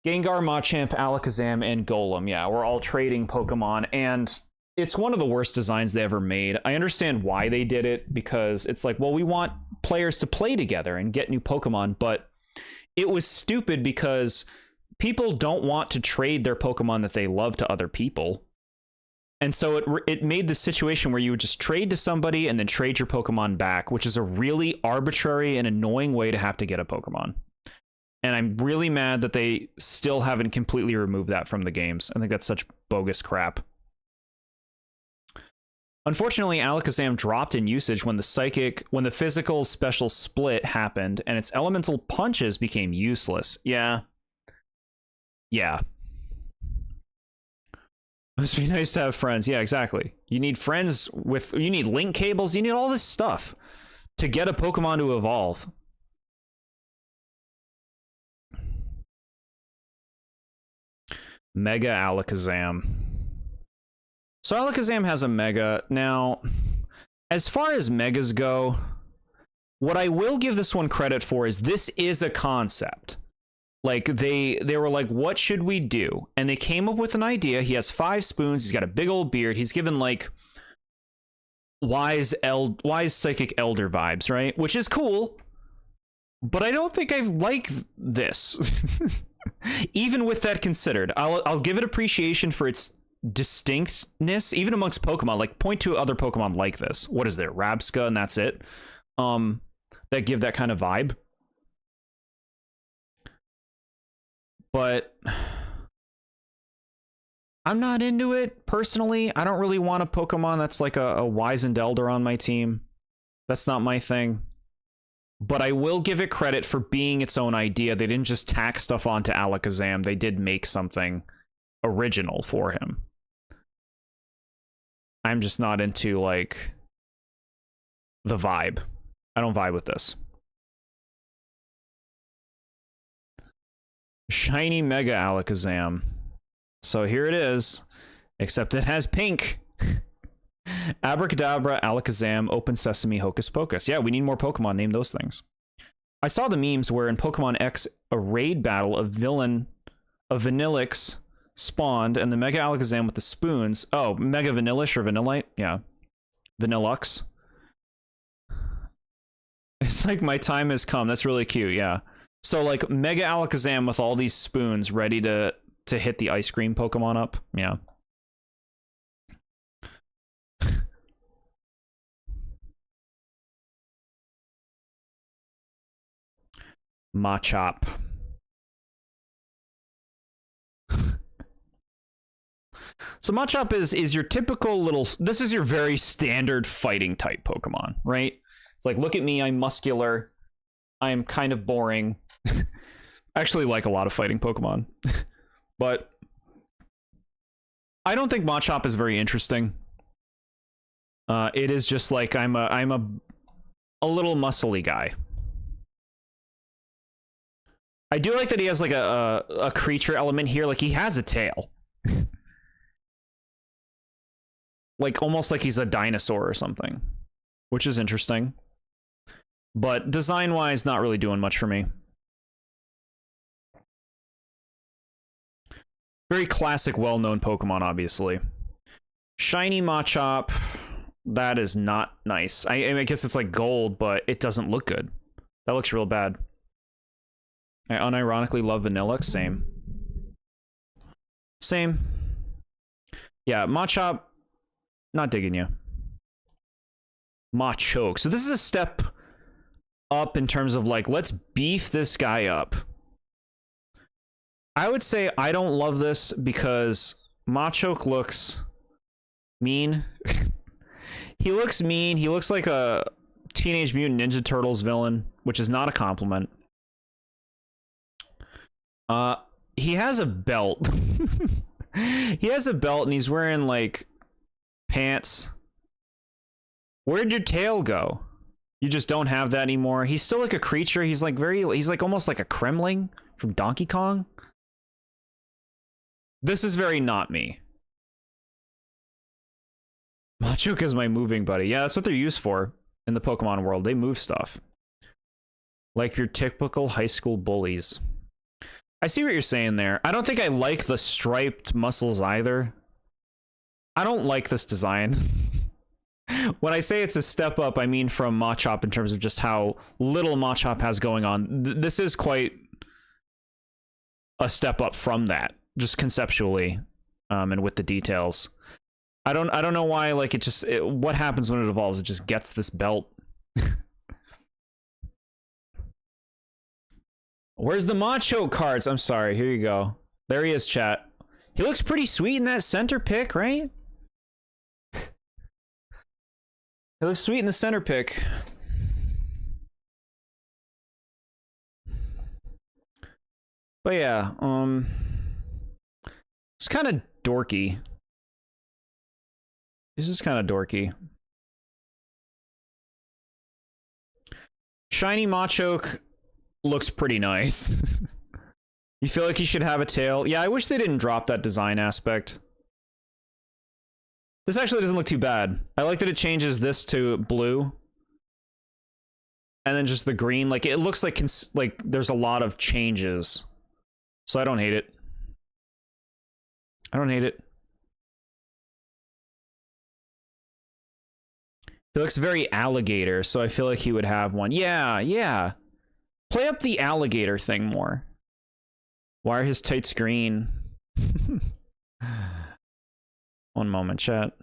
Gengar, Machamp, Alakazam, and Golem. Yeah, we're all trading Pokemon, and it's one of the worst designs they ever made. I understand why they did it, because it's like, well, we want players to play together and get new Pokemon, but it was stupid because people don't want to trade their Pokemon that they love to other people. And so it made the situation where you would just trade to somebody and then trade your Pokemon back, which is a really arbitrary and annoying way to have to get a Pokemon. And I'm really mad that they still haven't completely removed that from the games. I think that's such bogus crap. Unfortunately, Alakazam dropped in usage when the physical special split happened and its elemental punches became useless. Yeah. Yeah. It must be nice to have friends. Yeah, exactly. You need friends with, you need link cables, you need all this stuff to get a Pokemon to evolve. Mega Alakazam. So Alakazam has a Mega. Now, as far as Megas go, what I will give this one credit for is this is a concept. Like, they were like, what should we do? And they came up with an idea. He has 5 spoons. He's got a big old beard. He's given, like, wise psychic elder vibes, right? Which is cool. But I don't think I like this. Even with that considered, I'll give it appreciation for its distinctness, even amongst Pokemon. Like, point to other Pokemon like this. What is there? Rabsca, and that's it. That give that kind of vibe. But I'm not into it personally. I don't really want a Pokemon that's like a wizened elder on my team. That's not my thing. But I will give it credit for being its own idea. They didn't just tack stuff onto Alakazam. They did make something original for him. I'm just not into, like, the vibe. I don't vibe with this. Shiny Mega Alakazam. So here it is, except it has pink. Abracadabra, Alakazam, Open Sesame, Hocus Pocus. Yeah, we need more Pokemon. Name those things. I saw the memes where in Pokemon X, a raid battle of Vanillix spawned, and the Mega Alakazam with the spoons. Oh, Mega Vanillish or Vanillite? Yeah. Vanillux. It's like, my time has come. That's really cute, yeah. So, like, Mega Alakazam with all these spoons ready to hit the ice cream Pokemon up. Yeah. Machop. So Machop is your typical little, this is your very standard fighting type Pokemon, right? It's like, look at me, I'm muscular, I'm kind of boring. I actually like a lot of fighting Pokemon. But I don't think Machop is very interesting. It is just like, I'm a little muscly guy. I do like that he has like a creature element here, like he has a tail. Like almost like he's a dinosaur or something, which is interesting. But design-wise, not really doing much for me. Very classic, well-known Pokemon, obviously. Shiny Machop, that is not nice. I guess it's like gold, but it doesn't look good. That looks real bad. I unironically love Vanilla, same. Same. Yeah, Machop, not digging you. Machoke. So this is a step up in terms of like, let's beef this guy up. I would say I don't love this because Machoke looks mean. He looks mean. He looks like a Teenage Mutant Ninja Turtles villain, which is not a compliment. He has a belt. He has a belt and he's wearing like pants. Where'd your tail go? You just don't have that anymore. He's still like a creature. He's like he's like almost like a Kremling from Donkey Kong. This is very not me. Machoke is my moving buddy. Yeah, that's what they're used for in the Pokemon world. They move stuff. Like your typical high school bullies. I see what you're saying there. I don't think I like the striped muscles either. I don't like this design. When I say it's a step up, I mean from Machop in terms of just how little Machop has going on. This is quite a step up from that, just conceptually, and with the details. I don't know why, like, what happens when it evolves? It just gets this belt. Where's the Macho cards? I'm sorry, here you go. There he is, chat. He looks pretty sweet in that center pick, right? He looks sweet in the center pick. But yeah, it's kind of dorky. This is kind of dorky. Shiny Machoke looks pretty nice. You feel like he should have a tail? Yeah, I wish they didn't drop that design aspect. This actually doesn't look too bad. I like that it changes this to blue. And then just the green. Like, it looks like there's a lot of changes. So I don't hate it. I don't hate it. He looks very alligator, so I feel like he would have one. Yeah, yeah. Play up the alligator thing more. Why are his tights green? One moment, chat.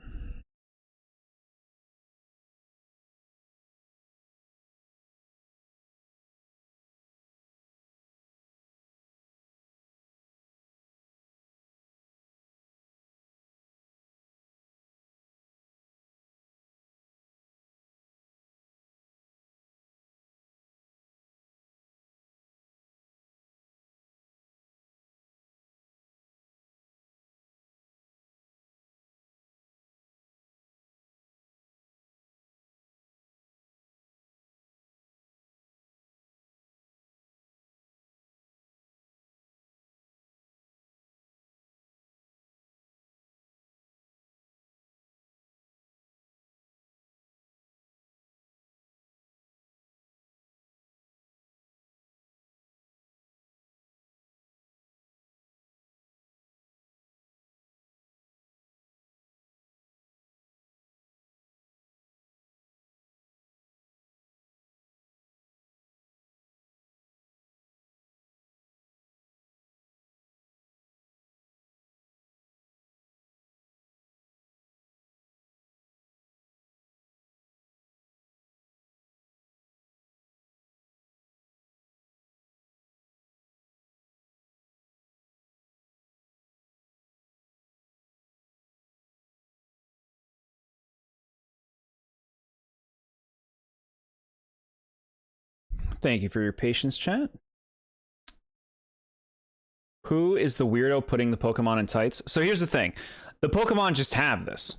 Thank you for your patience, chat. Who is the weirdo putting the Pokemon in tights? So here's the thing. The Pokemon just have this.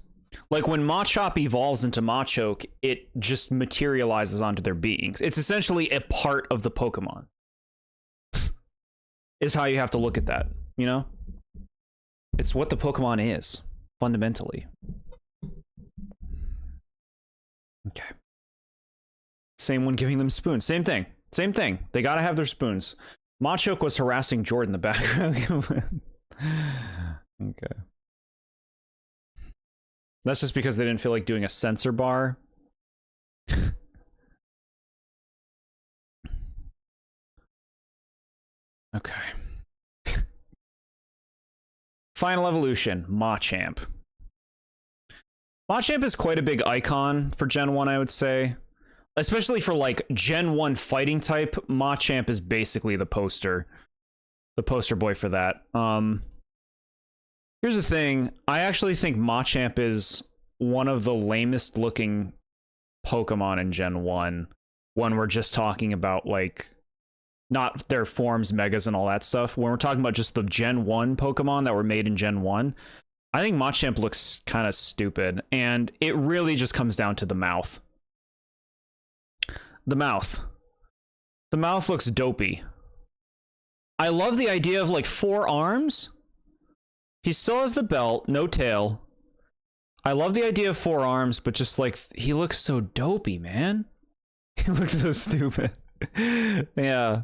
Like when Machop evolves into Machoke, it just materializes onto their beings. It's essentially a part of the Pokemon. Is how you have to look at that, you know? It's what the Pokemon is, fundamentally. Okay. Same one giving them spoons. Same thing. Same thing. They gotta have their spoons. Machoke was harassing Jordan in the background. Okay. That's just because they didn't feel like doing a censor bar. Okay. Final evolution, Machamp. Machamp is quite a big icon for Gen 1, I would say. Especially for, like, Gen 1 fighting type, Machamp is basically the poster boy for that. Here's the thing. I actually think Machamp is one of the lamest looking Pokemon in Gen 1 when we're just talking about, like, not their forms, megas, and all that stuff. When we're talking about just the Gen 1 Pokemon that were made in Gen 1, I think Machamp looks kind of stupid, and it really just comes down to the mouth. The mouth. The mouth looks dopey. I love the idea of, like, 4 arms. He still has the belt, no tail. I love the idea of 4 arms, but just, like, he looks so dopey, man. He looks so stupid. Yeah.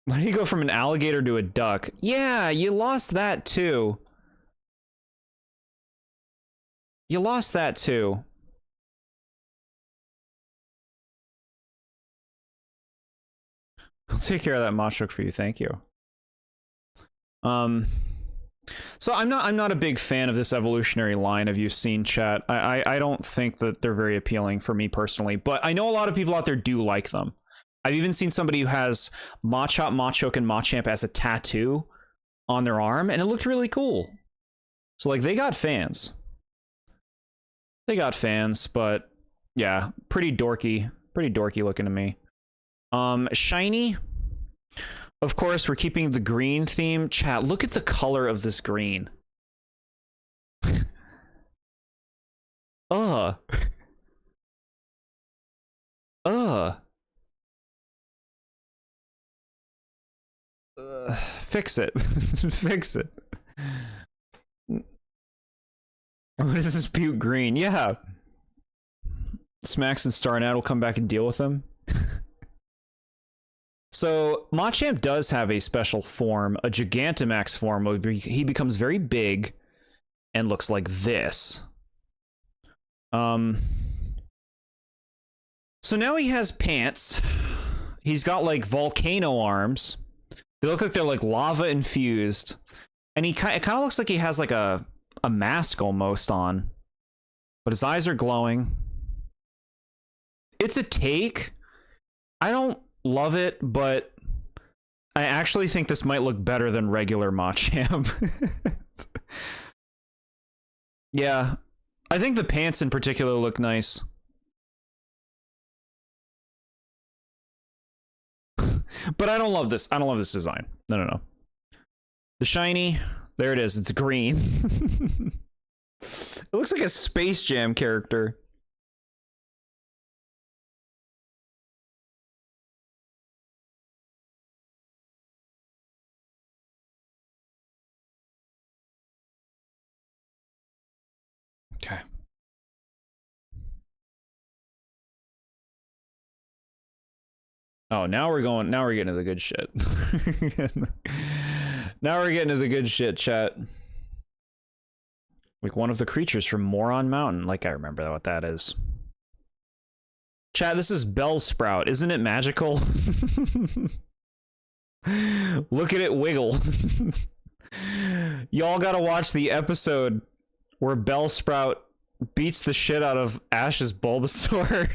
Why do you go from an alligator to a duck? Yeah, you lost that too. You lost that too. I'll take care of that Machoke for you, thank you. So I'm not a big fan of this evolutionary line of you've seen, chat. I don't think that they're very appealing for me personally, but I know a lot of people out there do like them. I've even seen somebody who has Machop, Machoke, and Machamp as a tattoo on their arm, and it looked really cool. So, like, they got fans. They got fans, but yeah, pretty dorky looking to me. Shiny. Of course, we're keeping the green theme. Chat, look at the color of this green. Ugh. Fix it. Fix it. What is this puke green? Yeah. Smacks and Starnat will come back and deal with him. So, Machamp does have a special form, a Gigantamax form, where he becomes very big and looks like this. So now he has pants. He's got, like, volcano arms. They look like they're, like, lava infused. And it kind of looks like he has, like, a mask almost on. But his eyes are glowing. It's a take. I don't love it, but I actually think this might look better than regular Machamp. Yeah, I think the pants in particular look nice. But I don't love this. I don't love this design. No. The shiny, there it is. It's green. It looks like a Space Jam character. Okay. Oh, now we're getting to the good shit. Now we're getting to the good shit, chat. Like one of the creatures from Moron Mountain. Like I remember what that is. Chat, this is Bellsprout. Isn't it magical? Look at it wiggle. Y'all gotta watch the episode where Bellsprout beats the shit out of Ash's Bulbasaur.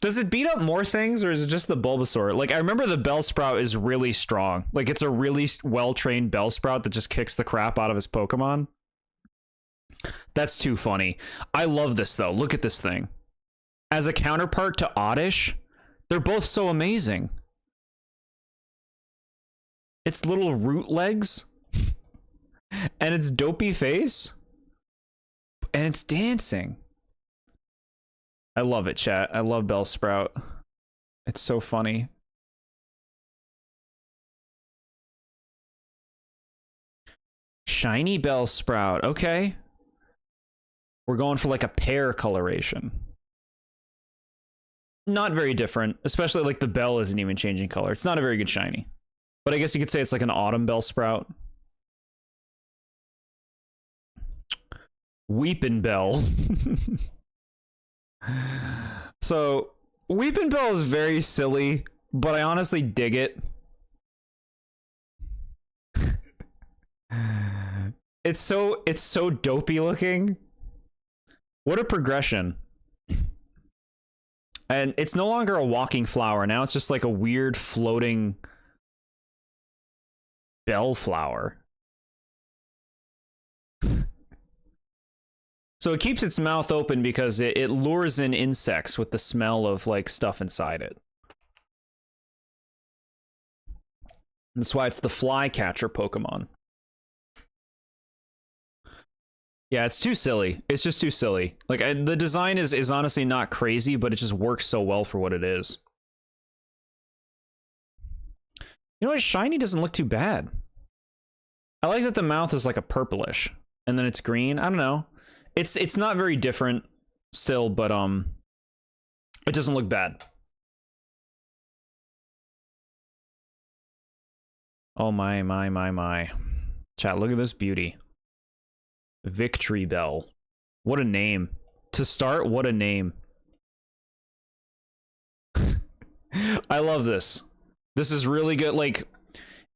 Does it beat up more things, or is it just the Bulbasaur? Like, I remember the Bellsprout is really strong. Like, it's a really well-trained Bellsprout that just kicks the crap out of his Pokemon. That's too funny. I love this, though. Look at this thing. as a counterpart to Oddish, they're both so amazing. Its little root legs and its dopey face and it's dancing. I love it, chat. I love Bellsprout. It's so funny. Shiny Bellsprout. Okay. We're going for like a pear coloration. Not very different, especially like the bell isn't even changing color. It's not a very good shiny. But I guess you could say it's like an autumn Bellsprout. Weepin' Bell. So, Weepin' Bell is very silly, but I honestly dig it. It's so dopey looking. What a progression. And it's no longer a walking flower. Now it's just like a weird floating bell flower. So it keeps its mouth open because it lures in insects with the smell of like stuff inside it. That's why it's the flycatcher Pokemon. Yeah, it's too silly. It's just too silly. Like, the design is honestly not crazy, but it just works so well for what it is. You know what? Shiny doesn't look too bad. I like that the mouth is like a purplish, and then it's green. I don't know. It's not very different still, but it doesn't look bad. Oh my. Chat, look at this beauty. Victory Bell. What a name. To start, what a name. I love this. This is really good. Like,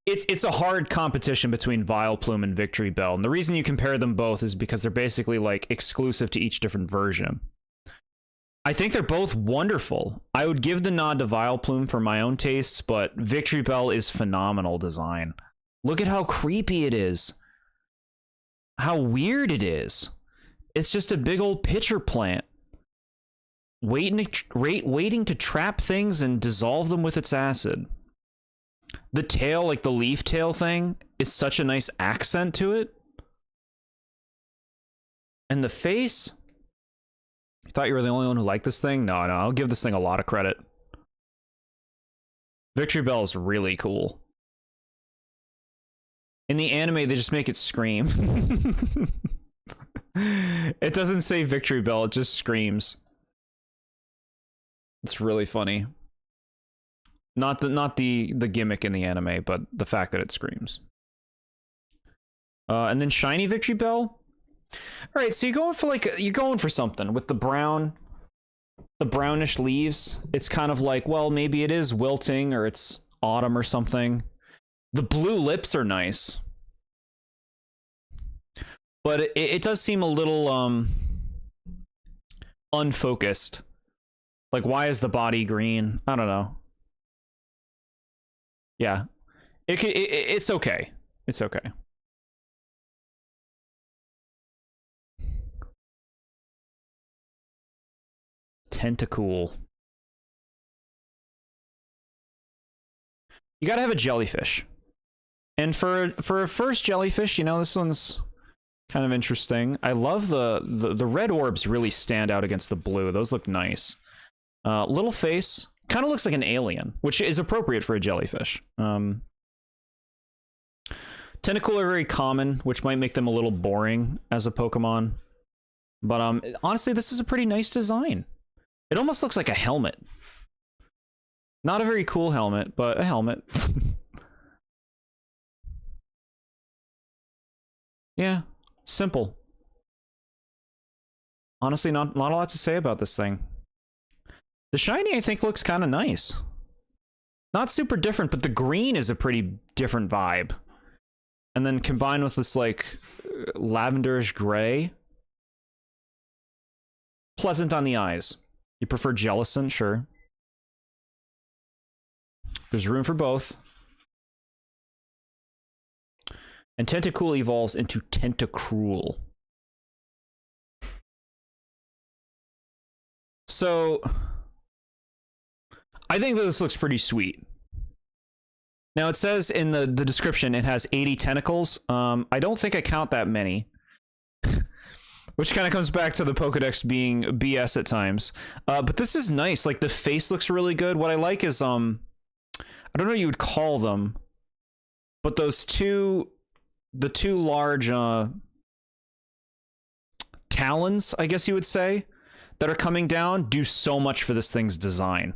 it's a hard competition between Vileplume and Victory Bell. And the reason you compare them both is because they're basically like exclusive to each different version. I think they're both wonderful. I would give the nod to Vileplume for my own tastes, but Victory Bell is phenomenal design. Look at how creepy it is. How weird it is. It's just a big old pitcher plant. Waiting to trap things and dissolve them with its acid. The tail, like the leaf tail thing, is such a nice accent to it. And the face... You thought you were the only one who liked this thing? No, I'll give this thing a lot of credit. Victory Bell is really cool. In the anime, they just make it scream. It doesn't say Victory Bell, it just screams. It's really funny. Not the gimmick in the anime, but the fact that it screams. And then shiny Victory Bell. All right, so you're going for something with the brownish leaves. It's kind of like, well, maybe it is wilting or it's autumn or something. The blue lips are nice. But it does seem a little unfocused. Like, why is the body green? I don't know. Yeah. It's okay. It's okay. Tentacool. You gotta have a jellyfish. And for a first jellyfish, you know, this one's kind of interesting. I love the red orbs really stand out against the blue. Those look nice. Little face. Kind of looks like an alien, which is appropriate for a jellyfish. Tentacool are very common, which might make them a little boring as a Pokemon. But honestly, this is a pretty nice design. It almost looks like a helmet. Not a very cool helmet, but a helmet. Yeah, simple. Honestly, not a lot to say about this thing. The shiny, I think, looks kind of nice. Not super different, but the green is a pretty different vibe. And then combined with this, like, lavenderish gray. Pleasant on the eyes. You prefer Jellicent? Sure. There's room for both. And Tentacool evolves into Tentacruel. So I think this looks pretty sweet. Now it says in the description it has 80 tentacles. I don't think I count that many. Which kind of comes back to the Pokedex being BS at times. But this is nice. Like, the face looks really good. What I like is, I don't know what you would call them, but the two large talons, I guess you would say, that are coming down do so much for this thing's design.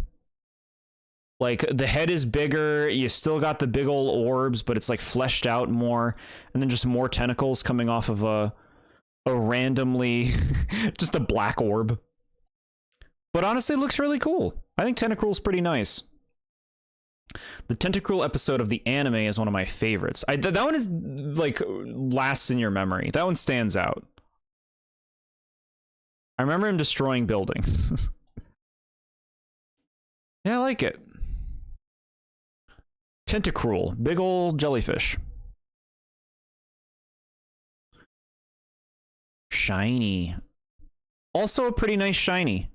Like, the head is bigger, you still got the big old orbs, but it's like fleshed out more, and then just more tentacles coming off of a randomly just a black orb. But honestly, it looks really cool. I think Tentacruel's pretty nice. The Tentacruel episode of the anime is one of my favorites. That one is like lasts in your memory. That one stands out. I remember him destroying buildings. Yeah, I like it. Tentacruel, big old jellyfish. Shiny. Also a pretty nice shiny.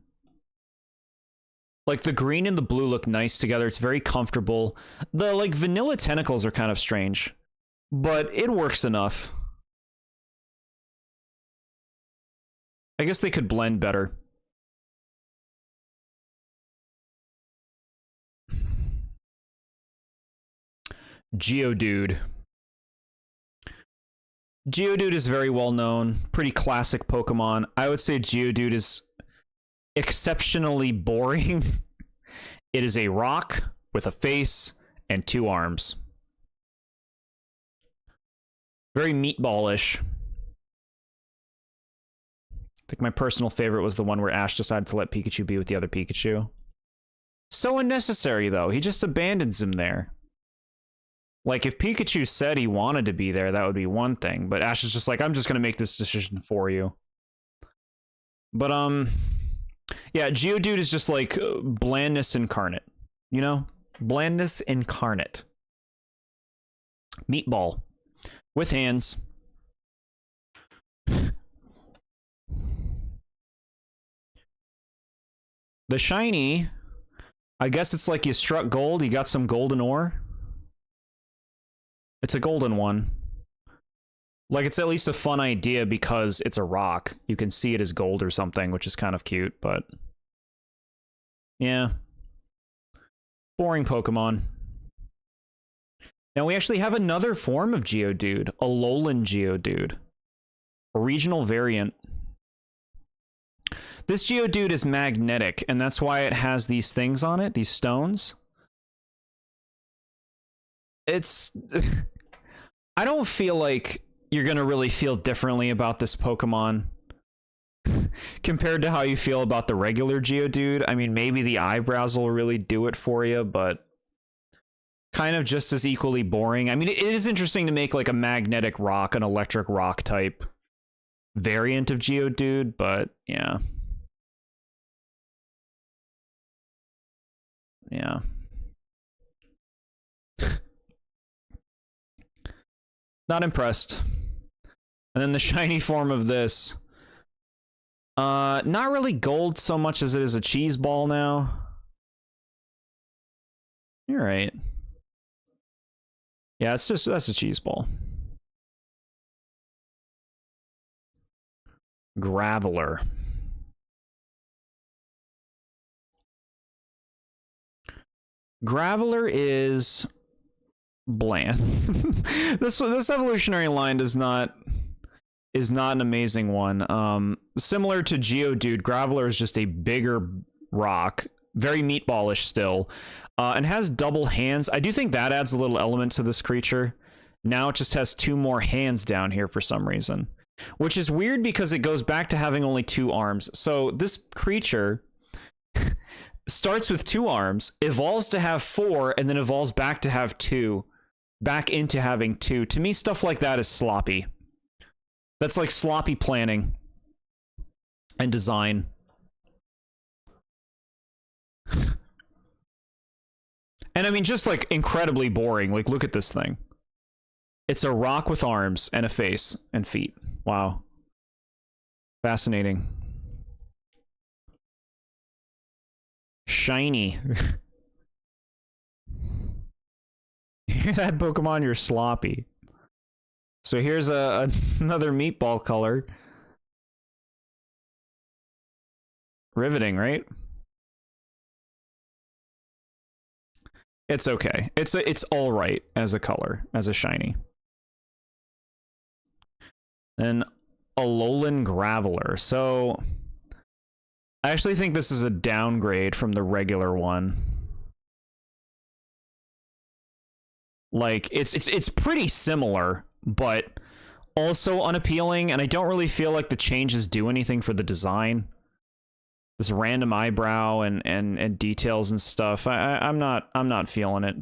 Like, the green and the blue look nice together. It's very comfortable. The, like, vanilla tentacles are kind of strange, but it works enough. I guess they could blend better. Geodude. Geodude is very well known, pretty classic Pokemon. I would say Geodude is exceptionally boring. It is a rock with a face and 2 arms. Very meatballish. I think my personal favorite was the one where Ash decided to let Pikachu be with the other Pikachu. So unnecessary, though. He just abandons him there. Like, if Pikachu said he wanted to be there, that would be one thing. But Ash is just like, I'm just gonna make this decision for you. But, yeah, Geodude is just like blandness incarnate. You know? Blandness incarnate. Meatball. With hands. The shiny, I guess it's like you struck gold, you got some golden ore. It's a golden one. Like, it's at least a fun idea because it's a rock. You can see it as gold or something, which is kind of cute, but... yeah. Boring Pokemon. Now we actually have another form of Geodude. A Alolan Geodude. A regional variant. This Geodude is magnetic, and that's why it has these things on it, these stones. It's... I don't feel like you're gonna really feel differently about this Pokemon compared to how you feel about the regular Geodude. I mean, maybe the eyebrows will really do it for you, but kind of just as equally boring. I mean, it is interesting to make like a magnetic rock, an electric rock type variant of Geodude, but yeah. Yeah. Not impressed. And then the shiny form of this. Not really gold so much as it is a cheese ball now. You're right. Yeah, it's just, that's a cheese ball. Graveler. Graveler is bland. this evolutionary line is not an amazing one. Similar to Geodude, Graveler is just a bigger rock, very meatballish still, and has double hands. I do think that adds a little element to this creature. Now it just has 2 more hands down here for some reason, which is weird because it goes back to having only 2 arms. So this creature starts with 2 arms, evolves to have 4, and then evolves back to have 2. Back into having 2. To me, stuff like that is sloppy. That's like sloppy planning and design. And I mean, just like incredibly boring. Like, look at this thing. It's a rock with arms and a face and feet. Wow. Fascinating. Shiny. You hear that, Pokemon? You're sloppy. So here's another meatball color. Riveting, right? It's okay. It's all right as a color, as a shiny. Then Alolan Graveler. So I actually think this is a downgrade from the regular one. Like it's pretty similar, but also unappealing, and I don't really feel like the changes do anything for the design. This random eyebrow and details and stuff. I'm not feeling it.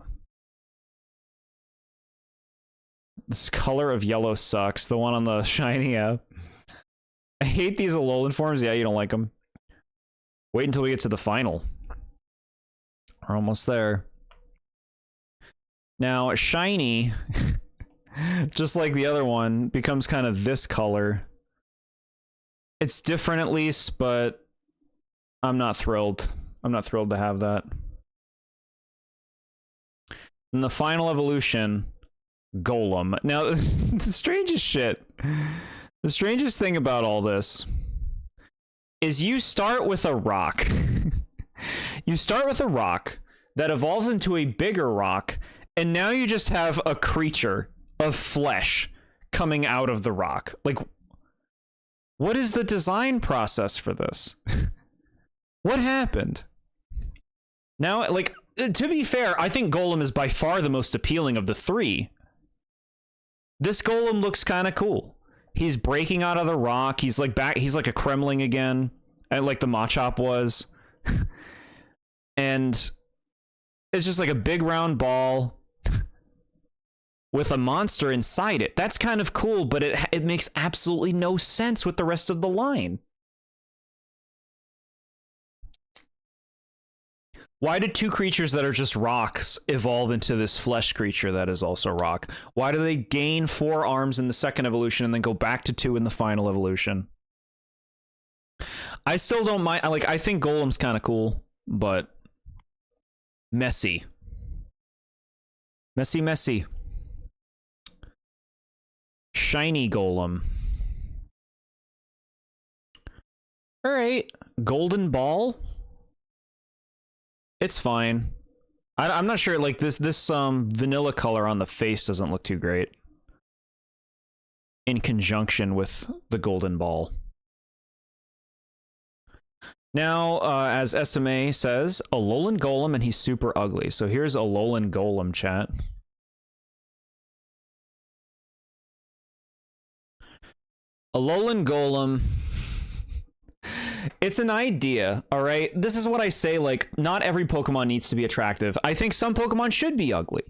This color of yellow sucks. The one on the shiny app. I hate these Alolan forms. Yeah, you don't like them. Wait until we get to the final. We're almost there. Now, shiny, just like the other one, becomes kind of this color. It's different at least, but I'm not thrilled. I'm not thrilled to have that. In the final evolution, Golem. Now, the strangest shit, the strangest thing about all this is you start with a rock. You start with a rock that evolves into a bigger rock, and now you just have a creature of flesh coming out of the rock. Like, what is the design process for this? What happened? Now, like, to be fair, I think Golem is by far the most appealing of the three. This Golem looks kind of cool. He's breaking out of the rock. He's like back. He's like a Kremling again, and like the Machop was. And it's just like a big round ball with a monster inside it. That's kind of cool, but it makes absolutely no sense with the rest of the line. Why did two creatures that are just rocks evolve into this flesh creature that is also rock? Why do they gain 4 arms in the second evolution and then go back to 2 in the final evolution? I still don't mind. I think Golem's kind of cool, but messy. Messy. Shiny Golem. All right, Golden Ball. It's fine. I'm not sure. Like this vanilla color on the face doesn't look too great in conjunction with the Golden Ball. Now, as SMA says, Alolan Golem, and he's super ugly. So here's Alolan Golem, chat. Alolan Golem. It's an idea, all right? This is what I say, like, not every Pokemon needs to be attractive. I think some Pokemon should be ugly.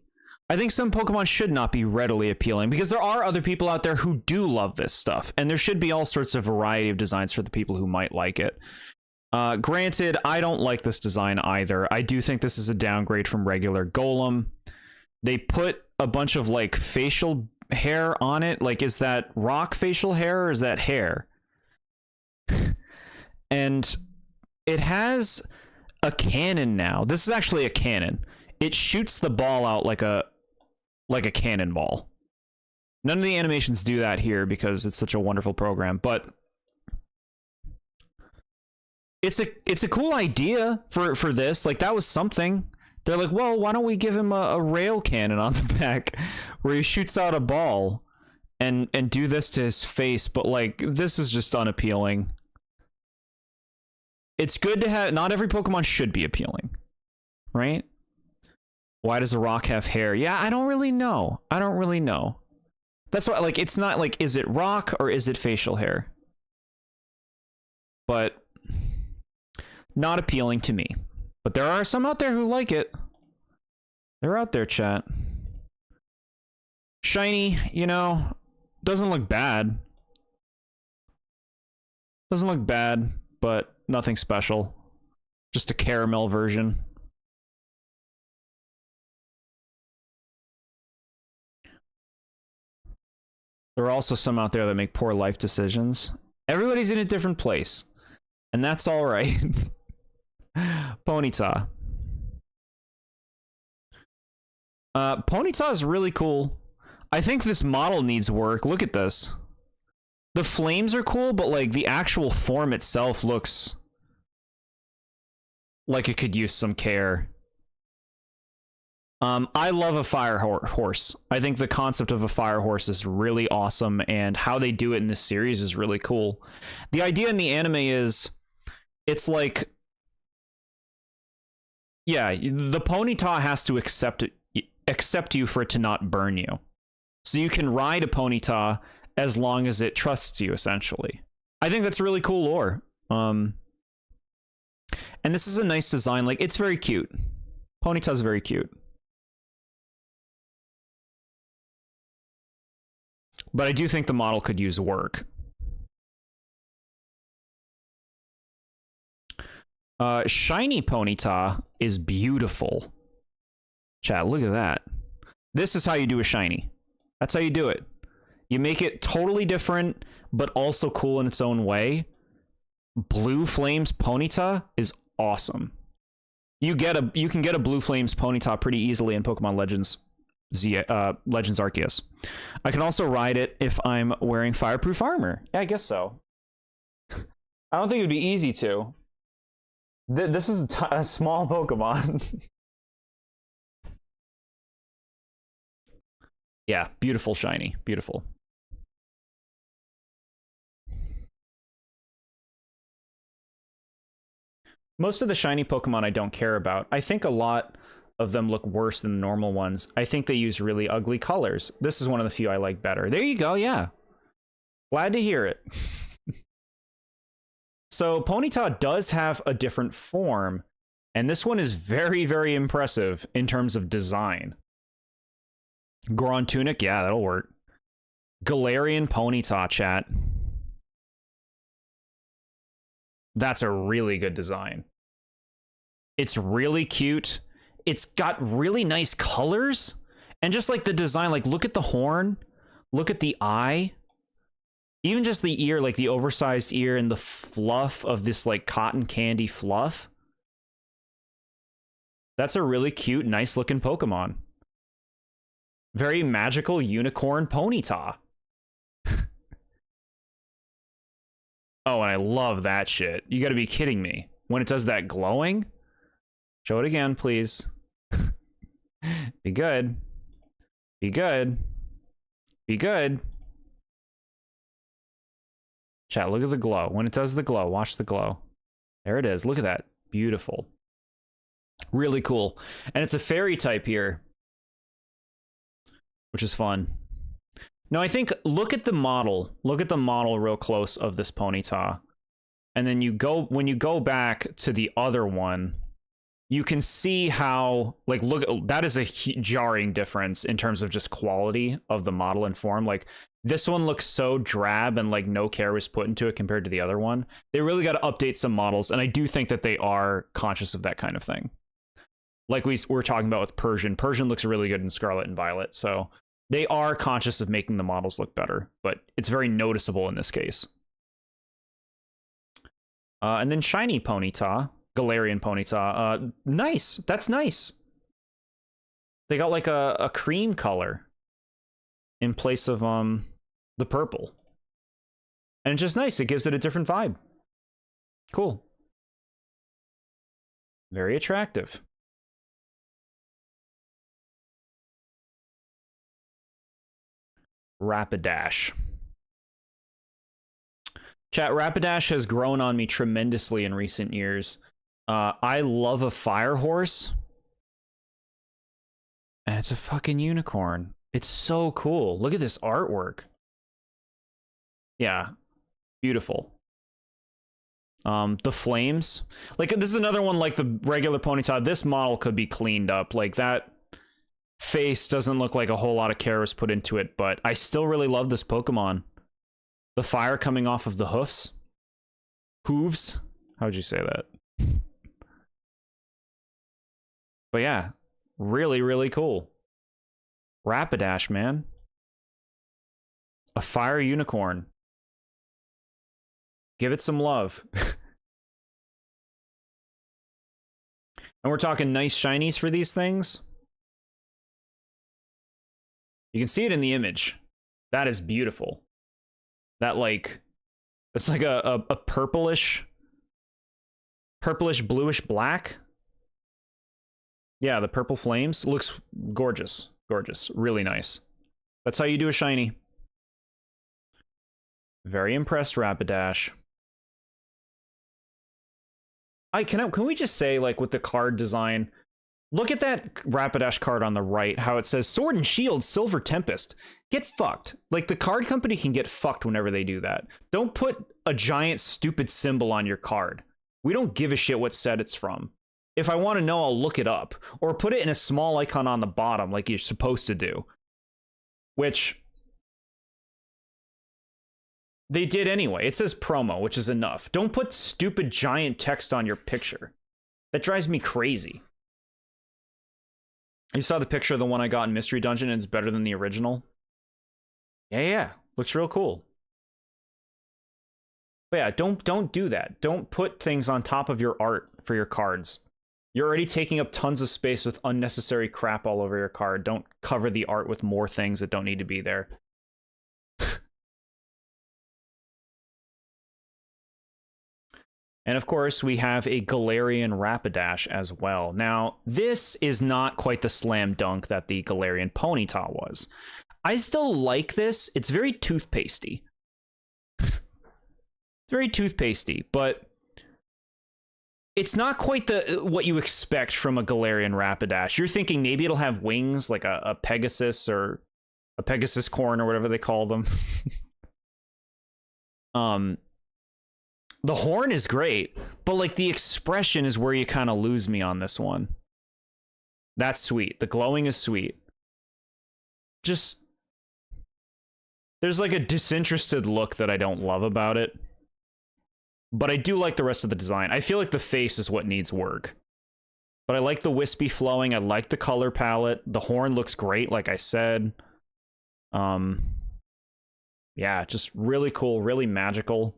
I think some Pokemon should not be readily appealing, because there are other people out there who do love this stuff, and there should be all sorts of variety of designs for the people who might like it. Granted, I don't like this design either. I do think this is a downgrade from regular Golem. They put a bunch of, like, facial hair on it. Like, is that rock facial hair, or is that hair? And it has a cannon now. This is actually a cannon. It shoots the ball out like a cannonball. None of the animations do that here because it's such a wonderful program, but it's a cool idea for this. Like, that was something. They're like, well, why don't we give him a rail cannon on the back where he shoots out a ball and do this to his face, but like, this is just unappealing. It's good to have, not every Pokemon should be appealing, right? Why does a rock have hair? Yeah, I don't really know. I don't really know. That's why, like, it's not like, is it rock or is it facial hair? But not appealing to me. But there are some out there who like it. They're out there, chat. Shiny, you know, doesn't look bad. Doesn't look bad, but nothing special. Just a caramel version. There are also some out there that make poor life decisions. Everybody's in a different place, and that's all right. Ponyta. Ponyta is really cool. I think this model needs work. Look at this. The flames are cool, but like the actual form itself looks like it could use some care. I love a fire horse. I think the concept of a fire horse is really awesome, and how they do it in this series is really cool. The idea in the anime is, it's like, yeah, the Ponyta has to accept you for it to not burn you. So you can ride a Ponyta as long as it trusts you, essentially. I think that's really cool lore. And this is a nice design. Like, it's very cute. Ponyta's very cute. But I do think the model could use work. Shiny Ponyta is beautiful. Chat, look at that. This is how you do a shiny. That's how you do it. You make it totally different, but also cool in its own way. Blue Flames Ponyta is awesome. You can get a Blue Flames Ponyta pretty easily in Pokemon Legends Legends Arceus. I can also ride it if I'm wearing fireproof armor. Yeah, I guess so. I don't think it would be easy to. This is a small Pokemon. Yeah, beautiful shiny. Beautiful. Most of the shiny Pokemon I don't care about. I think a lot of them look worse than the normal ones. I think they use really ugly colors. This is one of the few I like better. There you go, yeah. Glad to hear it. So Ponyta does have a different form, and this one is very, very impressive in terms of design. Goron Tunic, yeah, that'll work. Galarian Ponyta, chat. That's a really good design. It's really cute. It's got really nice colors. And just like the design, like look at the horn. Look at the eye. Even just the ear, like the oversized ear and the fluff of this like cotton candy fluff. That's a really cute, nice looking Pokemon. Very magical unicorn Ponyta. Oh, and I love that shit. You gotta be kidding me. When it does that glowing? Show it again, please. Be good. Be good. Be good. Chat, look at the glow. When it does the glow, watch the glow. There it is. Look at that. Beautiful. Really cool. And it's a fairy type here, which is fun. No, I think look at the model. Look at the model real close of this Ponyta. And then when you go back to the other one, you can see how, like, look, that is a jarring difference in terms of just quality of the model and form. Like, this one looks so drab and like no care was put into it compared to the other one. They really got to update some models, and I do think that they are conscious of that kind of thing. Like we're talking about with Persian. Persian looks really good in Scarlet and Violet, so they are conscious of making the models look better, but it's very noticeable in this case. And then Shiny Ponyta, Galarian Ponyta. Nice. That's nice. They got like a cream color in place of the purple. And it's just nice. It gives it a different vibe. Cool. Very attractive. Rapidash. Chat, Rapidash has grown on me tremendously in recent years. I love a fire horse. And it's a fucking unicorn. It's so cool. Look at this artwork. Yeah. Beautiful. The flames. Like, this is another one like the regular Ponyta. This model could be cleaned up. Like, that face doesn't look like a whole lot of care was put into it, but I still really love this Pokemon. The fire coming off of the hoofs. Hooves? How would you say that? But yeah, really, really cool. Rapidash, man. A fire unicorn. Give it some love. And we're talking nice shinies for these things. You can see it in the image. That is beautiful. That like, it's like a purplish bluish black. Yeah, the purple flames looks gorgeous. Gorgeous, really nice. That's how you do a shiny. Very impressed, Rapidash. Can we just say, like, with the card design, look at that Rapidash card on the right, how it says Sword and Shield, Silver Tempest. Get fucked. Like, the card company can get fucked whenever they do that. Don't put a giant stupid symbol on your card. We don't give a shit what set it's from. If I want to know, I'll look it up. Or put it in a small icon on the bottom, like you're supposed to do. Which they did anyway. It says promo, which is enough. Don't put stupid giant text on your picture. That drives me crazy. You saw the picture of the one I got in Mystery Dungeon, and it's better than the original? Yeah. Looks real cool. But yeah, don't do that. Don't put things on top of your art for your cards. You're already taking up tons of space with unnecessary crap all over your card. Don't cover the art with more things that don't need to be there. And of course, we have a Galarian Rapidash as well. Now, this is not quite the slam dunk that the Galarian Ponyta was. I still like this. It's very toothpastey. It's very toothpastey, but it's not quite what you expect from a Galarian Rapidash. You're thinking maybe it'll have wings, like a Pegasus or a Pegasus corn or whatever they call them. The horn is great, but like the expression is where you kind of lose me on this one. That's sweet. The glowing is sweet. Just, there's like a disinterested look that I don't love about it. But I do like the rest of the design. I feel like the face is what needs work. But I like the wispy flowing. I like the color palette. The horn looks great, like I said. Yeah, just really cool, really magical.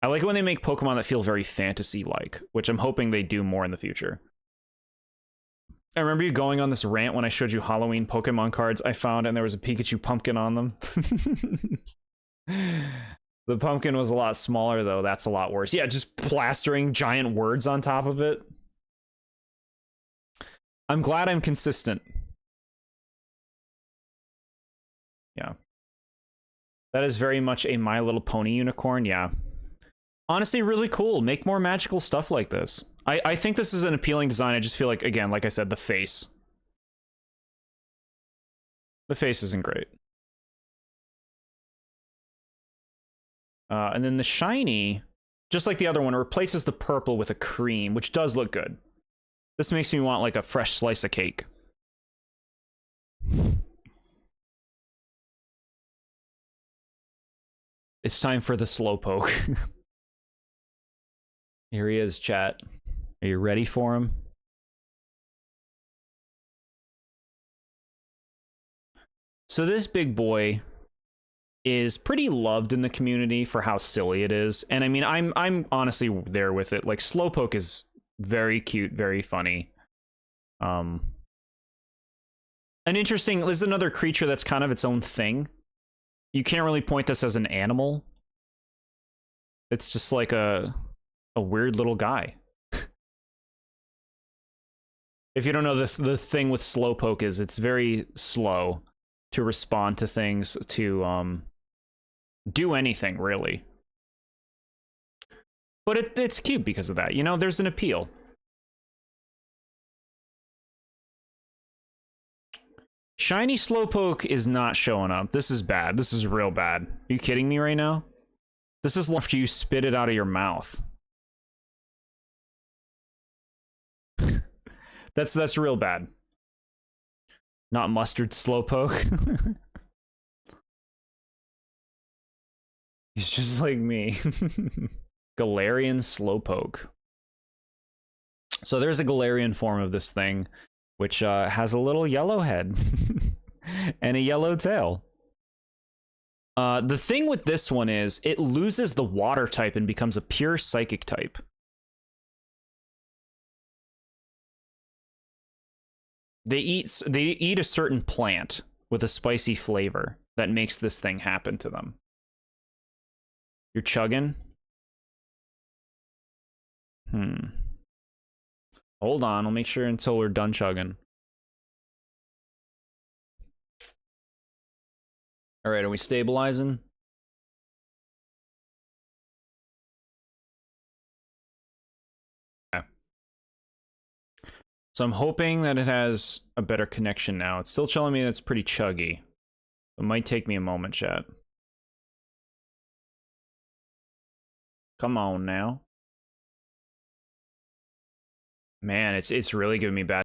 I like it when they make Pokemon that feel very fantasy-like, which I'm hoping they do more in the future. I remember you going on this rant when I showed you Halloween Pokemon cards I found, and there was a Pikachu pumpkin on them. The pumpkin was a lot smaller, though. That's a lot worse. Yeah, just plastering giant words on top of it. I'm glad I'm consistent. Yeah. That is very much a My Little Pony unicorn, yeah. Honestly, really cool. Make more magical stuff like this. I think this is an appealing design. I just feel like, again, like I said, the face. The face isn't great. And then the shiny, just like the other one, replaces the purple with a cream, which does look good. This makes me want like a fresh slice of cake. It's time for the Slowpoke. Here he is, chat. Are you ready for him? So this big boy is pretty loved in the community for how silly it is. And I mean, I'm honestly there with it. Like, Slowpoke is very cute, very funny. An interesting, there's another creature that's kind of its own thing. You can't really point this as an animal. It's just like a weird little guy. If you don't know, the thing with Slowpoke is it's very slow to respond to things, to do anything, really. But it's cute because of that. You know, there's an appeal. Shiny Slowpoke is not showing up. This is bad. This is real bad. Are you kidding me right now? This is after you spit it out of your mouth. That's real bad. Not mustard Slowpoke. He's just like me. Galarian Slowpoke. So there's a Galarian form of this thing, which has a little yellow head and a yellow tail. The thing with this one is it loses the water type and becomes a pure psychic type. They eat a certain plant with a spicy flavor that makes this thing happen to them. You're chugging? Hold on, I'll make sure until we're done chugging. All right, are we stabilizing? Okay. So I'm hoping that it has a better connection now. It's still telling me that it's pretty chuggy. It might take me a moment, chat. Come on now. Man, it's really giving me bad